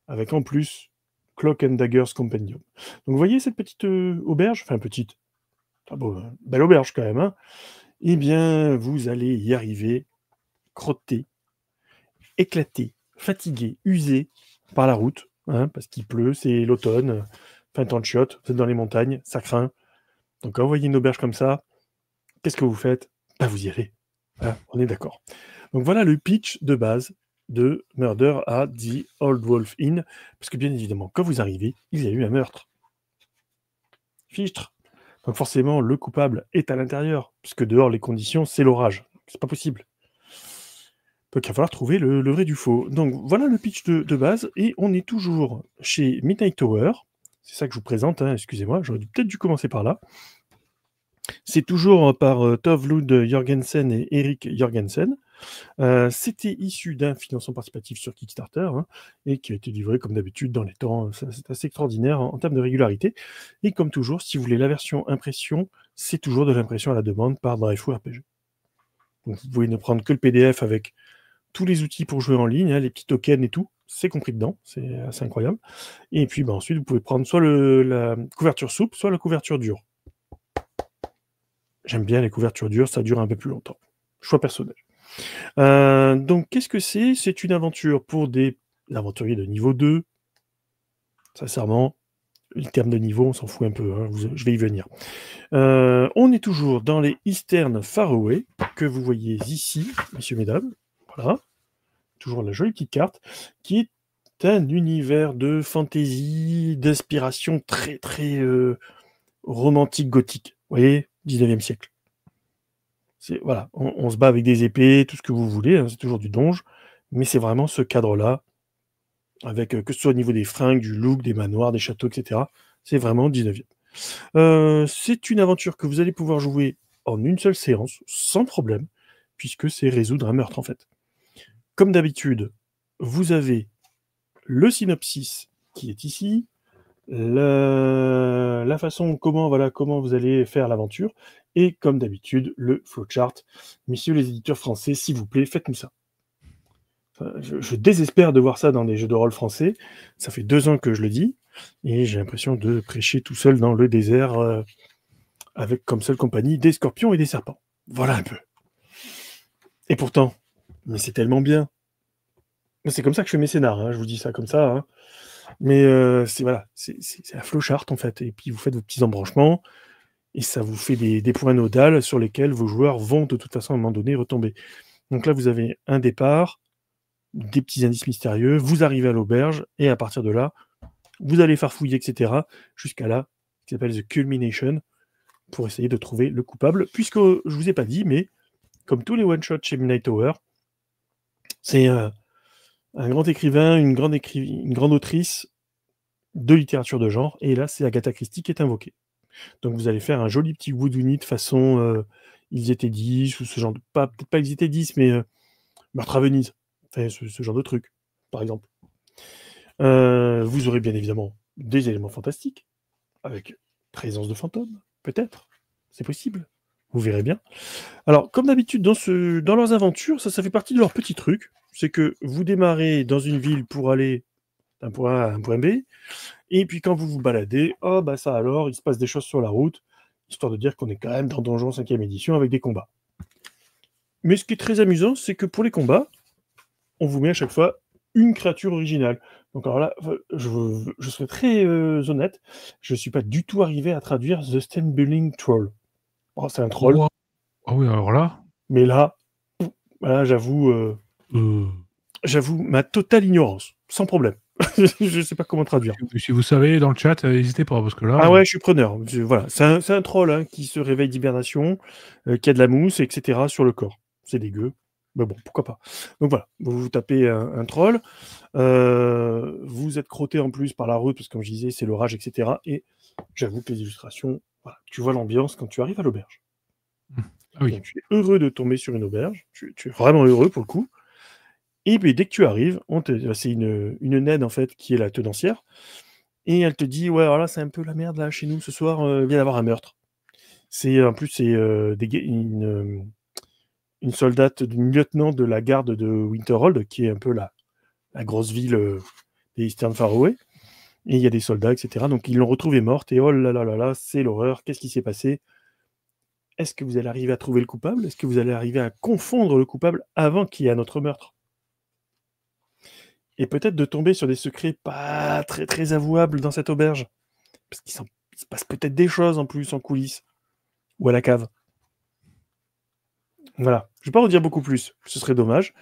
[SPEAKER 1] avec en plus Cloak and Daggers Compendium. Donc vous voyez cette petite auberge, enfin petite, belle auberge quand même, hein. Eh bien, vous allez y arriver, crotté, éclaté, fatigué, usé par la route, hein, parce qu'il pleut, c'est l'automne, fin de temps de chiottes, vous êtes dans les montagnes, ça craint. Donc quand vous voyez une auberge comme ça, qu'est-ce que vous faites? Bah, vous y allez. Hein, on est d'accord. Donc voilà le pitch de base de Murder at the Old Wolf Inn, parce que bien évidemment, quand vous arrivez, il y a eu un meurtre. Fichtre. Donc forcément, le coupable est à l'intérieur, puisque dehors, les conditions, c'est l'orage. C'est pas possible. Donc il va falloir trouver le vrai du faux. Donc voilà le pitch de base, et on est toujours chez Midnight Tower. C'est ça que je vous présente, hein, excusez-moi, j'aurais peut-être dû commencer par là. C'est toujours par Tove Lund Jorgensen et Eric Jorgensen. C'était issu d'un financement participatif sur Kickstarter, hein, et qui a été livré comme d'habitude dans les temps. C'est assez extraordinaire en termes de régularité. Et comme toujours, si vous voulez la version impression, c'est toujours de l'impression à la demande par Dreyfus RPG. Donc vous pouvez ne prendre que le PDF avec tous les outils pour jouer en ligne, hein, les petits tokens et tout, c'est compris dedans, c'est assez incroyable. Et puis ensuite, vous pouvez prendre soit la couverture souple, soit la couverture dure. J'aime bien les couvertures dures, ça dure un peu plus longtemps. Choix personnel. Donc, qu'est-ce que c'est? C'est une aventure pour des aventuriers de niveau 2. Sincèrement, le terme de niveau, on s'en fout un peu, hein, je vais y venir. On est toujours dans les Eastern Faroe, que vous voyez ici, messieurs, mesdames. Voilà. Toujours la jolie petite carte, qui est un univers de fantasy, d'inspiration très, très romantique gothique. Vous voyez, 19e siècle. Voilà, on se bat avec des épées, tout ce que vous voulez, hein, c'est toujours du donge, mais c'est vraiment ce cadre-là, avec que ce soit au niveau des fringues, du look, des manoirs, des châteaux, etc. C'est vraiment 19e. C'est une aventure que vous allez pouvoir jouer en une seule séance, sans problème, puisque c'est résoudre un meurtre, en fait. Comme d'habitude, vous avez le synopsis qui est ici, la façon comment vous allez faire l'aventure, et comme d'habitude, le flowchart. Messieurs les éditeurs français, s'il vous plaît, faites-nous ça. Enfin, je désespère de voir ça dans des jeux de rôle français. Ça fait 2 ans que je le dis, et j'ai l'impression de prêcher tout seul dans le désert, avec comme seule compagnie des scorpions et des serpents. Voilà un peu. Et pourtant, mais c'est tellement bien. C'est comme ça que je fais mes scénars, hein, je vous dis ça comme ça. Hein. Mais c'est un flowchart en fait. Et puis vous faites vos petits embranchements, et ça vous fait des points nodales sur lesquels vos joueurs vont de toute façon à un moment donné retomber. Donc là, vous avez un départ, des petits indices mystérieux, vous arrivez à l'auberge, et à partir de là, vous allez farfouiller, etc., jusqu'à là, qui s'appelle The Culmination, pour essayer de trouver le coupable, puisque je vous ai pas dit, mais comme tous les one-shots chez Midnight Tower, c'est un grand écrivain, une grande autrice de littérature de genre, et là, c'est Agatha Christie qui est invoquée. Donc vous allez faire un joli petit whodunit façon Ils étaient 10, ou ce genre de... Peut-être pas Ils étaient 10, mais Meurtre à Venise. Enfin, ce genre de truc, par exemple. Vous aurez bien évidemment des éléments fantastiques. avec présence de fantômes, peut-être. C'est possible. Vous verrez bien. Alors, comme d'habitude, dans leurs aventures, ça fait partie de leur petit truc. C'est que vous démarrez dans une ville pour aller d'un point A à un point B, et puis quand vous vous baladez, oh bah ça alors, il se passe des choses sur la route, histoire de dire qu'on est quand même dans Donjon 5e édition avec des combats. Mais ce qui est très amusant, c'est que pour les combats, on vous met à chaque fois une créature originale. Donc alors là, je serai très honnête, je ne suis pas du tout arrivé à traduire The Stenbulling Troll. Oh, c'est un troll.
[SPEAKER 2] Wow. Ah oui, alors là.
[SPEAKER 1] Mais là, j'avoue ma totale ignorance, sans problème. Je ne sais pas comment traduire.
[SPEAKER 2] Si vous savez dans le chat, n'hésitez pas, parce que là...
[SPEAKER 1] Ah ouais, je suis preneur. Voilà, c'est un troll hein, qui se réveille d'hibernation, qui a de la mousse, etc. sur le corps. C'est dégueu. Mais bon, pourquoi pas. Donc voilà, vous tapez un troll, vous êtes crotté en plus par la route, parce que comme je disais, c'est l'orage, etc. Et j'avoue que les illustrations, voilà, tu vois l'ambiance quand tu arrives à l'auberge.
[SPEAKER 2] Ah oui.
[SPEAKER 1] Donc, tu es heureux de tomber sur une auberge, tu es vraiment heureux pour le coup. Et puis dès que tu arrives, c'est une naine en fait qui est la tenancière, et elle te dit ouais alors là c'est un peu la merde là chez nous ce soir, il vient d'avoir un meurtre. En plus c'est une soldate, une lieutenant de la garde de Winterhold, qui est un peu la grosse ville des Eastern Faroé, et il y a des soldats, etc. Donc ils l'ont retrouvée morte, et oh là là là là, c'est l'horreur, qu'est-ce qui s'est passé? Est-ce que vous allez arriver à trouver le coupable? Est-ce que vous allez arriver à confondre le coupable avant qu'il y ait un autre meurtre? Et peut-être de tomber sur des secrets pas très très avouables dans cette auberge. Parce qu'il se passe peut-être des choses en plus en coulisses. Ou à la cave. Voilà. Je ne vais pas en dire beaucoup plus. Ce serait dommage.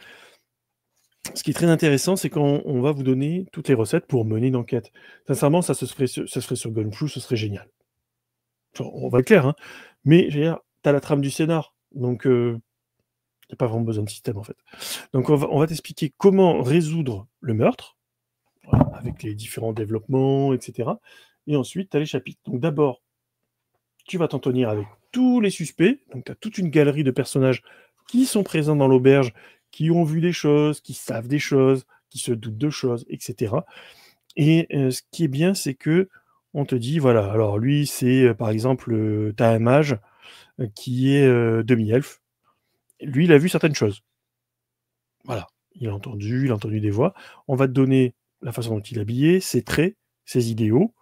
[SPEAKER 1] Ce qui est très intéressant, c'est qu'on va vous donner toutes les recettes pour mener une enquête. Sincèrement, ça se ferait sur Gunflu, ce serait génial. Genre, on va être clair, hein. Mais, je veux dire, t'as la trame du scénar. Donc, il n'y a pas vraiment besoin de système, en fait. Donc, on va t'expliquer comment résoudre le meurtre, voilà, avec les différents développements, etc. Et ensuite, tu as les chapitres. Donc, d'abord, tu vas t'en tenir avec tous les suspects. Donc, tu as toute une galerie de personnages qui sont présents dans l'auberge, qui ont vu des choses, qui savent des choses, qui se doutent de choses, etc. Et ce qui est bien, c'est que on te dit, voilà, alors lui, c'est par exemple, tu as un mage qui est demi-elfe. Lui, il a vu certaines choses. Voilà, il a entendu des voix. On va te donner la façon dont il est habillé, ses traits, ses idéaux,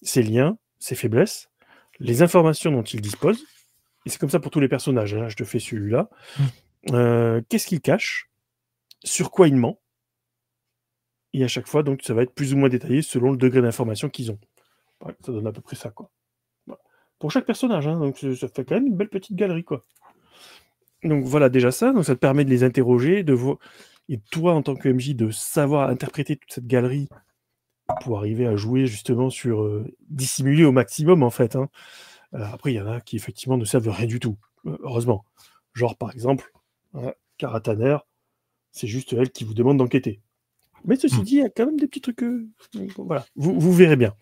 [SPEAKER 1] ses liens, ses faiblesses, les informations dont il dispose. Et c'est comme ça pour tous les personnages. Hein. Je te fais celui-là. Qu'est-ce qu'il cache? Sur quoi il ment? Et à chaque fois, donc, ça va être plus ou moins détaillé selon le degré d'information qu'ils ont. Ouais, ça donne à peu près ça, quoi. Voilà. Pour chaque personnage, hein, donc ça fait quand même une belle petite galerie, quoi. Donc voilà déjà ça, donc ça te permet de les interroger, et toi en tant que MJ de savoir interpréter toute cette galerie pour arriver à jouer justement sur dissimuler au maximum en fait. Hein. Après il y en a qui effectivement ne savent rien du tout, heureusement. Genre par exemple, Cara Tanner, c'est juste elle qui vous demande d'enquêter. Mais ceci dit, il y a quand même des petits trucs. Voilà, vous verrez bien.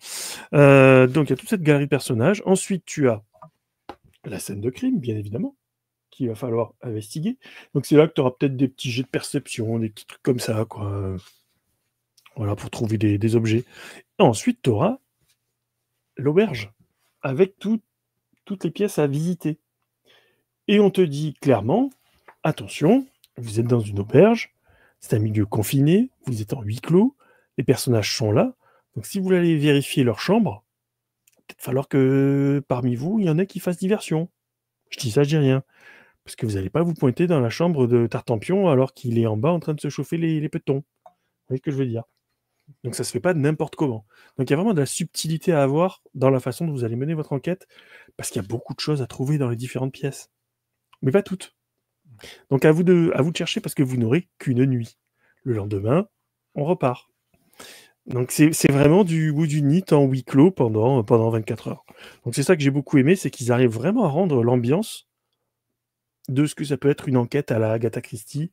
[SPEAKER 1] Donc il y a toute cette galerie de personnages. Ensuite tu as la scène de crime, bien évidemment, qu'il va falloir investiguer. Donc c'est là que tu auras peut-être des petits jets de perception, des petits trucs comme ça, quoi. Voilà, pour trouver des objets. Et ensuite, tu auras l'auberge, avec toutes les pièces à visiter. Et on te dit clairement, attention, vous êtes dans une auberge, c'est un milieu confiné, vous êtes en huis clos, les personnages sont là, donc si vous voulez aller vérifier leur chambre, il va peut-être falloir que parmi vous, il y en ait qui fassent diversion. Je dis ça, je dis rien. Parce que vous n'allez pas vous pointer dans la chambre de Tartampion alors qu'il est en bas en train de se chauffer les pétons. Vous voyez ce que je veux dire? Donc ça se fait pas n'importe comment. Donc il y a vraiment de la subtilité à avoir dans la façon dont vous allez mener votre enquête, parce qu'il y a beaucoup de choses à trouver dans les différentes pièces. Mais pas toutes. Donc à vous de chercher, parce que vous n'aurez qu'une nuit. Le lendemain, on repart. Donc c'est vraiment du bout du nid en huis clos pendant 24 heures. Donc c'est ça que j'ai beaucoup aimé, c'est qu'ils arrivent vraiment à rendre l'ambiance de ce que ça peut être une enquête à la Agatha Christie,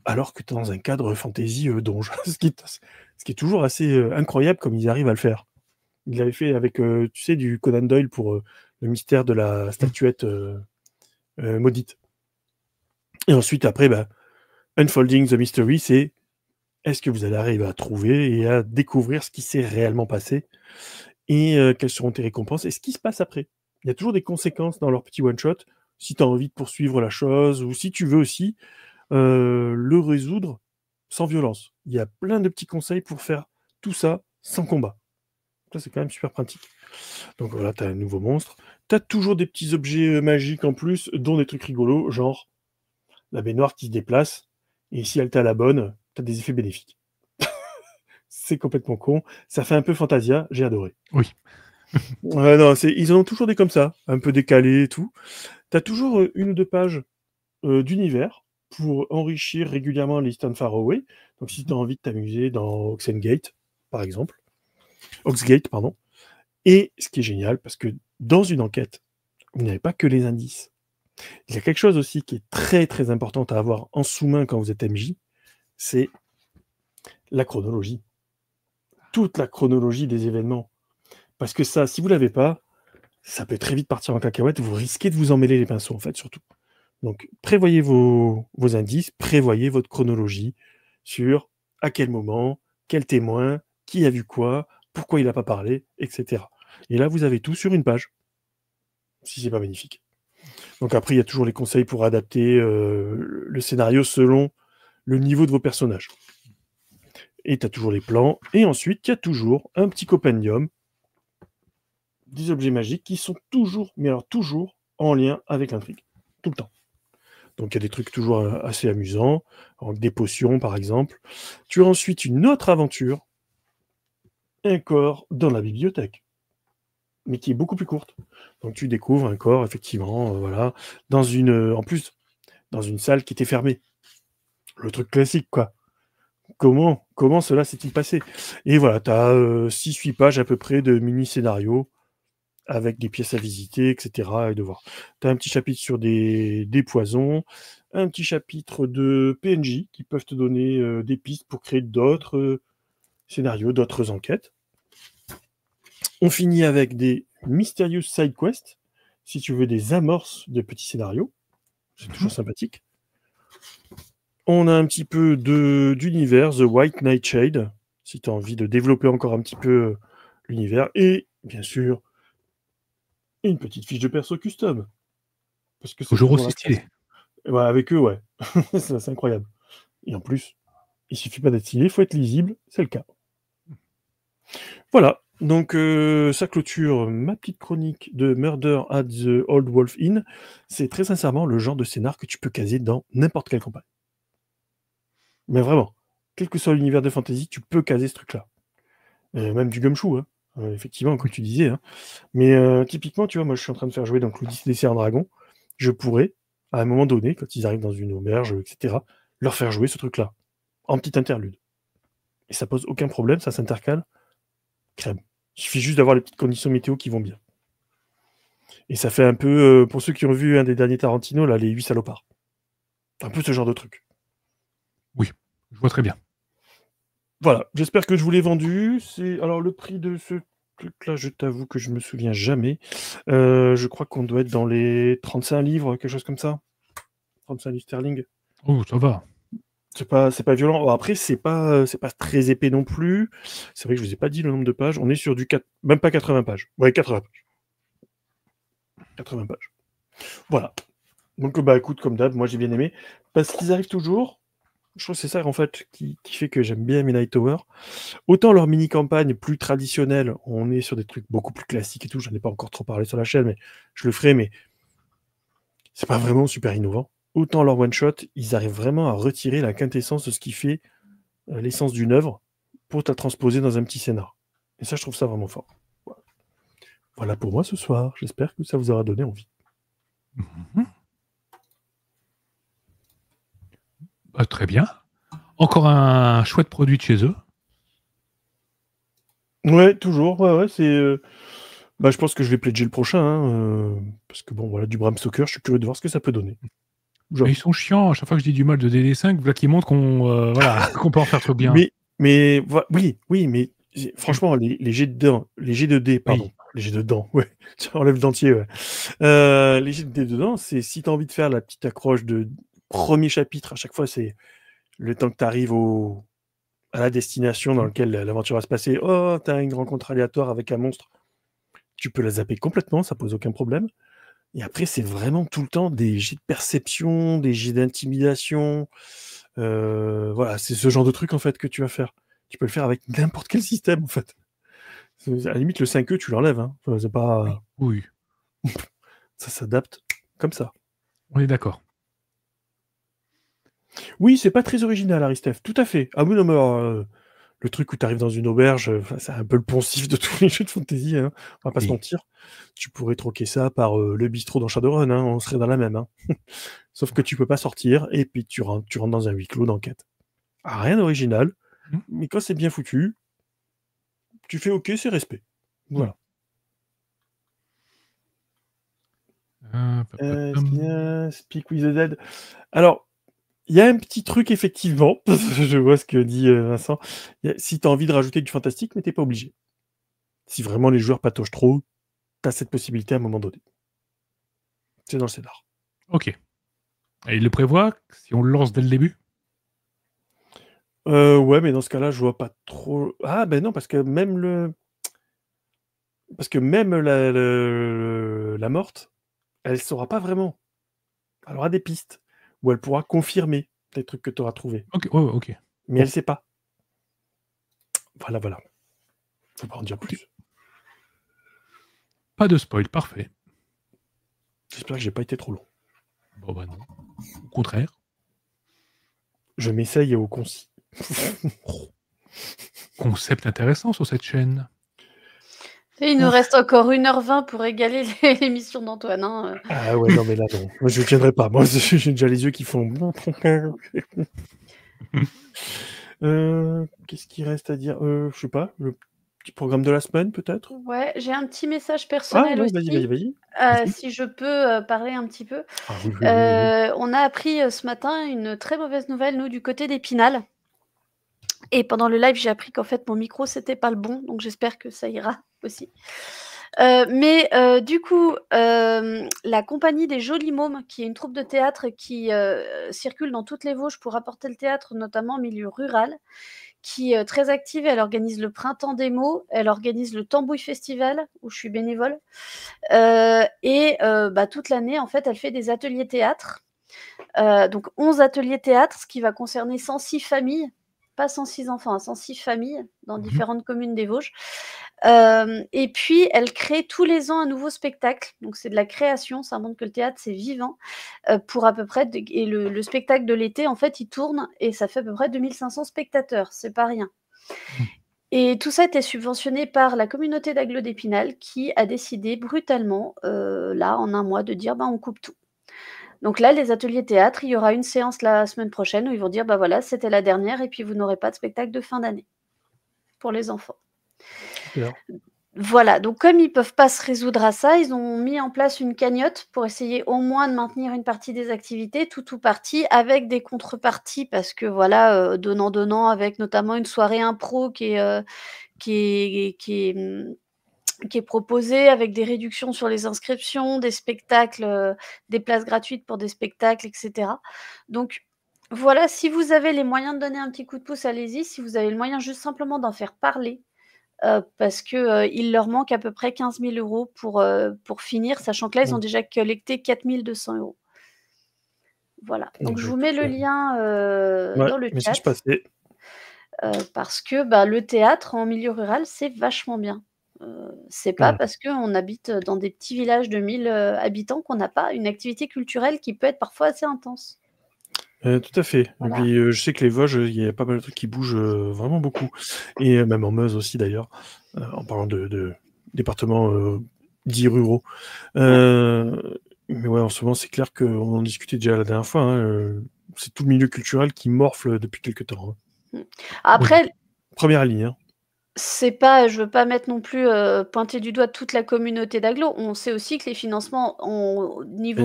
[SPEAKER 1] alors que dans un cadre fantasy donjon. ce qui est toujours assez incroyable comme ils arrivent à le faire. Ils l'avaient fait avec, tu sais, du Conan Doyle pour le mystère de la statuette maudite. Et ensuite, après, Unfolding the Mystery, c'est est-ce que vous allez arriver à trouver et à découvrir ce qui s'est réellement passé? et quelles seront tes récompenses et ce qui se passe après. Il y a toujours des conséquences dans leur petit one-shot, si tu as envie de poursuivre la chose ou si tu veux aussi le résoudre sans violence. Il y a plein de petits conseils pour faire tout ça sans combat. Ça, c'est quand même super pratique. Donc voilà, tu as un nouveau monstre. Tu as toujours des petits objets magiques en plus, dont des trucs rigolos, genre la baignoire qui se déplace, et si elle t'a la bonne, tu as des effets bénéfiques. C'est complètement con. Ça fait un peu Fantasia, j'ai adoré.
[SPEAKER 2] Oui.
[SPEAKER 1] Non, ils en ont toujours des comme ça, un peu décalés et tout. Tu as toujours une ou deux pages d'univers pour enrichir régulièrement l'Eastern Faraway. Donc si tu as envie de t'amuser dans Oxengate, par exemple. Oxgate, pardon. Et ce qui est génial, parce que dans une enquête, vous n'avez pas que les indices. Il y a quelque chose aussi qui est très très important à avoir en sous-main quand vous êtes MJ, c'est la chronologie. Toute la chronologie des événements. Parce que ça, si vous ne l'avez pas, ça peut très vite partir en cacahuète, vous risquez de vous emmêler les pinceaux, en fait, surtout. Donc, prévoyez vos indices, prévoyez votre chronologie sur à quel moment, quel témoin, qui a vu quoi, pourquoi il n'a pas parlé, etc. Et là, vous avez tout sur une page, si c'est pas magnifique. Donc après, il y a toujours les conseils pour adapter le scénario selon le niveau de vos personnages. Et tu as toujours les plans. Et ensuite, il y a toujours un petit compendium des objets magiques qui sont toujours, mais alors toujours, en lien avec l'intrigue. Tout le temps. Donc il y a des trucs toujours assez amusants, des potions par exemple. Tu as ensuite une autre aventure, un corps dans la bibliothèque, mais qui est beaucoup plus courte. Donc tu découvres un corps, effectivement, voilà, en plus, dans une salle qui était fermée. Le truc classique, quoi. Comment cela s'est-il passé? Et voilà, tu as 6-8 pages à peu près de mini-scénario avec des pièces à visiter, etc. et de voir. Tu as un petit chapitre sur des poisons, un petit chapitre de PNJ qui peuvent te donner des pistes pour créer d'autres scénarios, d'autres enquêtes. On finit avec des Mysterious Side Quests, si tu veux des amorces de petits scénarios. C'est toujours sympathique. On a un petit peu d'univers, The White Nightshade, si tu as envie de développer encore un petit peu l'univers. Et, bien sûr, une petite fiche de perso custom. Parce que c'est
[SPEAKER 2] toujours aussi stylé.
[SPEAKER 1] Ouais, avec eux, ouais. C'est incroyable. Et en plus, il suffit pas d'être stylé, il faut être lisible, c'est le cas. Voilà, donc ça clôture ma petite chronique de Murder at the Old Wolf Inn. C'est très sincèrement le genre de scénar que tu peux caser dans n'importe quelle campagne. Mais vraiment, quel que soit l'univers de fantasy, tu peux caser ce truc-là. Même du gumshoe, hein. Effectivement, comme tu disais. Hein. Mais typiquement, tu vois, moi je suis en train de faire jouer donc l'Odyssée en dragon. Je pourrais, à un moment donné, quand ils arrivent dans une auberge, etc., leur faire jouer ce truc-là, en petit interlude. Et ça pose aucun problème, ça s'intercale. Crème. Il suffit juste d'avoir les petites conditions météo qui vont bien. Et ça fait un peu, pour ceux qui ont vu un des derniers Tarantino, là, les 8 salopards. Un peu ce genre de truc.
[SPEAKER 2] Oui, je vois très bien.
[SPEAKER 1] Voilà, j'espère que je vous l'ai vendu. Alors le prix de ce truc-là, je t'avoue que je me souviens jamais. Je crois qu'on doit être dans les 35 livres, quelque chose comme ça. 35 livres sterling.
[SPEAKER 2] Oh, ça va.
[SPEAKER 1] C'est pas violent. Bon, après, c'est pas très épais non plus. C'est vrai que je vous ai pas dit le nombre de pages. On est sur même pas 80 pages. Ouais, 80 pages. 80 pages. Voilà. Donc, bah écoute, comme d'hab, moi j'ai bien aimé. Parce qu'ils arrivent toujours. Je trouve que c'est ça en fait qui fait que j'aime bien Midnight Tower. Autant leur mini-campagne plus traditionnelle, on est sur des trucs beaucoup plus classiques et tout. J'en ai pas encore trop parlé sur la chaîne, mais je le ferai, mais c'est pas vraiment super innovant. Autant leur one-shot, ils arrivent vraiment à retirer la quintessence de ce qui fait l'essence d'une œuvre pour la transposer dans un petit scénar. Et ça, je trouve ça vraiment fort. Voilà pour moi ce soir. J'espère que ça vous aura donné envie.
[SPEAKER 2] Très bien. Encore un chouette produit de chez eux.
[SPEAKER 1] Ouais, toujours. Ouais, c'est. Je pense que je vais pledger le prochain. Hein, parce que bon, voilà, du Bram Stoker, je suis curieux de voir ce que ça peut donner.
[SPEAKER 2] Mais ils sont chiants. À chaque fois que je dis du mal de DD5, voilà qui montrent qu'on qu'on peut en faire trop bien.
[SPEAKER 1] Oui, mais franchement, les jets dedans, les jets de dés, pardon. Oui. Les jets dedans, ouais. Tu enlèves le dentier, ouais. Les jets de dés dedans, c'est si tu as envie de faire la petite accroche de premier chapitre, à chaque fois, c'est le temps que tu arrives à la destination dans laquelle l'aventure va se passer. Oh, tu as une rencontre aléatoire avec un monstre. tu peux la zapper complètement, ça pose aucun problème. Et après, c'est vraiment tout le temps des jets de perception, des jets d'intimidation. Voilà, c'est ce genre de truc en fait que tu vas faire. Tu peux le faire avec n'importe quel système en fait. À la limite, le 5e, tu l'enlèves. Hein. Enfin, c'est pas...
[SPEAKER 2] Oui,
[SPEAKER 1] Ça s'adapte comme ça.
[SPEAKER 2] on est d'accord.
[SPEAKER 1] Oui, c'est pas très original, Aristef, tout à fait. Ah oui, non, mais le truc où tu arrives dans une auberge, c'est un peu le poncif de tous les jeux de fantasy, hein. On va pas se
[SPEAKER 2] Oui.
[SPEAKER 1] mentir. Tu pourrais troquer ça par le bistrot dans Shadowrun, hein. On serait dans la même. Hein. Sauf que tu peux pas sortir, et puis tu rentres dans un huis clos d'enquête. Ah, rien d'original, mais quand c'est bien foutu, tu fais OK, c'est respect. Voilà. Speak with the Dead. Alors, il y a un petit truc, effectivement, parce que je vois ce que dit Vincent. Si tu as envie de rajouter du fantastique, mais t'es pas obligé. Si vraiment les joueurs patochent trop, tu as cette possibilité à un moment donné. C'est dans le scénar.
[SPEAKER 2] Ok. Et il le prévoit si on le lance dès le début?
[SPEAKER 1] Ouais, mais dans ce cas-là, je vois pas trop... Ah, ben non, parce que même la morte, elle saura pas vraiment. Elle aura des pistes. Ou elle pourra confirmer les trucs que tu auras trouvés.
[SPEAKER 2] Ok, ouais, ok.
[SPEAKER 1] Mais elle sait pas. Voilà. Faut pas en dire plus.
[SPEAKER 2] Pas de spoil, parfait.
[SPEAKER 1] J'espère que j'ai pas été trop long.
[SPEAKER 2] Bon bah non. Au contraire.
[SPEAKER 1] Je m'essaye au concis.
[SPEAKER 2] Concept intéressant sur cette chaîne.
[SPEAKER 3] Et il nous reste encore 1h20 pour égaler l'émission d'Antoine. Hein.
[SPEAKER 1] Ah ouais, non mais là non. Moi je tiendrai pas. Moi j'ai déjà les yeux qui font... Qu'est-ce qu'il reste à dire? Je sais pas. Le petit programme de la semaine peut-être?
[SPEAKER 3] Ouais, j'ai un petit message
[SPEAKER 1] Ah
[SPEAKER 3] personnel
[SPEAKER 1] ouais,
[SPEAKER 3] aussi.
[SPEAKER 1] vas-y.
[SPEAKER 3] Si je peux parler un petit peu.
[SPEAKER 1] Ah oui.
[SPEAKER 3] On a appris ce matin une très mauvaise nouvelle, nous, du côté d'Épinal. Et pendant le live, j'ai appris qu'en fait, mon micro, c'était pas le bon. Donc, j'espère que ça ira aussi. Mais du coup, la compagnie des Jolis Mômes, qui est une troupe de théâtre qui circule dans toutes les Vosges pour apporter le théâtre, notamment en milieu rural, qui est très active. Elle organise le Printemps des mots, elle organise le Tambouille Festival, où je suis bénévole. Et toute l'année, en fait, elle fait des ateliers théâtre. Donc 11 ateliers théâtre, ce qui va concerner 106 familles, pas 106 enfants, 106 familles dans différentes communes des Vosges. Et puis, elle crée tous les ans un nouveau spectacle. Donc, c'est de la création. Ça montre que le théâtre, c'est vivant. Pour à peu près... Et le spectacle de l'été, en fait, il tourne et ça fait à peu près 2500 spectateurs. C'est pas rien. Et tout ça était subventionné par la communauté d'Aglo d'Épinal qui a décidé brutalement, là, en un mois, de dire on coupe tout. Donc là, les ateliers théâtre, il y aura une séance la semaine prochaine où ils vont dire voilà, c'était la dernière et puis vous n'aurez pas de spectacle de fin d'année pour les enfants.
[SPEAKER 1] Super.
[SPEAKER 3] Voilà, donc comme ils ne peuvent pas se résoudre à ça, ils ont mis en place une cagnotte pour essayer au moins de maintenir une partie des activités, tout ou partie, avec des contreparties, parce que voilà, donnant, avec notamment une soirée impro qui est proposée, avec des réductions sur les inscriptions, des spectacles, des places gratuites pour des spectacles, etc. Donc voilà, si vous avez les moyens de donner un petit coup de pouce, allez-y. Si vous avez le moyen juste simplement d'en faire parler, parce qu'il leur manque à peu près 15 000 € pour finir, sachant que là, ils ont déjà collecté 4 200 €. Voilà. Donc, je vous mets le lien dans le chat. Parce que le théâtre en milieu rural, c'est vachement bien. C'est pas parce qu'on habite dans des petits villages de 1000 habitants qu'on n'a pas une activité culturelle qui peut être parfois assez intense.
[SPEAKER 1] Tout à fait.
[SPEAKER 3] Voilà.
[SPEAKER 1] Et puis, je sais que les Vosges, il y a pas mal de trucs qui bougent vraiment beaucoup. Et même en Meuse aussi, d'ailleurs, en parlant de départements dits ruraux. Mais ouais, en ce moment, c'est clair qu'on en discutait déjà la dernière fois. Hein, c'est tout le milieu culturel qui morfle depuis quelques temps. Hein.
[SPEAKER 3] Après,
[SPEAKER 1] première ligne. Hein.
[SPEAKER 3] C'est pas, je veux pas mettre non plus pointer du doigt toute la communauté d'Aglo. On sait aussi que les financements au niveau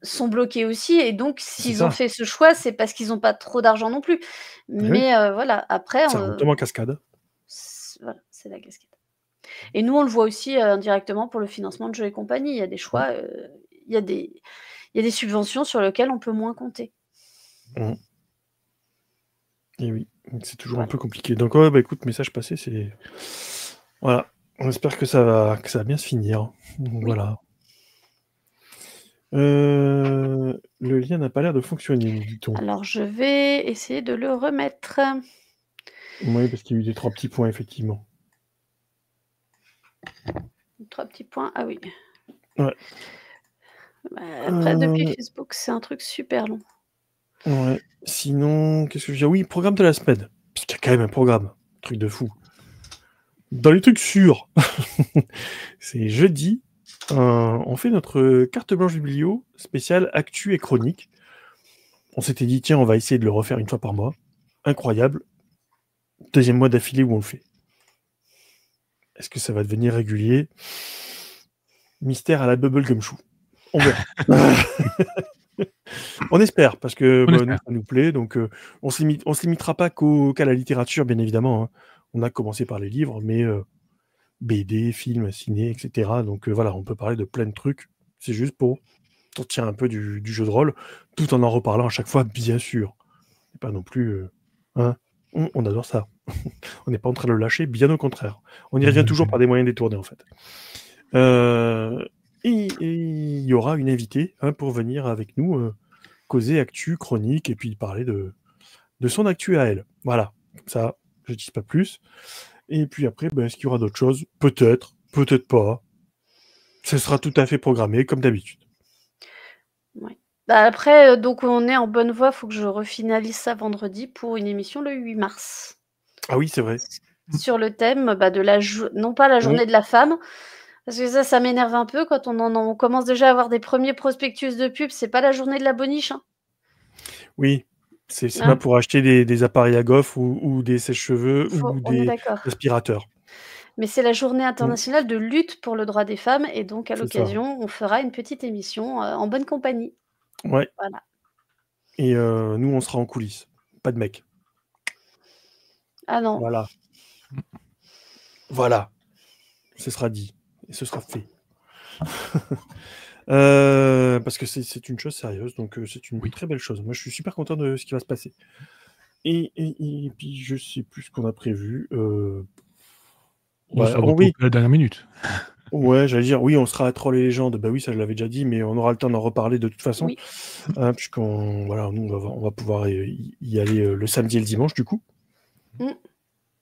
[SPEAKER 3] sont bloqués aussi, et donc s'ils ont fait ce choix, c'est parce qu'ils n'ont pas trop d'argent non plus. Mais voilà, après,
[SPEAKER 1] ça retombe en cascade.
[SPEAKER 3] Voilà, c'est la cascade. Et nous, on le voit aussi indirectement pour le financement de Jeux et compagnie. Il y a des choix, il y a des subventions sur lesquelles on peut moins compter. Et
[SPEAKER 1] oui, c'est toujours un peu compliqué. Donc ouais, écoute, message passé, c'est... Voilà. On espère que ça va bien se finir.
[SPEAKER 3] Oui.
[SPEAKER 1] Voilà. Le lien n'a pas l'air de fonctionner, nous dit-on.
[SPEAKER 3] Alors, je vais essayer de le remettre.
[SPEAKER 1] Oui, parce qu'il y a eu des 3 petits points, effectivement.
[SPEAKER 3] 3 petits points. Ah oui.
[SPEAKER 1] Ouais.
[SPEAKER 3] Après, depuis Facebook, c'est un truc super long.
[SPEAKER 1] Ouais. Sinon, qu'est-ce que je veux dire? Oui, programme de la semaine. Parce qu'il y a quand même un programme. Truc de fou. Dans les trucs sûrs, c'est jeudi. On fait notre carte blanche biblio spéciale actu et chronique. On s'était dit, tiens, on va essayer de le refaire une fois par mois. Incroyable. 2e mois d'affilée où on le fait. Est-ce que ça va devenir régulier? Mystère à la bubblegum chou. On verra. On espère, parce que nous, ça nous plaît. Donc, on se limitera pas qu'à la littérature, bien évidemment. Hein. On a commencé par les livres, mais BD, films, ciné, etc. Donc, voilà, on peut parler de plein de trucs. C'est juste pour sortir un peu du jeu de rôle, tout en reparlant à chaque fois, bien sûr. Et pas non plus... hein, on adore ça. On n'est pas en train de le lâcher, bien au contraire. On y revient toujours par des moyens détournés, en fait. Et il y aura une invitée pour venir avec nous causer actu, chronique, et puis parler de son actu à elle. Voilà, comme ça, je ne dis pas plus. Et puis après, est-ce qu'il y aura d'autres choses? Peut-être, peut-être pas. Ce sera tout à fait programmé, comme d'habitude.
[SPEAKER 3] Ouais. Après, donc on est en bonne voie, il faut que je refinalise ça vendredi pour une émission le 8 mars.
[SPEAKER 1] Ah oui, c'est vrai.
[SPEAKER 3] Sur le thème de non pas la journée de la femme, parce que ça m'énerve un peu quand on commence déjà à avoir des premiers prospectus de pub, c'est pas la journée de la boniche. Hein.
[SPEAKER 1] Oui, c'est pas pour acheter des appareils à goff ou des sèche-cheveux ou
[SPEAKER 3] on est
[SPEAKER 1] des
[SPEAKER 3] d'accord.
[SPEAKER 1] aspirateurs.
[SPEAKER 3] Mais c'est la journée internationale de lutte pour le droit des femmes, et donc à l'occasion, on fera une petite émission en bonne compagnie.
[SPEAKER 1] Ouais.
[SPEAKER 3] Voilà.
[SPEAKER 1] Et nous, on sera en coulisses. Pas de mec.
[SPEAKER 3] Ah non.
[SPEAKER 1] Voilà. Voilà. Ce sera dit. Et ce sera fait. Parce que c'est une chose sérieuse, donc c'est une très belle chose. Moi, je suis super content de ce qui va se passer. Et puis, je sais plus ce qu'on a prévu.
[SPEAKER 2] Ça va couper la dernière minute.
[SPEAKER 1] Ouais, j'allais dire, oui, on sera à Troll et Légendes. Bah oui, ça, je l'avais déjà dit, mais on aura le temps d'en reparler de toute façon.
[SPEAKER 3] Oui.
[SPEAKER 1] Voilà, nous, on va pouvoir y aller le samedi et le dimanche, du coup.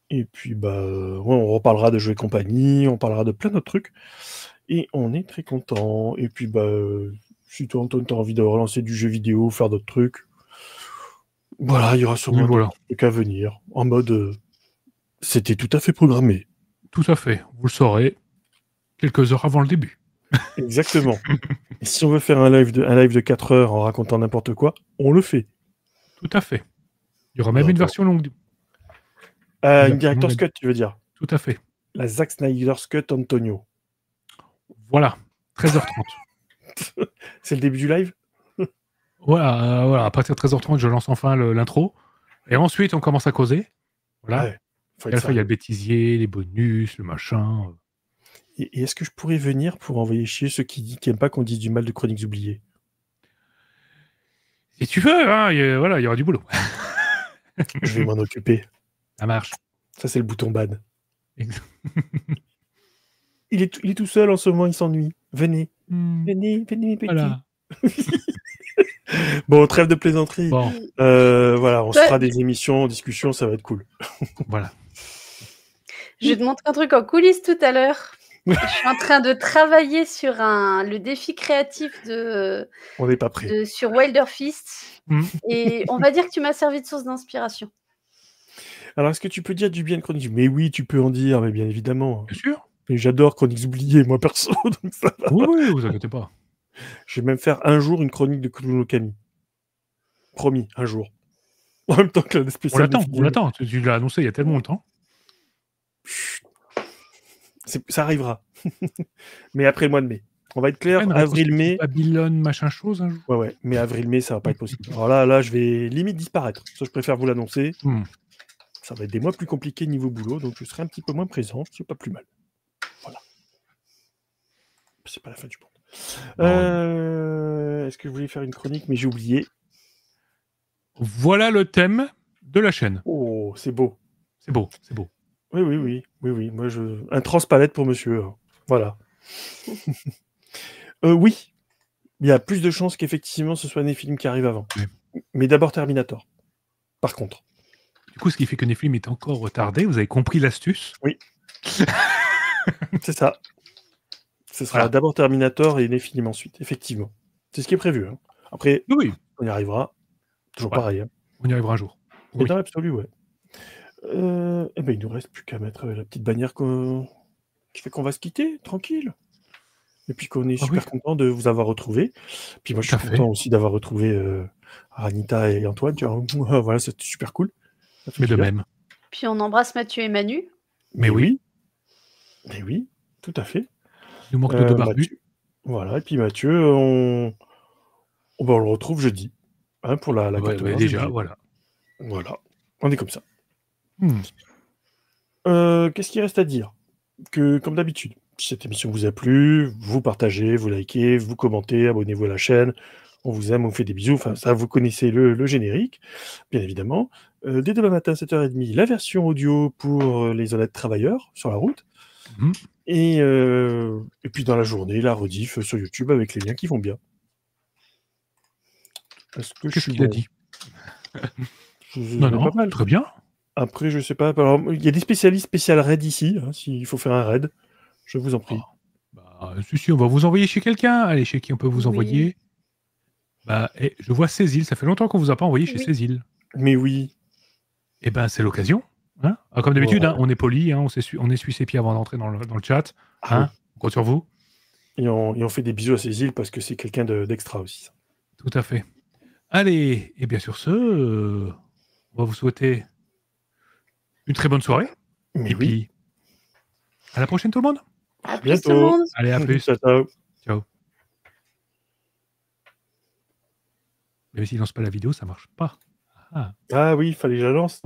[SPEAKER 1] Et puis, on reparlera de Jeux et compagnie, on parlera de plein d'autres trucs. Et on est très content. Et puis, si toi, Antoine, t'as envie de relancer du jeu vidéo, faire d'autres trucs, voilà, il y aura sûrement d'autres trucs à venir. En mode, c'était tout à fait programmé.
[SPEAKER 2] Tout à fait. Vous le saurez quelques heures avant le début.
[SPEAKER 1] Exactement. Et si on veut faire un live de 4 heures en racontant n'importe quoi, on le fait.
[SPEAKER 2] Tout à fait. Il y aura même une version longue.
[SPEAKER 1] Une Director's Cut, tu veux dire?
[SPEAKER 2] Tout à fait.
[SPEAKER 1] La Zack Snyder's Cut Antonio.
[SPEAKER 2] Voilà, 13h30.
[SPEAKER 1] C'est le début du live?
[SPEAKER 2] Voilà, à partir de 13h30, je lance enfin l'intro. Et ensuite, on commence à causer. Voilà.
[SPEAKER 1] Ouais,
[SPEAKER 2] et à la fin, il y a le bêtisier, les bonus, le machin.
[SPEAKER 1] Et est-ce que je pourrais venir pour envoyer chier ceux qui n'aiment pas qu'on dise du mal de Chroniques oubliées?
[SPEAKER 2] Si tu veux, hein, il y aura du boulot.
[SPEAKER 1] Je vais m'en occuper.
[SPEAKER 2] Ça marche.
[SPEAKER 1] Ça, c'est le bouton ban. Il est tout seul en ce moment, il s'ennuie. Venez. Venez, mes petits.
[SPEAKER 2] Voilà.
[SPEAKER 1] Bon, trêve de plaisanterie.
[SPEAKER 2] Bon.
[SPEAKER 1] Voilà, on se fera des émissions, discussions, ça va être cool.
[SPEAKER 2] Voilà.
[SPEAKER 3] Je vais te montrer un truc en coulisses tout à l'heure. Je suis en train de travailler sur le défi créatif
[SPEAKER 1] on n'est pas prêt.
[SPEAKER 3] sur Wilder Fist. Et on va dire que tu m'as servi de source d'inspiration.
[SPEAKER 1] Alors, est-ce que tu peux dire du bien de Chroniques? Mais oui, tu peux en dire, mais bien évidemment.
[SPEAKER 2] Bien sûr.
[SPEAKER 1] Mais j'adore Chroniques oubliées, moi perso. Donc ça va.
[SPEAKER 2] Oui, vous inquiétez pas.
[SPEAKER 1] Je vais même faire un jour une chronique de Kuno Kami. Promis, un jour. En même temps que la spéciale.
[SPEAKER 2] On l'attend. Tu l'as annoncé il y a tellement longtemps.
[SPEAKER 1] Ça arrivera. Mais après le mois de mai. On va être clair, avril-mai.
[SPEAKER 2] Babylone, machin chose, un jour.
[SPEAKER 1] Ouais. Mais avril-mai, ça va pas être possible. Alors là, je vais limite disparaître. Ça, je préfère vous l'annoncer. Ça va être des mois plus compliqués niveau boulot, donc je serai un petit peu moins présent. C'est pas plus mal. Voilà. C'est pas la fin du monde. Est-ce que je voulais faire une chronique, mais j'ai oublié.
[SPEAKER 2] Voilà le thème de la chaîne.
[SPEAKER 1] Oh, c'est beau.
[SPEAKER 2] C'est beau.
[SPEAKER 1] Oui. Moi, un transpalette pour monsieur. Hein. Voilà. Oui, il y a plus de chances qu'effectivement ce soit Nephilim qui arrive avant.
[SPEAKER 2] Oui.
[SPEAKER 1] Mais d'abord Terminator. Par contre.
[SPEAKER 2] Du coup, ce qui fait que Nephilim est encore retardé. Vous avez compris l'astuce?
[SPEAKER 1] Oui. C'est ça. Ce sera
[SPEAKER 2] Voilà.
[SPEAKER 1] d'abord Terminator et Nephilim ensuite, effectivement. C'est ce qui est prévu. Hein. Après,
[SPEAKER 2] Oui.
[SPEAKER 1] on y arrivera. Toujours
[SPEAKER 2] Ouais.
[SPEAKER 1] pareil. Hein.
[SPEAKER 2] On y arrivera un jour.
[SPEAKER 1] Mais
[SPEAKER 2] Oui.
[SPEAKER 1] dans l'absolu, ouais. Eh ben, il nous reste plus qu'à mettre la petite bannière qui fait qu'on va se quitter, tranquille. Et puis qu'on est super content de vous avoir retrouvé. Puis moi, je suis content aussi d'avoir retrouvé Anita et Antoine. Tu vois, voilà, c'était super cool.
[SPEAKER 2] Mais de même.
[SPEAKER 3] Puis on embrasse Mathieu et Manu.
[SPEAKER 1] Mais oui. Mais oui, tout à fait.
[SPEAKER 2] Il nous manque nos deux barbus.
[SPEAKER 1] Voilà, et puis Mathieu, on le retrouve jeudi. Hein, pour la carte blanche.
[SPEAKER 2] Déjà, voilà.
[SPEAKER 1] Voilà, on est comme ça. Qu'est-ce qu'il reste à dire? Que, comme d'habitude, si cette émission vous a plu, vous partagez, vous likez, vous commentez, abonnez-vous à la chaîne. On vous aime, on vous fait des bisous. Enfin, ça, vous connaissez le générique, bien évidemment. Dès demain matin, 7h30, la version audio pour les honnêtes travailleurs sur la route. Et puis dans la journée, la rediff sur YouTube avec les liens qui vont bien.
[SPEAKER 2] Qu'est-ce qu'il a dit?
[SPEAKER 1] Non, pas mal.
[SPEAKER 2] Très bien.
[SPEAKER 1] Après, je sais pas. Alors, il y a des spécialistes spécial raid ici, hein, s'il faut faire un raid. Je vous en prie.
[SPEAKER 2] Si, on va vous envoyer chez quelqu'un. Allez, chez qui on peut vous envoyer? Je vois Cécile. Ça fait longtemps qu'on vous a pas envoyé chez Cécile.
[SPEAKER 1] Mais oui.
[SPEAKER 2] Eh ben, c'est l'occasion. Hein, comme d'habitude, hein, on est poli. Hein, on essuie ses pieds avant d'entrer dans le chat. Hein, on compte sur vous.
[SPEAKER 1] Et on fait des bisous à Cécile parce que c'est quelqu'un d'extra aussi. Ça.
[SPEAKER 2] Tout à fait. Allez, et bien sur ce, on va vous souhaiter une très bonne soirée.
[SPEAKER 1] Mais
[SPEAKER 2] puis, à la prochaine tout le monde.
[SPEAKER 3] À plus tout le monde.
[SPEAKER 2] Allez, à plus.
[SPEAKER 1] Ciao.
[SPEAKER 2] Mais s'il lance pas la vidéo, ça marche pas.
[SPEAKER 1] Ah oui, il fallait que je la lance.